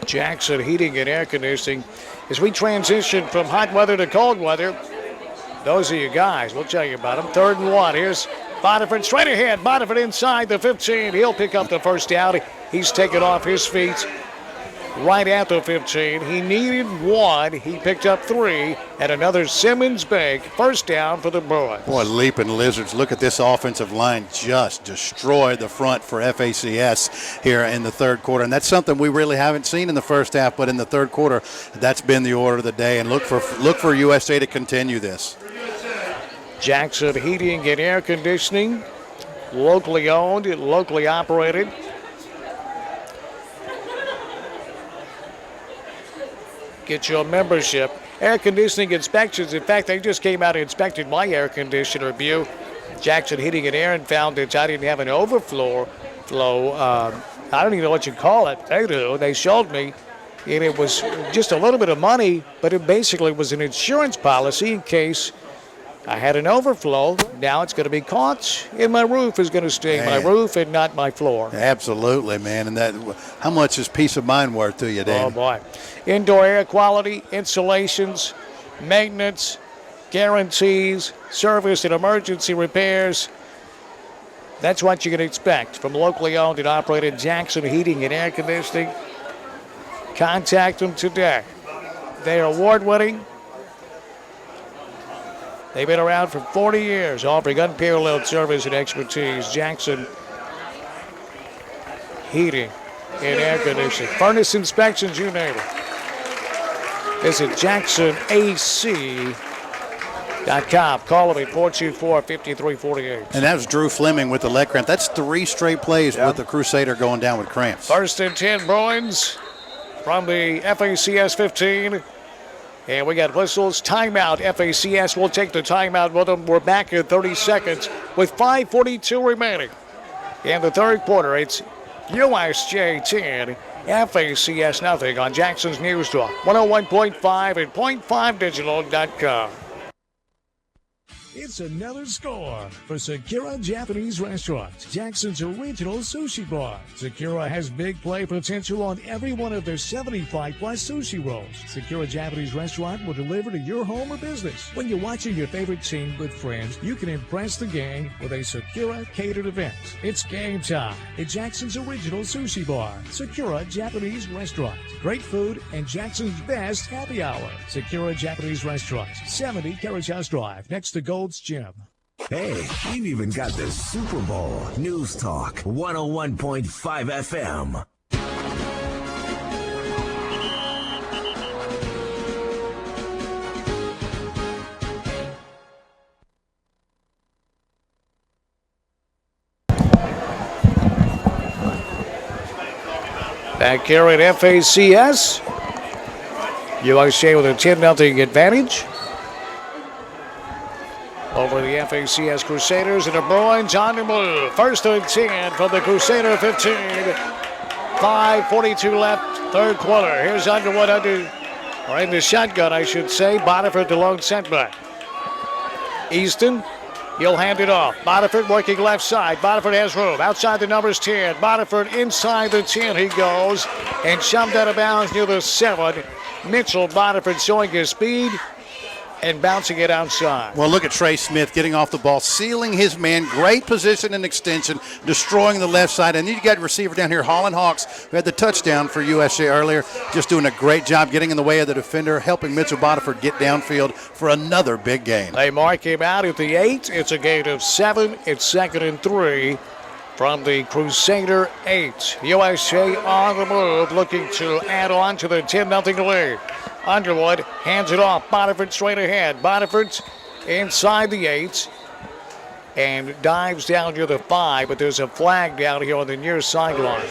Jackson Heating and Air Conditioning. As we transition from hot weather to cold weather, those are your guys. We'll tell you about them. 3rd and 1. Here's Botiford straight ahead. Botiford inside the 15. He'll pick up the first down. He's taken off his feet right at the 15. He needed 1. He picked up 3. And another Simmons bank. First down for the Bruins. Boy, leaping lizards. Look at this offensive line just destroyed the front for FACS here in the third quarter. And that's something we really haven't seen in the first half, but in the third quarter, that's been the order of the day. And look for USA to continue this. Jackson Heating and Air Conditioning, locally owned, locally operated. Get your membership. Air conditioning inspections. In fact, they just came out and inspected my air conditioner, Bew. Jackson Heating and Air, and found that I didn't have an overflow. I don't even know what you call it. They do. They showed me. And it was just a little bit of money, but it basically was an insurance policy in case I had an overflow. Now it's going to be caught, and my roof is going to stay my roof and not my floor. Absolutely, man. And that, how much is peace of mind worth to you, Dan? Oh, boy. Indoor air quality, installations, maintenance, guarantees, service and emergency repairs. That's what you can expect from locally owned and operated Jackson Heating and Air Conditioning. Contact them today. They are award-winning. They've been around for 40 years, offering unparalleled service and expertise. Jackson Heating and Air Conditioning. Furnace inspections, you name it. Visit JacksonAC.com. Call them at 424-5348. And that was Drew Fleming with the leg cramp. That's 3 straight plays with the Crusader going down with cramps. 1st and 10 Bruins from the FACS 15. And we got whistles. Timeout. FACS will take the timeout with them. We're back in 30 seconds with 5:42 remaining. In the third quarter, it's USJ 10, FACS nothing on Jackson's News Talk. 101.5 and .5digital.com. It's another score for Sakura Japanese Restaurant, Jackson's original sushi bar. Sakura has big play potential on every one of their 75-plus sushi rolls. Sakura Japanese Restaurant will deliver to your home or business. When you're watching your favorite team with friends, you can impress the gang with a Sakura catered event. It's game time at Jackson's original sushi bar, Sakura Japanese Restaurant. Great food and Jackson's best happy hour. Sakura Japanese Restaurant, 70 Carriage House Drive, next to Gold's Gym. Hey, we've even got the Super Bowl. News Talk 101.5 FM. Back here at FACS. USJ with a 10-0 advantage over the FACS Crusaders, and the Bruins on the move. 1st and 10 from the Crusader 15. 5:42 left, third quarter. Here's Underwood in the shotgun, I should say. Botiford the lone setback. Easton, he'll hand it off. Bonifant working left side. Bonifant has room. Outside the numbers 10. Bonifant inside the 10 he goes. And shoved out of bounds near the 7. Mitchell Bonifant showing his speed and bouncing it outside. Well, look at Trey Smith getting off the ball, sealing his man. Great position and extension, destroying the left side. And then you got a receiver down here, Holland Hawks, who had the touchdown for USJ earlier, just doing a great job getting in the way of the defender, helping Mitchell Bonifant get downfield for another big game. They mark him out at the 8. It's a gain of 7. It's 2nd and 3 from the Crusader 8. USJ on the move, looking to add on to the 10-0 lead. Underwood hands it off. Bonifant straight ahead. Bonifant inside the 8 and dives down to the 5, but there's a flag down here on the near sideline.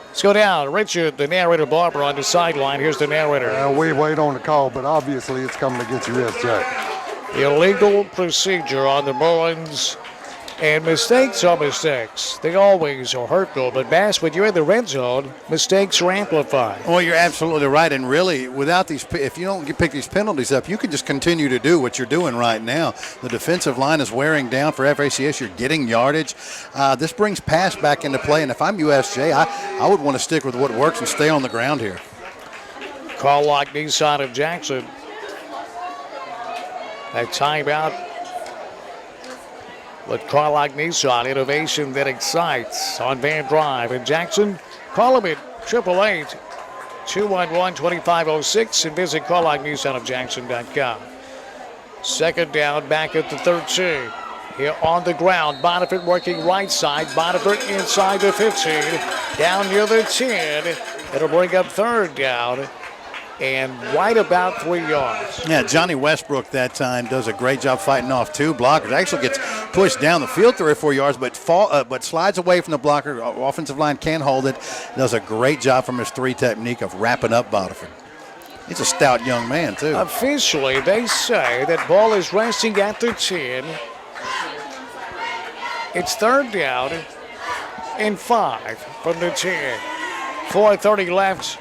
Let's go down. Richard, the narrator, Barber on the sideline. Here's the narrator. We wait on the call, but obviously it's coming against USJ. Illegal procedure on the Bruins. And mistakes are mistakes. They always are hurtful. But, Bass, when you're in the red zone, mistakes are amplified. Well, you're absolutely right. And really, without these, if you don't pick these penalties up, you can just continue to do what you're doing right now. The defensive line is wearing down for FACS. You're getting yardage. This brings pass back into play. And if I'm USJ, I would want to stick with what works and stay on the ground here. Call like Nissan of Jackson. That timeout. With Carlock Nissan, innovation that excites on Van Drive. And Jackson, call them at 888-211-2506 and visit CarlockNissanofJackson.com. 2nd down, back at the 13. Here on the ground, Bonifant working right side. Bonifant inside the 15, down near the 10. It'll bring up 3rd down. And right about 3 yards. Yeah, Johnny Westbrook that time does a great job fighting off 2 blockers. Actually gets pushed down the field 3 or 4 yards, but slides away from the blocker. Offensive line can't hold it. Does a great job from his 3 technique of wrapping up Bonifant. He's a stout young man, too. Officially, they say that ball is resting at the 10. It's 3rd down and 5 from the 10. 4:30 left.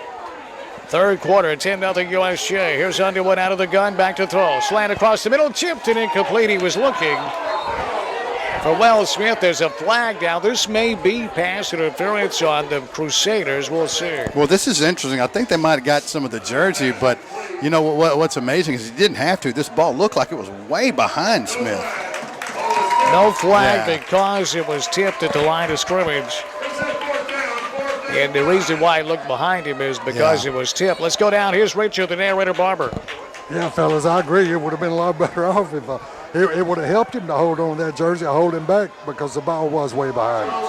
3rd quarter, 10-0 USJ. Here's Underwood out of the gun, back to throw. Slant across the middle, tipped and incomplete. He was looking for Wells Smith. There's a flag down. This may be pass interference on the Crusaders. We'll see. Well, this is interesting. I think they might have got some of the jersey, but you know what's amazing is he didn't have to. This ball looked like it was way behind Smith. No flag because it was tipped at the line of scrimmage. And the reason why I looked behind him is because it was tipped. Let's go down. Here's Richard, the narrator, Barber. Yeah, fellas, I agree. It would have been a lot better off if it would have helped him to hold on that jersey, hold him back, because the ball was way behind him.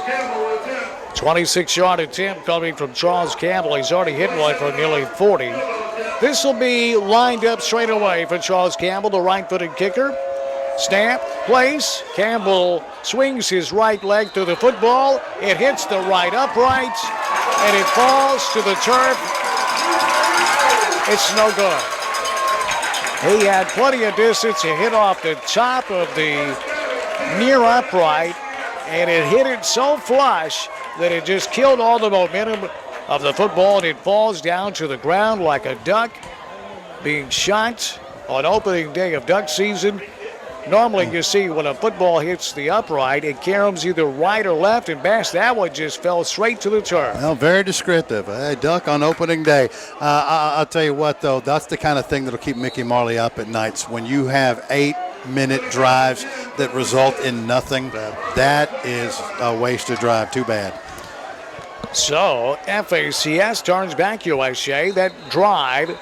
26-yard attempt coming from Charles Campbell. He's already hit one for nearly 40. This will be lined up straight away for Charles Campbell, the right-footed kicker. Snap, place. Campbell swings his right leg to the football. It hits the right upright, and it falls to the turf. It's no good. He had plenty of distance. He hit off the top of the near upright, and it hit it so flush that it just killed all the momentum of the football, and it falls down to the ground like a duck being shot on opening day of duck season. Normally you see when a football hits the upright, it caroms either right or left, and Bass, that one just fell straight to the turf. Well, very descriptive. A duck on opening day. I'll tell you what, though, that's the kind of thing that'll keep Mickey Marley up at nights. When you have 8-minute drives that result in nothing, that is a wasted drive. Too bad. So FACS turns back USJ. That drive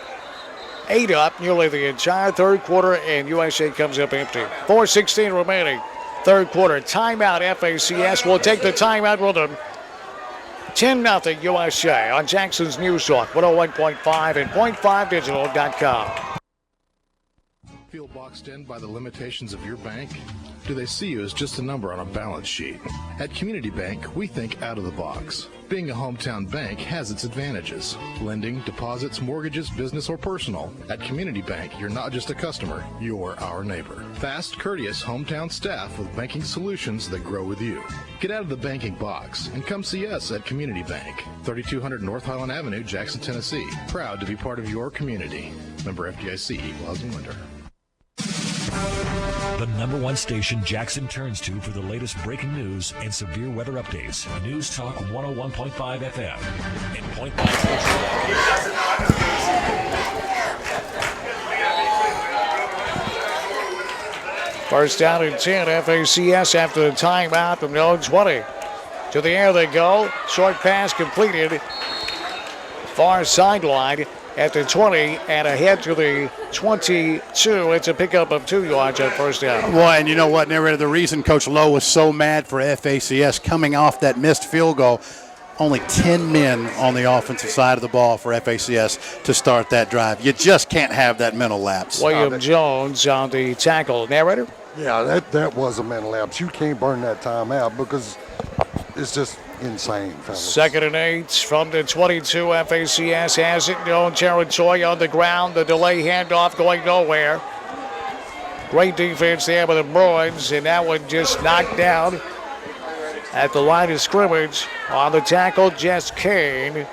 ate up nearly the entire 3rd quarter, and USA comes up empty. 4:16 remaining, 3rd quarter. Timeout, FACS. We'll take the timeout with them. 10-0 USA on Jackson's News Talk, 101.5 and .5digital.com. Feel boxed in by the limitations of your bank? Do they see you as just a number on a balance sheet? At Community Bank, we think out of the box. Being a hometown bank has its advantages. Lending, deposits, mortgages, business, or personal. At Community Bank, you're not just a customer, you're our neighbor. Fast, courteous, hometown staff with banking solutions that grow with you. Get out of the banking box and come see us at Community Bank, 3200 North Highland Avenue, Jackson, Tennessee. Proud to be part of your community. Member FDIC, Equal Housing Lender. The #1 station Jackson turns to for the latest breaking news and severe weather updates. News Talk 101.5 FM and Point Blank Sports. First down and 10, FACS after the timeout from the own 20. To the air they go. Short pass completed. Far sideline at the 20 and ahead to the 22. It's a pickup of 2 yards on first down. Well, and you know what, narrator, the reason Coach Lowe was so mad for FACS coming off that missed field goal, only 10 men on the offensive side of the ball for FACS to start that drive. You just can't have that mental lapse. William Jones on the tackle. Narrator? Yeah, that was a mental lapse. You can't burn that time out because it's just insane, fellas. 2nd and 8 from the 22. FACS has it in their own territory on the ground. The delay handoff going nowhere. Great defense there by the Bruins, and that one just knocked down at the line of scrimmage. On the tackle, Jess Kane.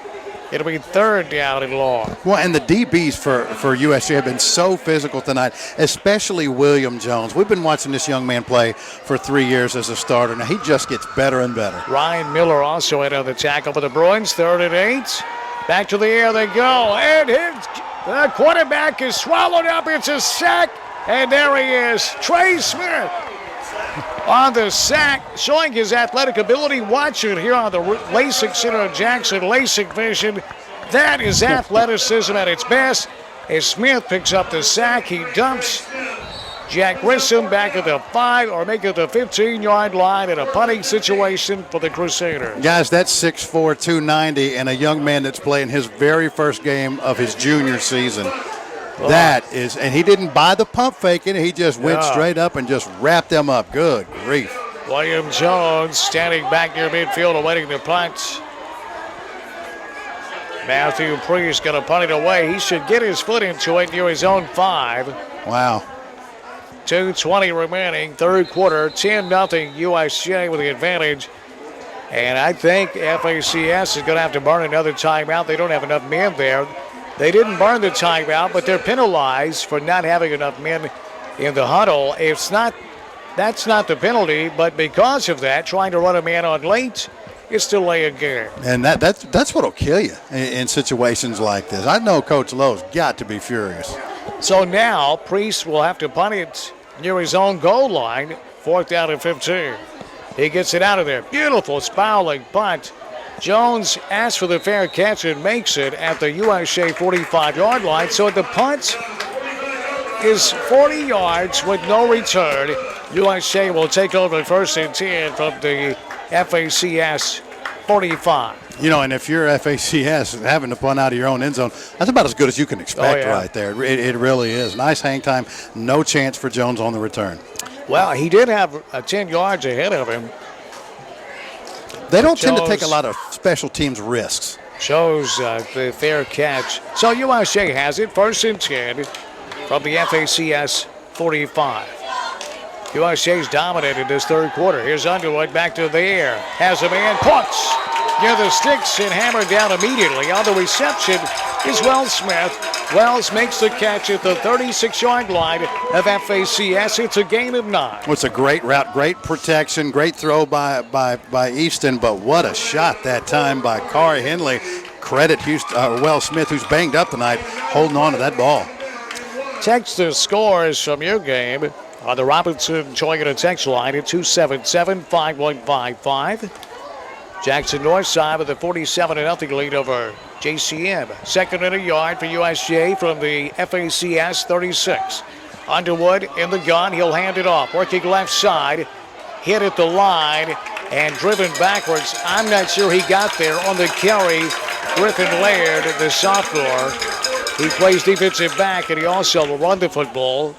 It'll be 3rd down and long. Well, and the DBs for USJ have been so physical tonight, especially William Jones. We've been watching this young man play for 3 years as a starter. Now, he just gets better and better. Ryan Miller also in on the tackle for the Bruins. 3rd and 8. Back to the air they go. And the quarterback is swallowed up. It's a sack. And there he is, Trey Smith. On the sack, showing his athletic ability. Watch it here on the LASIK Center of Jackson. LASIK vision. That is athleticism at its best. As Smith picks up the sack, he dumps Jack Grissom back at the 5 or make it the 15-yard line in a punting situation for the Crusaders. Guys, that's 6'4", 290, and a young man that's playing his very first game of his junior season. That is, and he didn't buy the pump faking. He just went straight up and just wrapped them up. Good grief. William Jones standing back near midfield awaiting the punt. Matthew Priest going to punt it away. He should get his foot into it near his own 5. Wow. 2:20 remaining, 3rd quarter, 10-0 USJ with the advantage. And I think FACS is going to have to burn another timeout. They don't have enough men there. They didn't burn the timeout, but they're penalized for not having enough men in the huddle. That's not the penalty, but because of that, trying to run a man on late is delay a game. And that's what'll kill you in situations like this. I know Coach Lowe's got to be furious. So now Priest will have to punt it near his own goal line, 4th down and 15. He gets it out of there. Beautiful spiraling punt. Jones asks for the fair catch and makes it at the USJ 45-yard line. So the punt is 40 yards with no return. USJ will take over 1st and 10 from the FACS 45. You know, and if you're FACS having to punt out of your own end zone, that's about as good as you can expect right there. It really is. Nice hang time. No chance for Jones on the return. Well, he did have 10 yards ahead of him. They don't tend to take a lot of special teams risks. Shows the fair catch. So USJ has it, 1st and 10 from the FACS 45. USJ's dominated this 3rd quarter. Here's Underwood back to the air. Has a man, punts near the sticks and hammered down immediately. On the reception is Wells Smith. Wells makes the catch at the 36-yard line of FACS. It's a gain of 9. Well, it's a great route, great protection, great throw by Easton, but what a shot that time by Kari Henley. Credit Wells Smith, who's banged up tonight, holding on to that ball. Text the scores from your game on the Robinson Toyota text line at 277-5155. Jackson Northside with a 47-0 lead over JCM. 2nd and a yard for USJ from the FACS 36. Underwood in the gun. He'll hand it off. Working left side. Hit at the line and driven backwards. I'm not sure he got there on the carry. Griffin Laird, the sophomore. He plays defensive back and he also will run the football.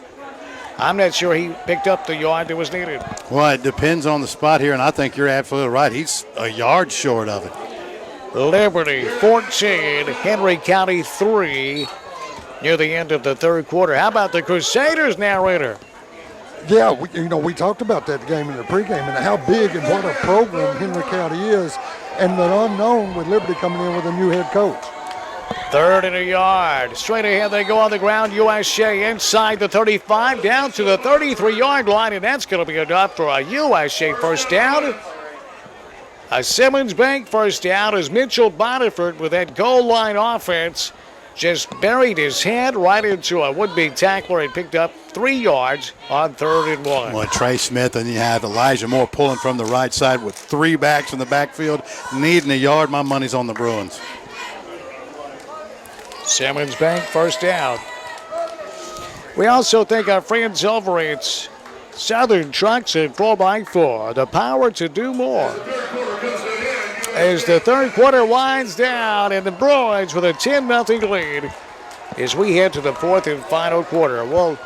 I'm not sure he picked up the yard that was needed. Well, it depends on the spot here, and I think you're absolutely right. He's a yard short of it. Liberty 14, Henry County 3 near the end of the 3rd quarter. How about the Crusaders, narrator? Yeah, we talked about that game in the pregame and how big and what a program Henry County is, and the unknown with Liberty coming in with a new head coach. 3rd and a yard. Straight ahead they go on the ground. USJ inside the 35 down to the 33-yard line, and that's going to be enough for a USJ first down. A Simmons Bank first down as Mitchell Boniford with that goal line offense just buried his head right into a would-be tackler and picked up 3 yards on 3rd and 1. Well, Trey Smith, and you have Elijah Moore pulling from the right side with 3 backs in the backfield, needing a yard. My money's on the Bruins. Simmons Bank first down. We also thank our friends over at Southern Trucks and 4x4, the power to do more. As the 3rd quarter winds down and the Bruins with a 10-0 lead as we head to the 4th and final quarter. We'll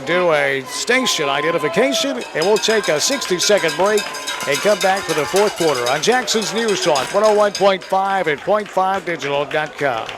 do a station identification and we'll take a 60-second break and come back for the 4th quarter on Jackson's News Talk 101.5 and .5digital.com.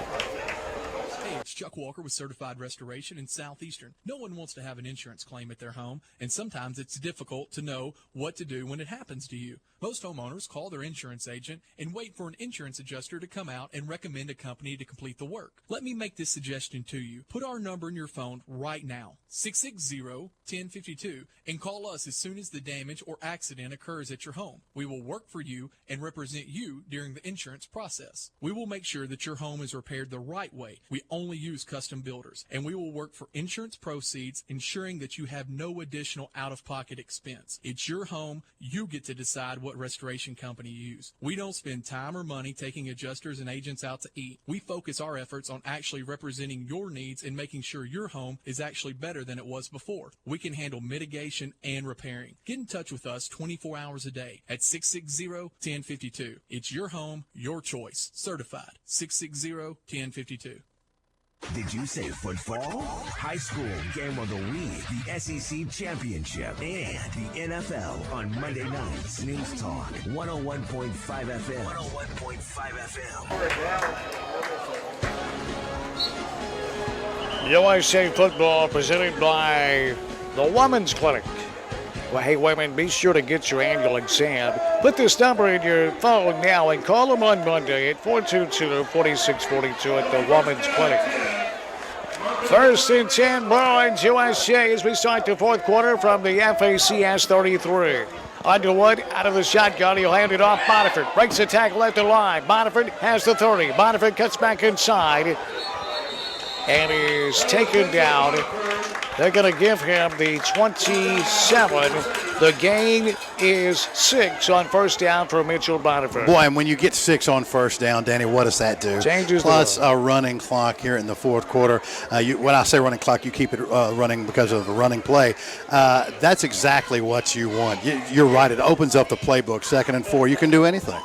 Chuck Walker with Certified Restoration in Southeastern. No one wants to have an insurance claim at their home, and sometimes it's difficult to know what to do when it happens to you. Most homeowners call their insurance agent and wait for an insurance adjuster to come out and recommend a company to complete the work. Let me make this suggestion to you. Put our number in your phone right now, 660-1052, and call us as soon as the damage or accident occurs at your home. We will work for you and represent you during the insurance process. We will make sure that your home is repaired the right way. We only use custom builders, and we will work for insurance proceeds, ensuring that you have no additional out-of-pocket expense. It's your home. You get to decide what restoration company you use. We don't spend time or money taking adjusters and agents out to eat. We focus our efforts on actually representing your needs and making sure your home is actually better than it was before. We can handle mitigation and repairing. Get in touch with us 24 hours a day at 660-1052. It's your home, your choice. Certified. 660-1052. Did you say football? High school game of the week, the SEC Championship, and the NFL on Monday nights. News Talk 101.5 FM. 101.5 FM. USA football presented by the Women's Clinic. Well, hey, women, be sure to get your annual exam. Put this number in your phone now and call them on Monday at 422-4642 at the Women's Clinic. 1st and 10, Bruins, USA, as we start the 4th quarter from the FACS 33. Underwood out of the shotgun. He'll hand it off. Boniford breaks the tackle at the line. Boniford has the 30. Boniford cuts back inside and is taken down. They're going to give him the 27. The gain is 6 on first down for Mitchell Boniford. Boy, and when you get 6 on first down, Danny, what does that do? Changes Plus the a running clock here in the 4th quarter. When I say running clock, you keep it running because of the running play. That's exactly what you want. You're right. It opens up the playbook. 2nd and 4. You can do anything.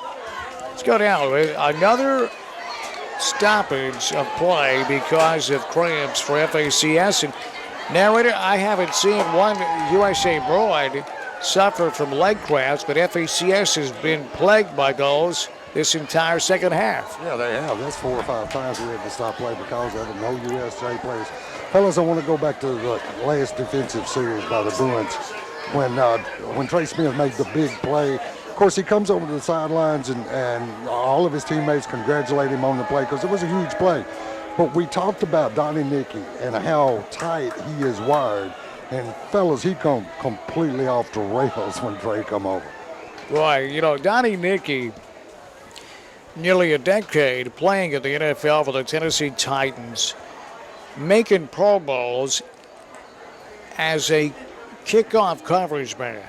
Let's go down. Another stoppage of play because of cramps for FACS. And narrator, I haven't seen one USA Bruin suffer from leg cramps, but FACS has been plagued by those this entire second half. Yeah, they have. That's 4 or 5 times we had to stop play because of it. No USJ players. Fellas, I want to go back to the last defensive series by the Bruins when Trey Smith made the big play. Of course, he comes over to the sidelines and all of his teammates congratulate him on the play because it was a huge play. But we talked about Donnie Nicky and how tight he is wired. And, fellas, he come completely off the rails when Trey come over. Boy, Donnie Nicky, nearly a decade playing at the NFL for the Tennessee Titans, making Pro Bowls as a kickoff coverage man.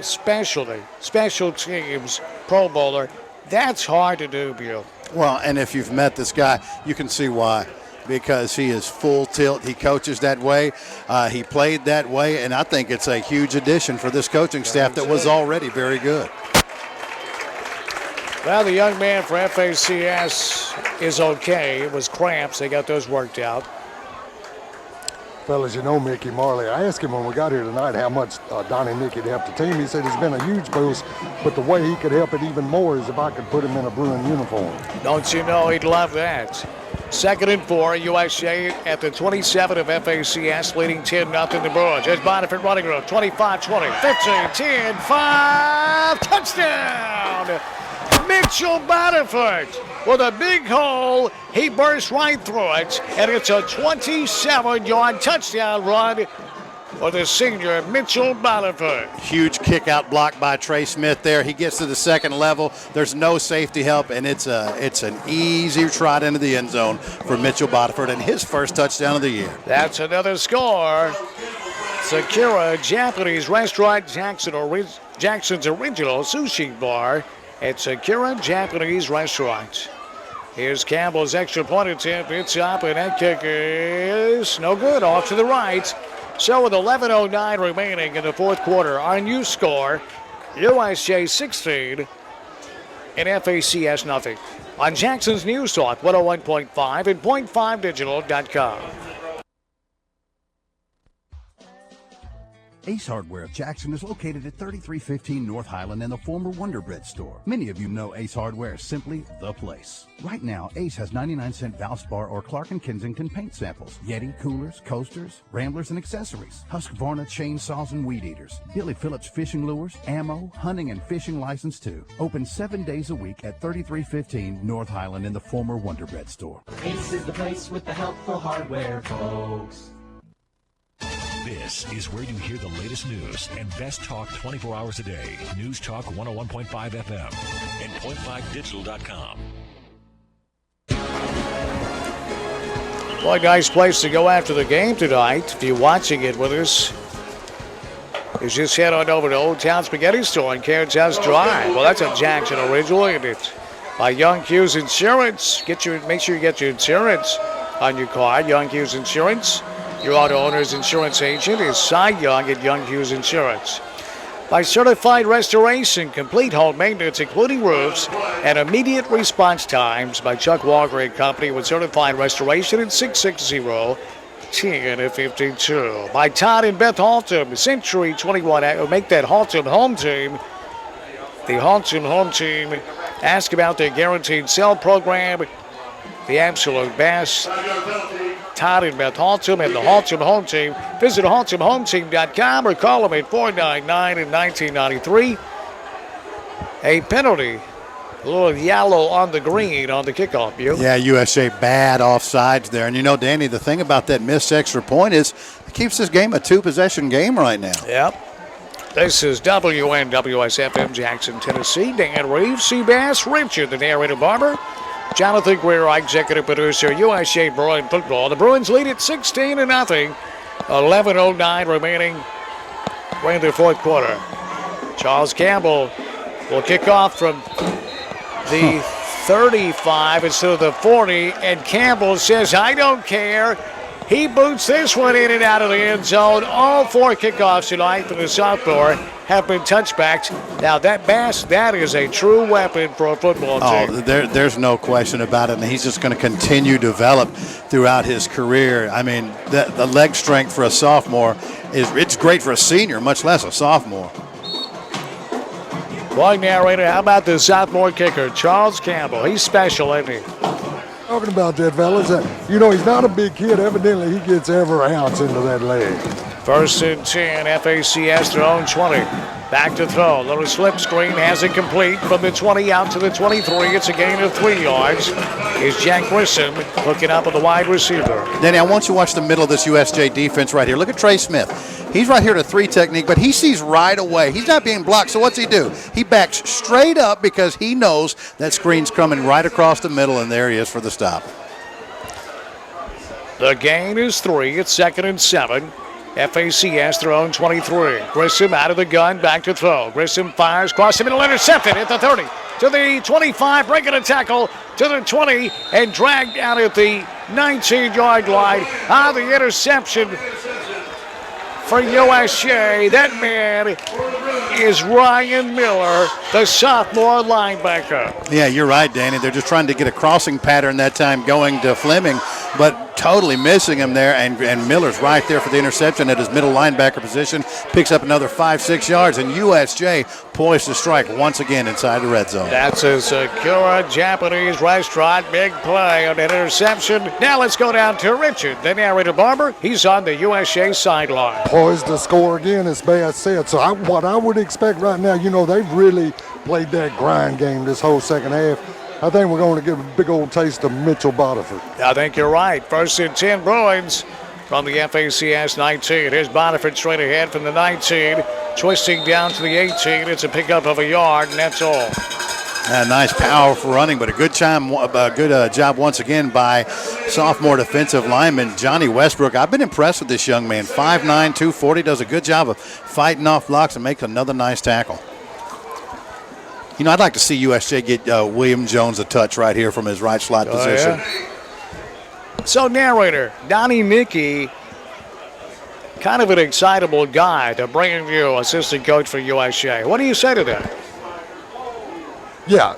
Special teams Pro Bowler. That's hard to do, Bill. Well, and if you've met this guy, you can see why. Because he is full tilt. He coaches that way. He played that way. And I think it's a huge addition for this coaching staff that was already very good. Well, the young man for FACS is okay. It was cramps. They got those worked out. Fellas, Mickey Marley, I asked him when we got here tonight how much Donnie Nicky would help the team. He said it's been a huge boost, but the way he could help it even more is if I could put him in a Bruin uniform. Don't you know he'd love that? 2nd and 4, USJ at the 27 of FACS, leading 10-0 the Bruins. There's Boniford running road, 25-20, 15, 10, 5, touchdown! Mitchell Batterford with a big hole. He burst right through it, and it's a 27-yard touchdown run for the senior Mitchell Batterford. Huge kick out block by Trey Smith there. He gets to the second level. There's no safety help, and it's an easy trot into the end zone for Mitchell Batterford and his first touchdown of the year. That's another score. Sakura Japanese Restaurant, Jackson's original sushi bar at Sakura Japanese Restaurant. Here's Campbell's extra point attempt. It's up, and that kick is no good. Off to the right. So with 11:09 remaining in the fourth quarter, our new score, USJ 16 and FACS nothing. On Jackson's News Talk, 101.5 and .5digital.com. Ace Hardware of Jackson is located at 3315 North Highland in the former Wonder Bread store. Many of you know Ace Hardware is simply the place. Right now, Ace has 99-cent Valspar or Clark & Kensington paint samples, Yeti coolers, coasters, ramblers, and accessories, Husqvarna chainsaws and weed eaters, Billy Phillips fishing lures, ammo, hunting, and fishing license too. Open 7 days a week at 3315 North Highland in the former Wonder Bread store. Ace is the place with the helpful hardware, folks. This is where you hear the latest news and best talk 24 hours a day. News Talk 101.5 FM and .5digital.com. Well, a nice place to go after the game tonight. If you're watching it with us, is just head on over to Old Town Spaghetti Store in Karen's House Drive. Well, that's a Jackson original, isn't it? By Young Hughes Insurance. Make sure you get your insurance on your car. Young Hughes Insurance. Your auto owner's insurance agent is Cy Young at Young Hughes Insurance. By Certified Restoration, complete home maintenance, including roofs, and immediate response times by Chuck Walker and Company with Certified Restoration at 660-1052. By Todd and Beth Haltom, Century 21. Make that Haltom home team. The Haltom home team. Ask about their guaranteed sell program. The absolute best. Todd and Beth Haltom and the Haltom Home Team. Visit HaltomHomeTeam.com or call them at 499 and 1993. A penalty. A little yellow on the green on the kickoff, view. Yeah, USA bad offsides there. And you know, Danny, the thing about that missed extra point is it keeps this game a two-possession game right now. Yep. This is WNWS-FM Jackson, Tennessee. Dan Reaves, Seabass, Richard, the narrator Barber. Jonathan Greer, executive producer, USJ Bruin football. The Bruins lead at 16-0. 11:09 remaining in the fourth quarter. Charles Campbell will kick off from the 35 instead of the 40, and Campbell says, I don't care. He boots this one in and out of the end zone. All four kickoffs tonight for the sophomore have been touchbacks. Now, that Bass, that is a true weapon for a football team. Oh, there's no question about it, and he's just going to continue to develop throughout his career. I mean, the leg strength for a sophomore it's great for a senior, much less a sophomore. Boy, narrator, how about the sophomore kicker, Charles Campbell? He's special, isn't he? Talking about that, fellas, he's not a big kid. Evidently, he gets every ounce into that leg. First and 10, FACS their own 20. Back to throw. Little slip screen has it complete from the 20 out to the 23. It's a gain of 3 yards. Is Jack Grissom looking up at the wide receiver. Danny, I want you to watch the middle of this USJ defense right here. Look at Trey Smith. He's right here to 3 technique, but he sees right away. He's not being blocked, so what's he do? He backs straight up because he knows that screen's coming right across the middle, and there he is for the stop. The gain is 3. It's 2nd and 7. FACS their own 23. Grissom out of the gun, back to throw. Grissom fires, cross the middle, intercepted at the 30. To the 25, breaking a tackle to the 20, and dragged out at the 19-yard line. The interception for USJ. That man is Ryan Miller, the sophomore linebacker. Yeah, you're right, Danny. They're just trying to get a crossing pattern that time going to Fleming, but totally missing him there, and Miller's right there for the interception at his middle linebacker position. Picks up another 5-6 yards, and USJ poised to strike once again inside the red zone. That's a Sakura Japanese restaurant. Big play on that interception. Now let's go down to Richard, the narrator Barber. He's on the USJ sideline. Poised to score again, as Bass said. So what I would expect right now, they've really played that grind game this whole second half. I think we're going to give a big old taste of Mitchell Botiford. I think you're right. 1st and 10 Bruins from the FACS 19. Here's Botiford straight ahead from the 19, twisting down to the 18. It's a pickup of a yard, and that's all. Nice, powerful running, but a good job once again by sophomore defensive lineman Johnny Westbrook. I've been impressed with this young man. 5'9", 240, does a good job of fighting off blocks and makes another nice tackle. You know, I'd like to see USJ get William Jones a touch right here from his right slot position. Yeah. So, narrator, Donnie Mickey, kind of an excitable guy to bring you assistant coach for USJ. What do you say to that? Yeah,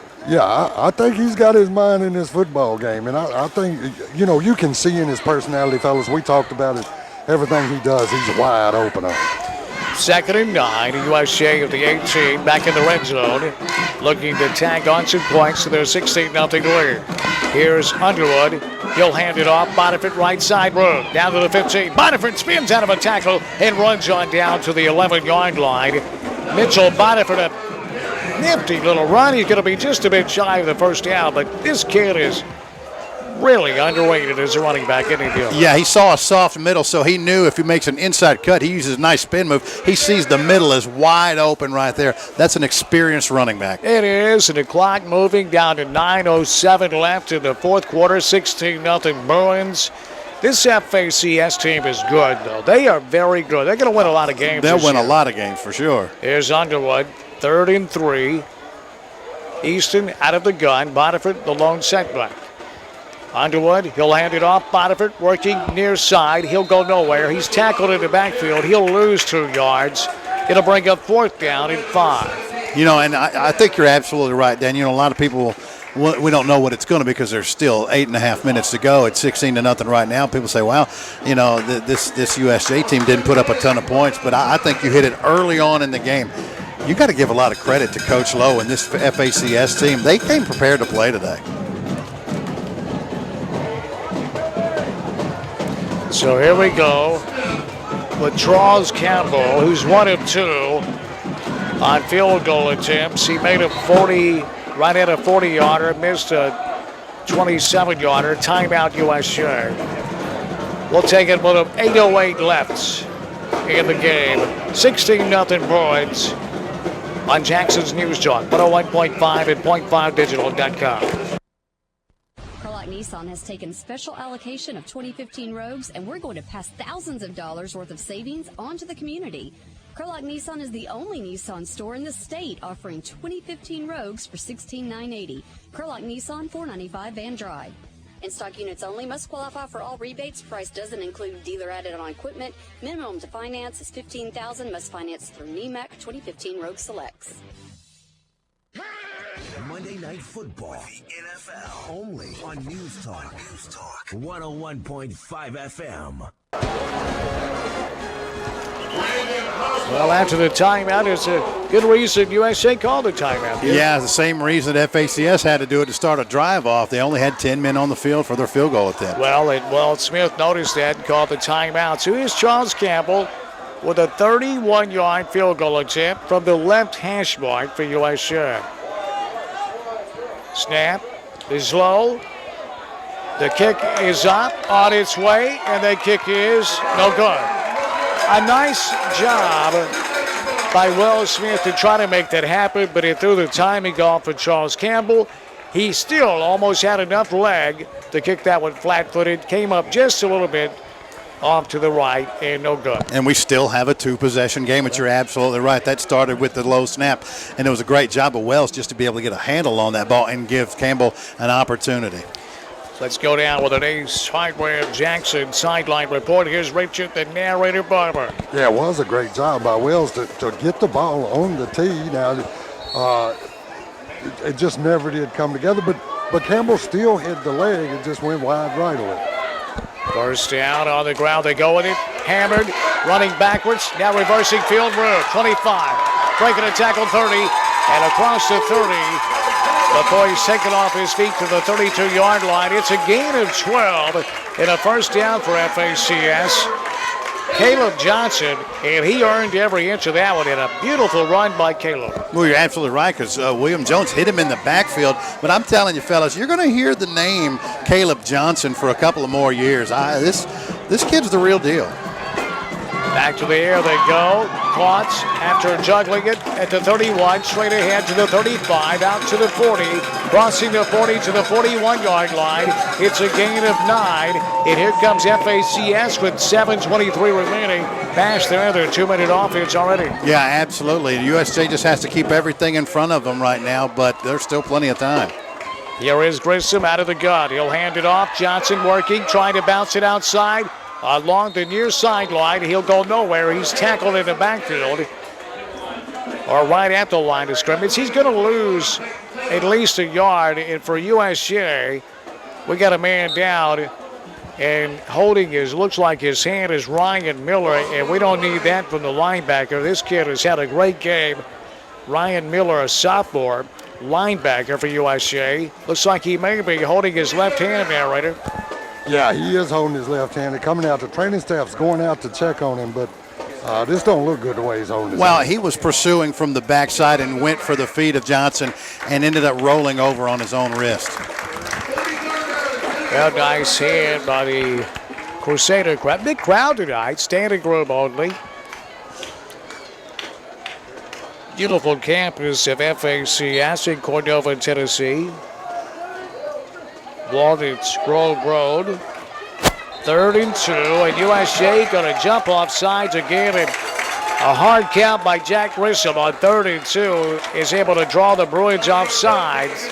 I think he's got his mind in this football game, and I think, you know, you can see in his personality, fellas, we talked about it, everything he does, he's wide open on. 2nd and 9, USJ at the 18, back in the red zone, looking to tag on some points to their 16-0 lead. Here's Underwood. He'll hand it off. Botiford right side road. Down to the 15. Botiford spins out of a tackle and runs on down to the 11-yard line. Mitchell Botiford, a nifty little run. He's going to be just a bit shy of the first down, but this kid is really underrated as a running back. Any deal? Yeah, he saw a soft middle, so he knew if he makes an inside cut, he uses a nice spin move. He sees the middle is wide open right there. That's an experienced running back. It is, and the clock moving down to 9:07 left in the fourth quarter. 16-0 Bruins. This FACS team is good, though. They are very good. They're going to win a lot of games. They'll win a lot of games for sure. Here's Underwood, 3rd and 3. Easton out of the gun. Botiford, the lone setback. Underwood, he'll hand it off. Botiford working near side. He'll go nowhere. He's tackled in the backfield. He'll lose 2 yards. It'll bring up 4th down and 5. You know, and I think you're absolutely right, Dan. You know, a lot of people, we don't know what it's going to be because there's still 8.5 minutes to go. It's 16-0 right now. People say, well, you know, this USJ team didn't put up a ton of points, but I think you hit it early on in the game. You got to give a lot of credit to Coach Lowe and this FACS team. They came prepared to play today. So here we go with Charles Campbell, who's 1 of 2 on field goal attempts. He made a 40, right at a 40-yarder, missed a 27-yarder. Timeout USJ. We'll take it with 8:08 left in the game. 16-0 Bruins on Jackson's News Talk, 101.5 and .5digital.com. Nissan has taken special allocation of 2015 Rogues, and we're going to pass thousands of dollars worth of savings onto the community. Kerlock Nissan is the only Nissan store in the state offering 2015 Rogues for $16,980. Kerlock Nissan, $495 Van Drive. In-stock units only, must qualify for all rebates. Price doesn't include dealer added on equipment. Minimum to finance is $15,000. Must finance through NEMAC 2015 Rogue Selects. Monday Night Football with the NFL. Only on News Talk. 101.5 FM. Well, after the timeout, it's a good reason USA called the timeout. Yeah, the same reason FACS had to do it to start a drive off. They only had 10 men on the field for their field goal attempt. Well, Smith noticed that and called the timeout. So here's Charles Campbell with a 31-yard field goal attempt from the left hash mark for USA. Snap is low. The kick is up, on its way, and the kick is no good. A nice job by Will Smith to try to make that happen, but he threw the timing off for Charles Campbell. He still almost had enough leg to kick that one flat-footed. Came up just a little bit off to the right, and no good. And we still have a 2-possession game, but you're absolutely right. That started with the low snap, and it was a great job of Wells just to be able to get a handle on that ball and give Campbell an opportunity. Let's go down with an Ace Hardware Jackson sideline report. Here's Richard, the narrator, Barber. Yeah, it was a great job by Wells to get the ball on the tee. Now, it just never did come together, but Campbell still hit the leg. It just went wide right a little. First down on the ground. They go with it. Hammered, running backwards. Now reversing field room. 25. Breaking a tackle 30. And across the 30 before he's taken off his feet to the 32-yard line. It's a gain of 12 and a first down for FACS. Caleb Johnson, and he earned every inch of that one in a beautiful run by Caleb. Well, you're absolutely right, because William Jones hit him in the backfield. But I'm telling you, fellas, you're going to hear the name Caleb Johnson for a couple of more years. This kid's the real deal. Back to the air they go. Caught after juggling it at the 31, straight ahead to the 35, out to the 40, crossing the 40 to the 41-yard line. It's a gain of 9, and here comes FACS with 7:23 remaining. Past their 2-minute offense already. Yeah, absolutely. USJ just has to keep everything in front of them right now, but there's still plenty of time. Here is Grissom out of the gun. He'll hand it off. Johnson working, trying to bounce it outside. Along the near sideline, he'll go nowhere. He's tackled in the backfield, or right at the line of scrimmage. He's going to lose at least a yard, and for USJ, we got a man down, and holding looks like his hand is Ryan Miller, and we don't need that from the linebacker. This kid has had a great game. Ryan Miller, a sophomore linebacker for USJ. Looks like he may be holding his left hand, narrator. Yeah, he is holding his left hand. Coming out, the training staff's going out to check on him, but this don't look good the way he's holding his hand. He was pursuing from the backside and went for the feet of Johnson and ended up rolling over on his own wrist. Well, nice hand by the Crusader crowd. Big crowd tonight, standing room only. Beautiful campus of FACS in Cordova, Tennessee. Walnut Grove Road. 3rd and 2, and USJ going to jump off sides again, and a hard count by Jack Grissom on 3rd and 2 is able to draw the Bruins off sides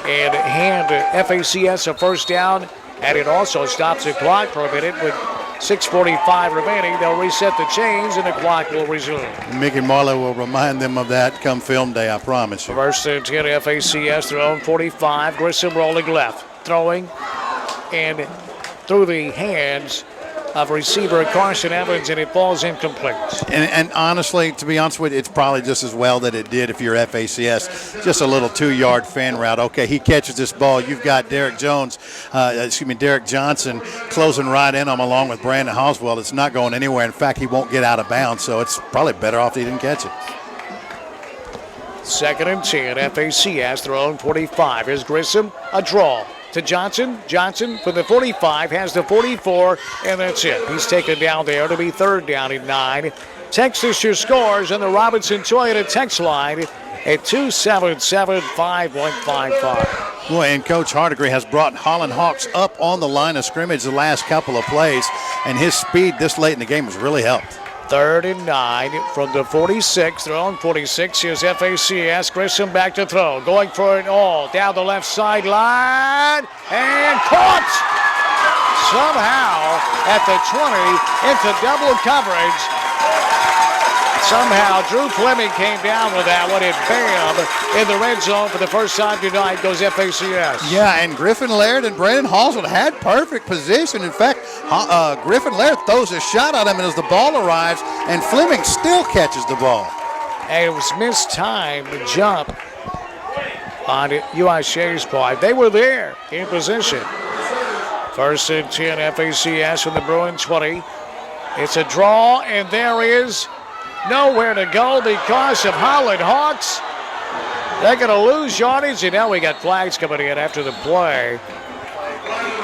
and hand FACS a first down, and it also stops the clock for a minute with 6:45 remaining. They'll reset the chains, and the clock will resume. Mickey Marlowe will remind them of that come film day, I promise you. First and 10, FACS, their own 45. Grissom rolling left, throwing, and through the hands of receiver Carson Evans, and it falls incomplete. And honestly, to be honest with you, it's probably just as well that it did if you're FACS. Just a little 2-yard fan route. Okay, he catches this ball. You've got Derek Johnson closing right in on him along with Brandon Hoswell. It's not going anywhere. In fact, he won't get out of bounds, so it's probably better off that he didn't catch it. 2nd and 10, FACS, their own 45. Here's Grissom, a draw to Johnson. Johnson from the 45 has the 44, and that's it. He's taken down there to be 3rd down and 9. Texas your scores on the Robinson Toyota text line at 277-5155. Boy, and Coach Hardigree has brought Holland Hawks up on the line of scrimmage the last couple of plays, and his speed this late in the game has really helped. 3rd and 9 from the 46. Their own 46. Here's FACS. Grissom back to throw. Going for it all. Down the left sideline. And caught somehow at the 20 into double coverage. Somehow Drew Fleming came down with that one, and bam, in the red zone for the first time tonight goes FACS. Yeah, and Griffin Laird and Brandon Halsell had perfect position. In fact, Griffin Laird throws a shot at him, and as the ball arrives, and Fleming still catches the ball. And it was mistimed jump on USJ's part. They were there in position. 1st and 10, FACS from the Bruins 20. It's a draw, and there is nowhere to go because of Holland Hawks. They're going to lose yardage, and now we got flags coming in after the play.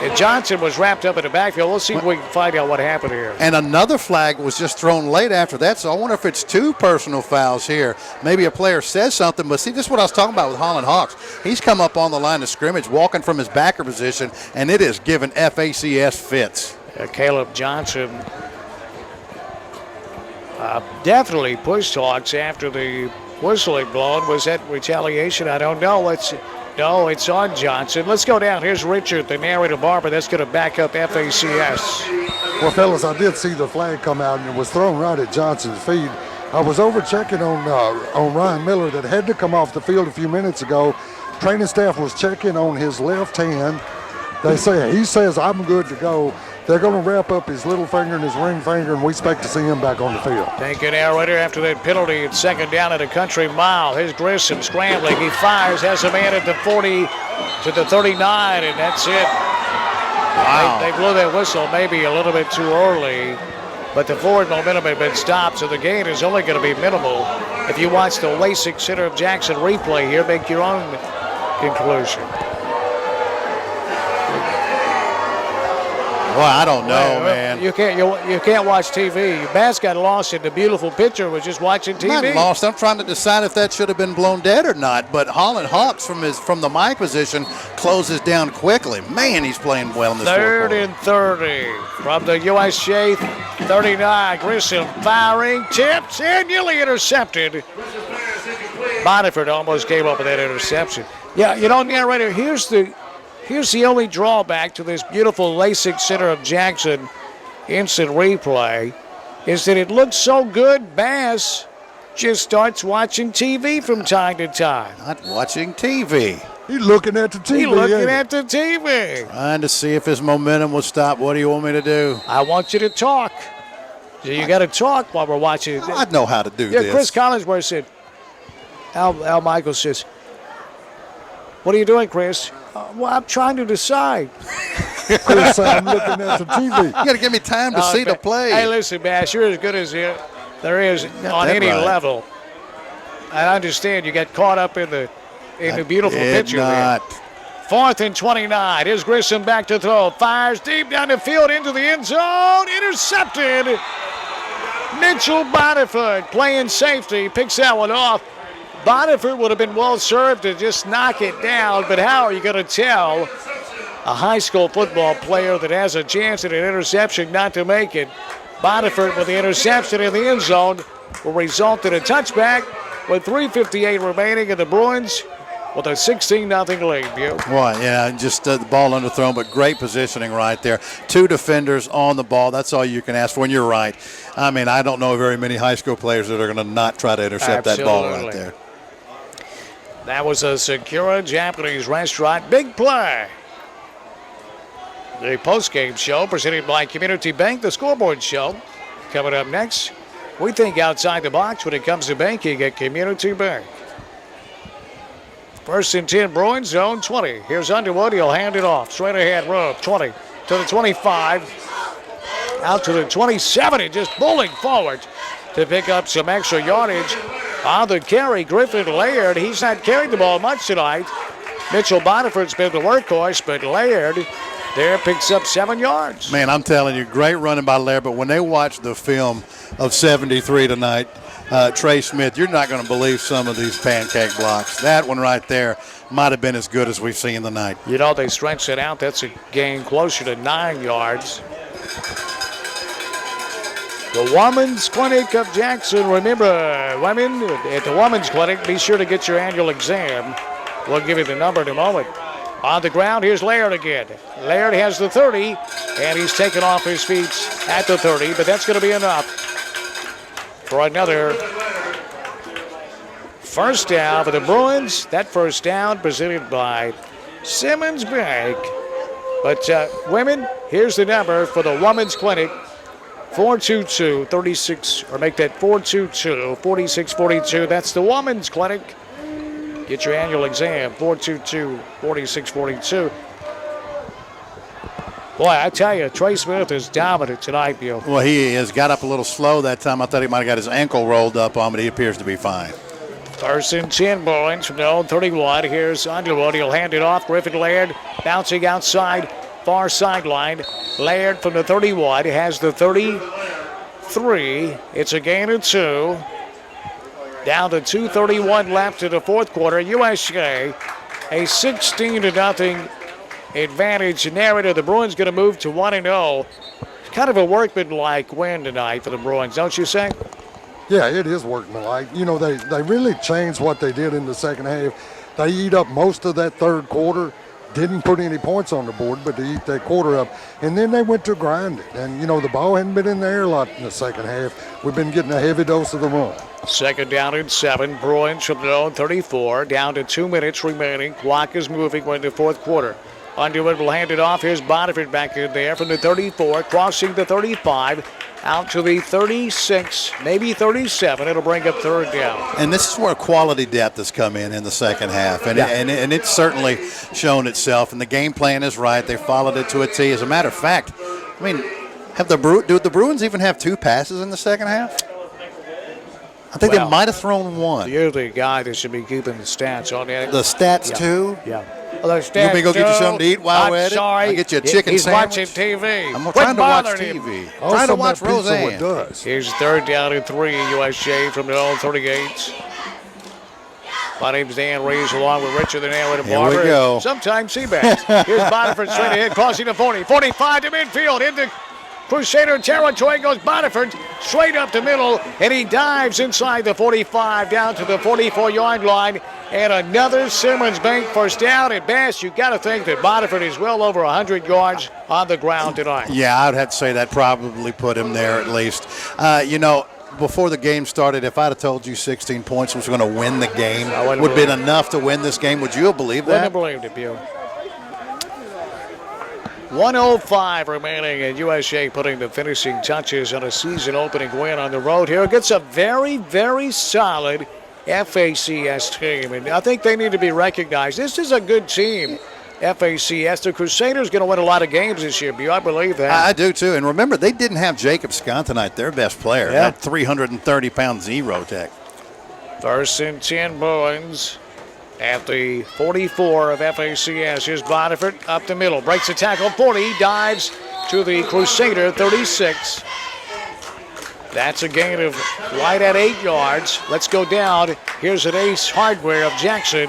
And Johnson was wrapped up in the backfield. We'll see if we can find out what happened here. And another flag was just thrown late after that, so I wonder if it's 2 personal fouls here. Maybe a player says something, but see, this is what I was talking about with Holland Hawks. He's come up on the line of scrimmage, walking from his backer position, and it has given FACS fits. Caleb Johnson definitely pushed Hawks after the whistle had blown. Was that retaliation? I don't know. No, it's on Johnson. Let's go down. Here's Richard, the narrator Barber. That's going to back up FACS. Well, fellas, I did see the flag come out, and it was thrown right at Johnson's feet. I was over checking on Ryan Miller that had to come off the field a few minutes ago. Training staff was checking on his left hand. He says, I'm good to go. They're going to wrap up his little finger and his ring finger, and we expect to see him back on the field. Thank you, narrator. After that penalty, it's 2nd down at a country mile. Here's Grissom scrambling. He fires, has a man at the 40 to the 39, and that's it. Wow. They blew that whistle maybe a little bit too early. but the forward momentum had been stopped, so the gain is only going to be minimal. If you watch the LASIK Center of Jackson replay here, make your own conclusion. Boy, I don't know, man. You can't watch TV. Bass got lost in the beautiful picture was just watching TV. I'm not lost. I'm trying to decide if that should have been blown dead or not. But Holland Hawks from the mic position closes down quickly. Man, he's playing well in this fourth quarter. 3rd and 30 from the USJ 39. Grissom firing, tips, and nearly intercepted. Boniford almost came up with that interception. Yeah, narrator, here's the only drawback to this beautiful LASIK Center of Jackson instant replay is that it looks so good, Bass just starts watching TV from time to time. Not watching TV. He's looking at the TV. He's looking at the TV. Trying to see if his momentum will stop. What do you want me to do? I want you to talk. You got to talk while we're watching it. I know how to do this. Chris Collinsworth said, Al Michaels says, what are you doing, Chris? Well, I'm trying to decide. Chris, I'm looking at the TV. You got to give me time to see the play. Hey, listen, Bass, you're as good as there is on any level. I understand you got caught up in the beautiful picture there. 4th and 29. Here's Grissom back to throw. Fires deep down the field into the end zone. Intercepted. Mitchell Boniford playing safety. Picks that one off. Boniford would have been well served to just knock it down, but how are you going to tell a high school football player that has a chance at an interception not to make it? Boniford with the interception in the end zone will result in a touchback with 3:58 remaining, and the Bruins with a 16-0 lead. Well, yeah, just the ball underthrown, but great positioning right there. 2 defenders on the ball. That's all you can ask for, and you're right. I mean, I don't know very many high school players that are going to not try to intercept that ball right there. That was a Sakura Japanese restaurant. Big play. The postgame show presented by Community Bank, the scoreboard show. Coming up next, we think outside the box when it comes to banking at Community Bank. 1st and 10, Bruins, zone 20. Here's Underwood. He'll hand it off. Straight ahead, Rowe. 20 to the 25. Out to the 27. And just bowling forward to pick up some extra yardage. On the carry, Griffin Laird. He's not carried the ball much tonight. Mitchell Boniford's been the workhorse, but Laird there picks up 7 yards. Man, I'm telling you, great running by Laird, but when they watch the film of 73 tonight, Trey Smith, you're not going to believe some of these pancake blocks. That one right there might have been as good as we've seen tonight. They stretched it out. That's a gain closer to 9 yards. The Women's Clinic of Jackson. Remember, women, at the Women's Clinic, be sure to get your annual exam. We'll give you the number in a moment. On the ground, here's Laird again. Laird has the 30, and he's taken off his feet at the 30, but that's going to be enough for another first down for the Bruins. That first down presented by Simmons Bank. But women, here's the number for the Women's Clinic. 422-36, or make that 422-4642. That's the Women's Clinic. Get your annual exam, 422-4642. Boy, I tell you, Trey Smith is dominant tonight, Bill. Well, he has got up a little slow that time. I thought he might have got his ankle rolled up on, but he appears to be fine. 1st and 10, Bruins from the old 31. Here's Underwood. He'll hand it off. Griffin Laird bouncing outside, far sideline. Laird from the 31 has the 33. It's a gain of 2. Down to 2:31 left in the fourth quarter. USJ a 16-0 advantage. Narrative. The Bruins going to move to 1-0. Kind of a workmanlike win tonight for the Bruins, don't you say? Yeah, it is workmanlike. They really changed what they did in the second half. They eat up most of that third quarter. Didn't put any points on the board, but they eat that quarter up. And then they went to grind it. And, the ball hadn't been in the air a lot in the second half. We've been getting a heavy dose of the run. 2nd down and 7. Bruins from the own 34. Down to 2 minutes remaining. Clock is moving in the fourth quarter. Underwood will hand it off. Here's Boniford back in there from the 34. Crossing the 35. Out to the 36, maybe 37. It'll bring up 3rd down. And this is where quality depth has come in the second half. And, and it's certainly shown itself. And the game plan is right. They followed it to a T. As a matter of fact, Do the Bruins even have 2 passes in the second half? I think they might have thrown 1. You're the guy that should be keeping the stats on that. The stats too? Yeah. Well, the stats you want me to go get you something to eat while we're at it? Sorry. I'll get you a chicken He's sandwich. watching TV. I'm trying to watch TV. Trying to watch Roseanne. Here's 3rd down and 3, USJ from the old 38. My name's Dan Reaves, along with Richard and Richard Barber. Here we go. Sometimes Seabass. Here's Boniford straight ahead, crossing the 40. 45 to midfield, into Crusader territory goes Boniford, straight up the middle, and he dives inside the 45 down to the 44-yard line. And another Simmons Bank first down. At best, you got to think that Boniford is well over 100 yards on the ground tonight. Yeah, I would have to say that probably put him there at least. Before the game started, if I'd have told you 16 points was going to win the game, would have been enough to win this game, would you have believed that? Wouldn't have believed it, Bill. 1:05 remaining, and USJ putting the finishing touches on a season-opening win on the road here against a very, very solid FACS team. And I think they need to be recognized. This is a good team, FACS. The Crusaders going to win a lot of games this year, Bill. I believe that. I do, too. And remember, they didn't have Jacob Scott tonight, their best player. Yeah. That 330-pound zero tech. 1st and 10 Bruins. At the 44 of FACS, here's Boniford up the middle. Breaks the tackle, 40, dives to the Crusader, 36. That's a gain of right at 8 yards. Let's go down. Here's an Ace Hardware of Jackson.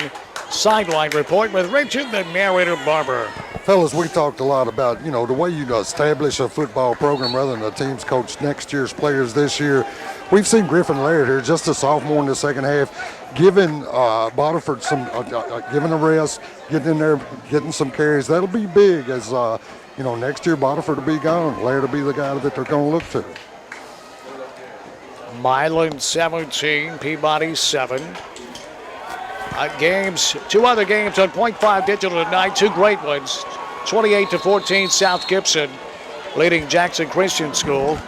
Sideline report with Richard, the narrator Barber. Fellas, we talked a lot about, the way you establish a football program rather than a team's coach next year's players this year. We've seen Griffin Laird here, just a sophomore in the second half, giving Boniford some, giving a rest, getting in there, getting some carries. That'll be big as, next year Boniford will be gone. Laird will be the guy that they're going to look to. Milan 17, Peabody 7. Two other games on .5 Digital tonight, 2 great ones. 28-14, South Gibson leading Jackson Christian School.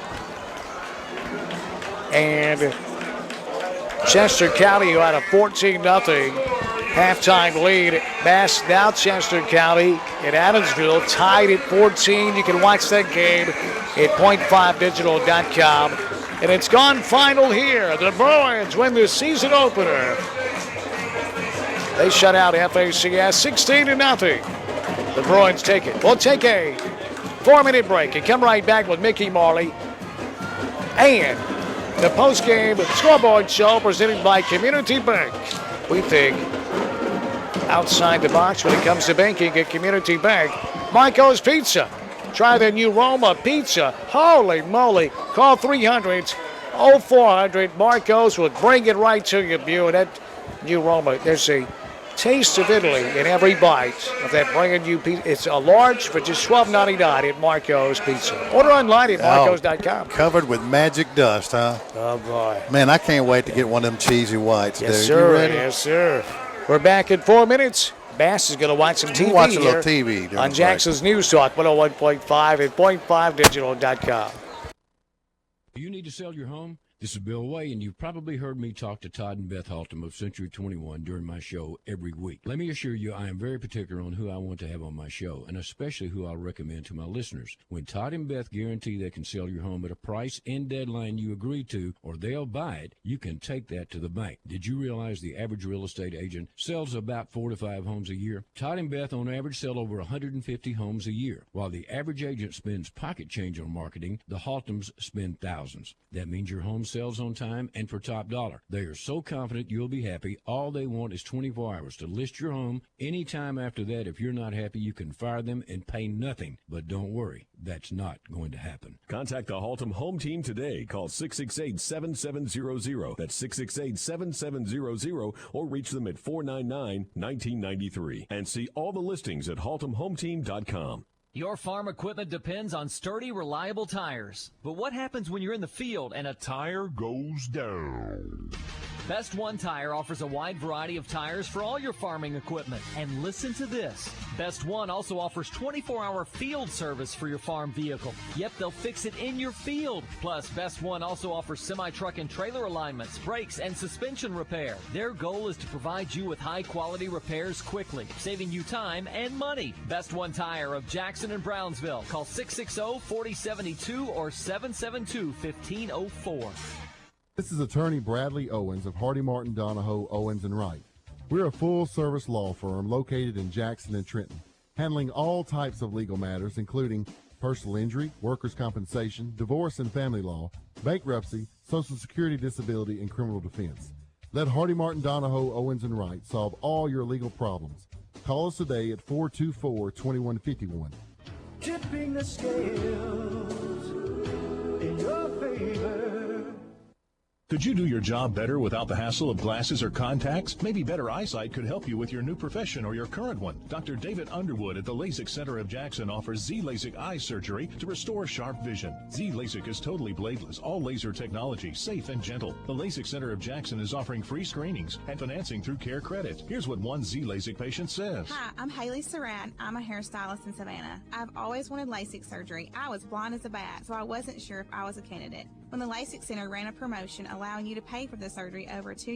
And Chester County, who had a 14-0 halftime lead. Bass now Chester County in Adamsville tied at 14. You can watch that game at .5digital.com. And it's gone final here. The Bruins win the season opener. They shut out FACS 16-0. The Bruins take it. We'll take a 4-minute break and come right back with Mickey Marley and the post-game scoreboard show presented by Community Bank. We think outside the box when it comes to banking at Community Bank. Marco's Pizza. Try the new Roma Pizza. Holy moly. Call 300-0400. Marco's will bring it right to you, Bew. That new Roma, there's a taste of Italy in every bite of that brand new pizza. It's a large for just $12.99 at Marco's Pizza. Order online at marcos.com. Covered with magic dust, huh? Oh, boy. Man, I can't wait to get one of them cheesy whites, Yes, dude. sir. You ready? Yes, sir. We're back in 4 minutes. Bass is going to watch some TV watch a here little TV on Jackson's News Talk 101.5 at .5digital.com. Do you need to sell your home? This is Bill Way, and you've probably heard me talk to Todd and Beth Haltom of Century 21 during my show every week. Let me assure you I am very particular on who I want to have on my show, and especially who I'll recommend to my listeners. When Todd and Beth guarantee they can sell your home at a price and deadline you agree to, or they'll buy it, you can take that to the bank. Did you realize the average real estate agent sells about 4 to 5 homes a year? Todd and Beth on average sell over 150 homes a year. While the average agent spends pocket change on marketing, the Haltoms spend thousands. That means your home sells on time and for top dollar. They are so confident you'll be happy. All they want is 24 hours to list your home. Anytime after that, if you're not happy, you can fire them and pay nothing. But don't worry, that's not going to happen. Contact the Haltom Home Team today. Call 668-7700. That's 668-7700, or reach them at 499-1993. And see all the listings at haltomhometeam.com. Your farm equipment depends on sturdy, reliable tires. But what happens when you're in the field and a tire goes down? Best One Tire offers a wide variety of tires for all your farming equipment. And listen to this. Best One also offers 24-hour field service for your farm vehicle. Yep, they'll fix it in your field. Plus, Best One also offers semi-truck and trailer alignments, brakes, and suspension repair. Their goal is to provide you with high-quality repairs quickly, saving you time and money. Best One Tire of Jackson and Brownsville. Call 660-4072 or 772-1504. This is attorney Bradley Owens of Hardy Martin Donahoe Owens & Wright. We're a full-service law firm located in Jackson and Trenton, handling all types of legal matters, including personal injury, workers' compensation, divorce and family law, bankruptcy, Social Security disability, and criminal defense. Let Hardy Martin Donahoe Owens & Wright solve all your legal problems. Call us today at 424-2151. Tipping the scales in your favor. Could you do your job better without the hassle of glasses or contacts? Maybe better eyesight could help you with your new profession or your current one. Dr. David Underwood at the LASIK Center of Jackson offers Z-LASIK eye surgery to restore sharp vision. Z-LASIK is totally bladeless, all laser technology, safe and gentle. The LASIK Center of Jackson is offering free screenings and financing through Care Credit. Here's what one Z-LASIK patient says. Hi, I'm Haley Surratt. I'm a hairstylist in Savannah. I've always wanted LASIK surgery. I was blind as a bat, so I wasn't sure if I was a candidate. When the LASIK Center ran a promotion allowing you to pay for the surgery over a 2-year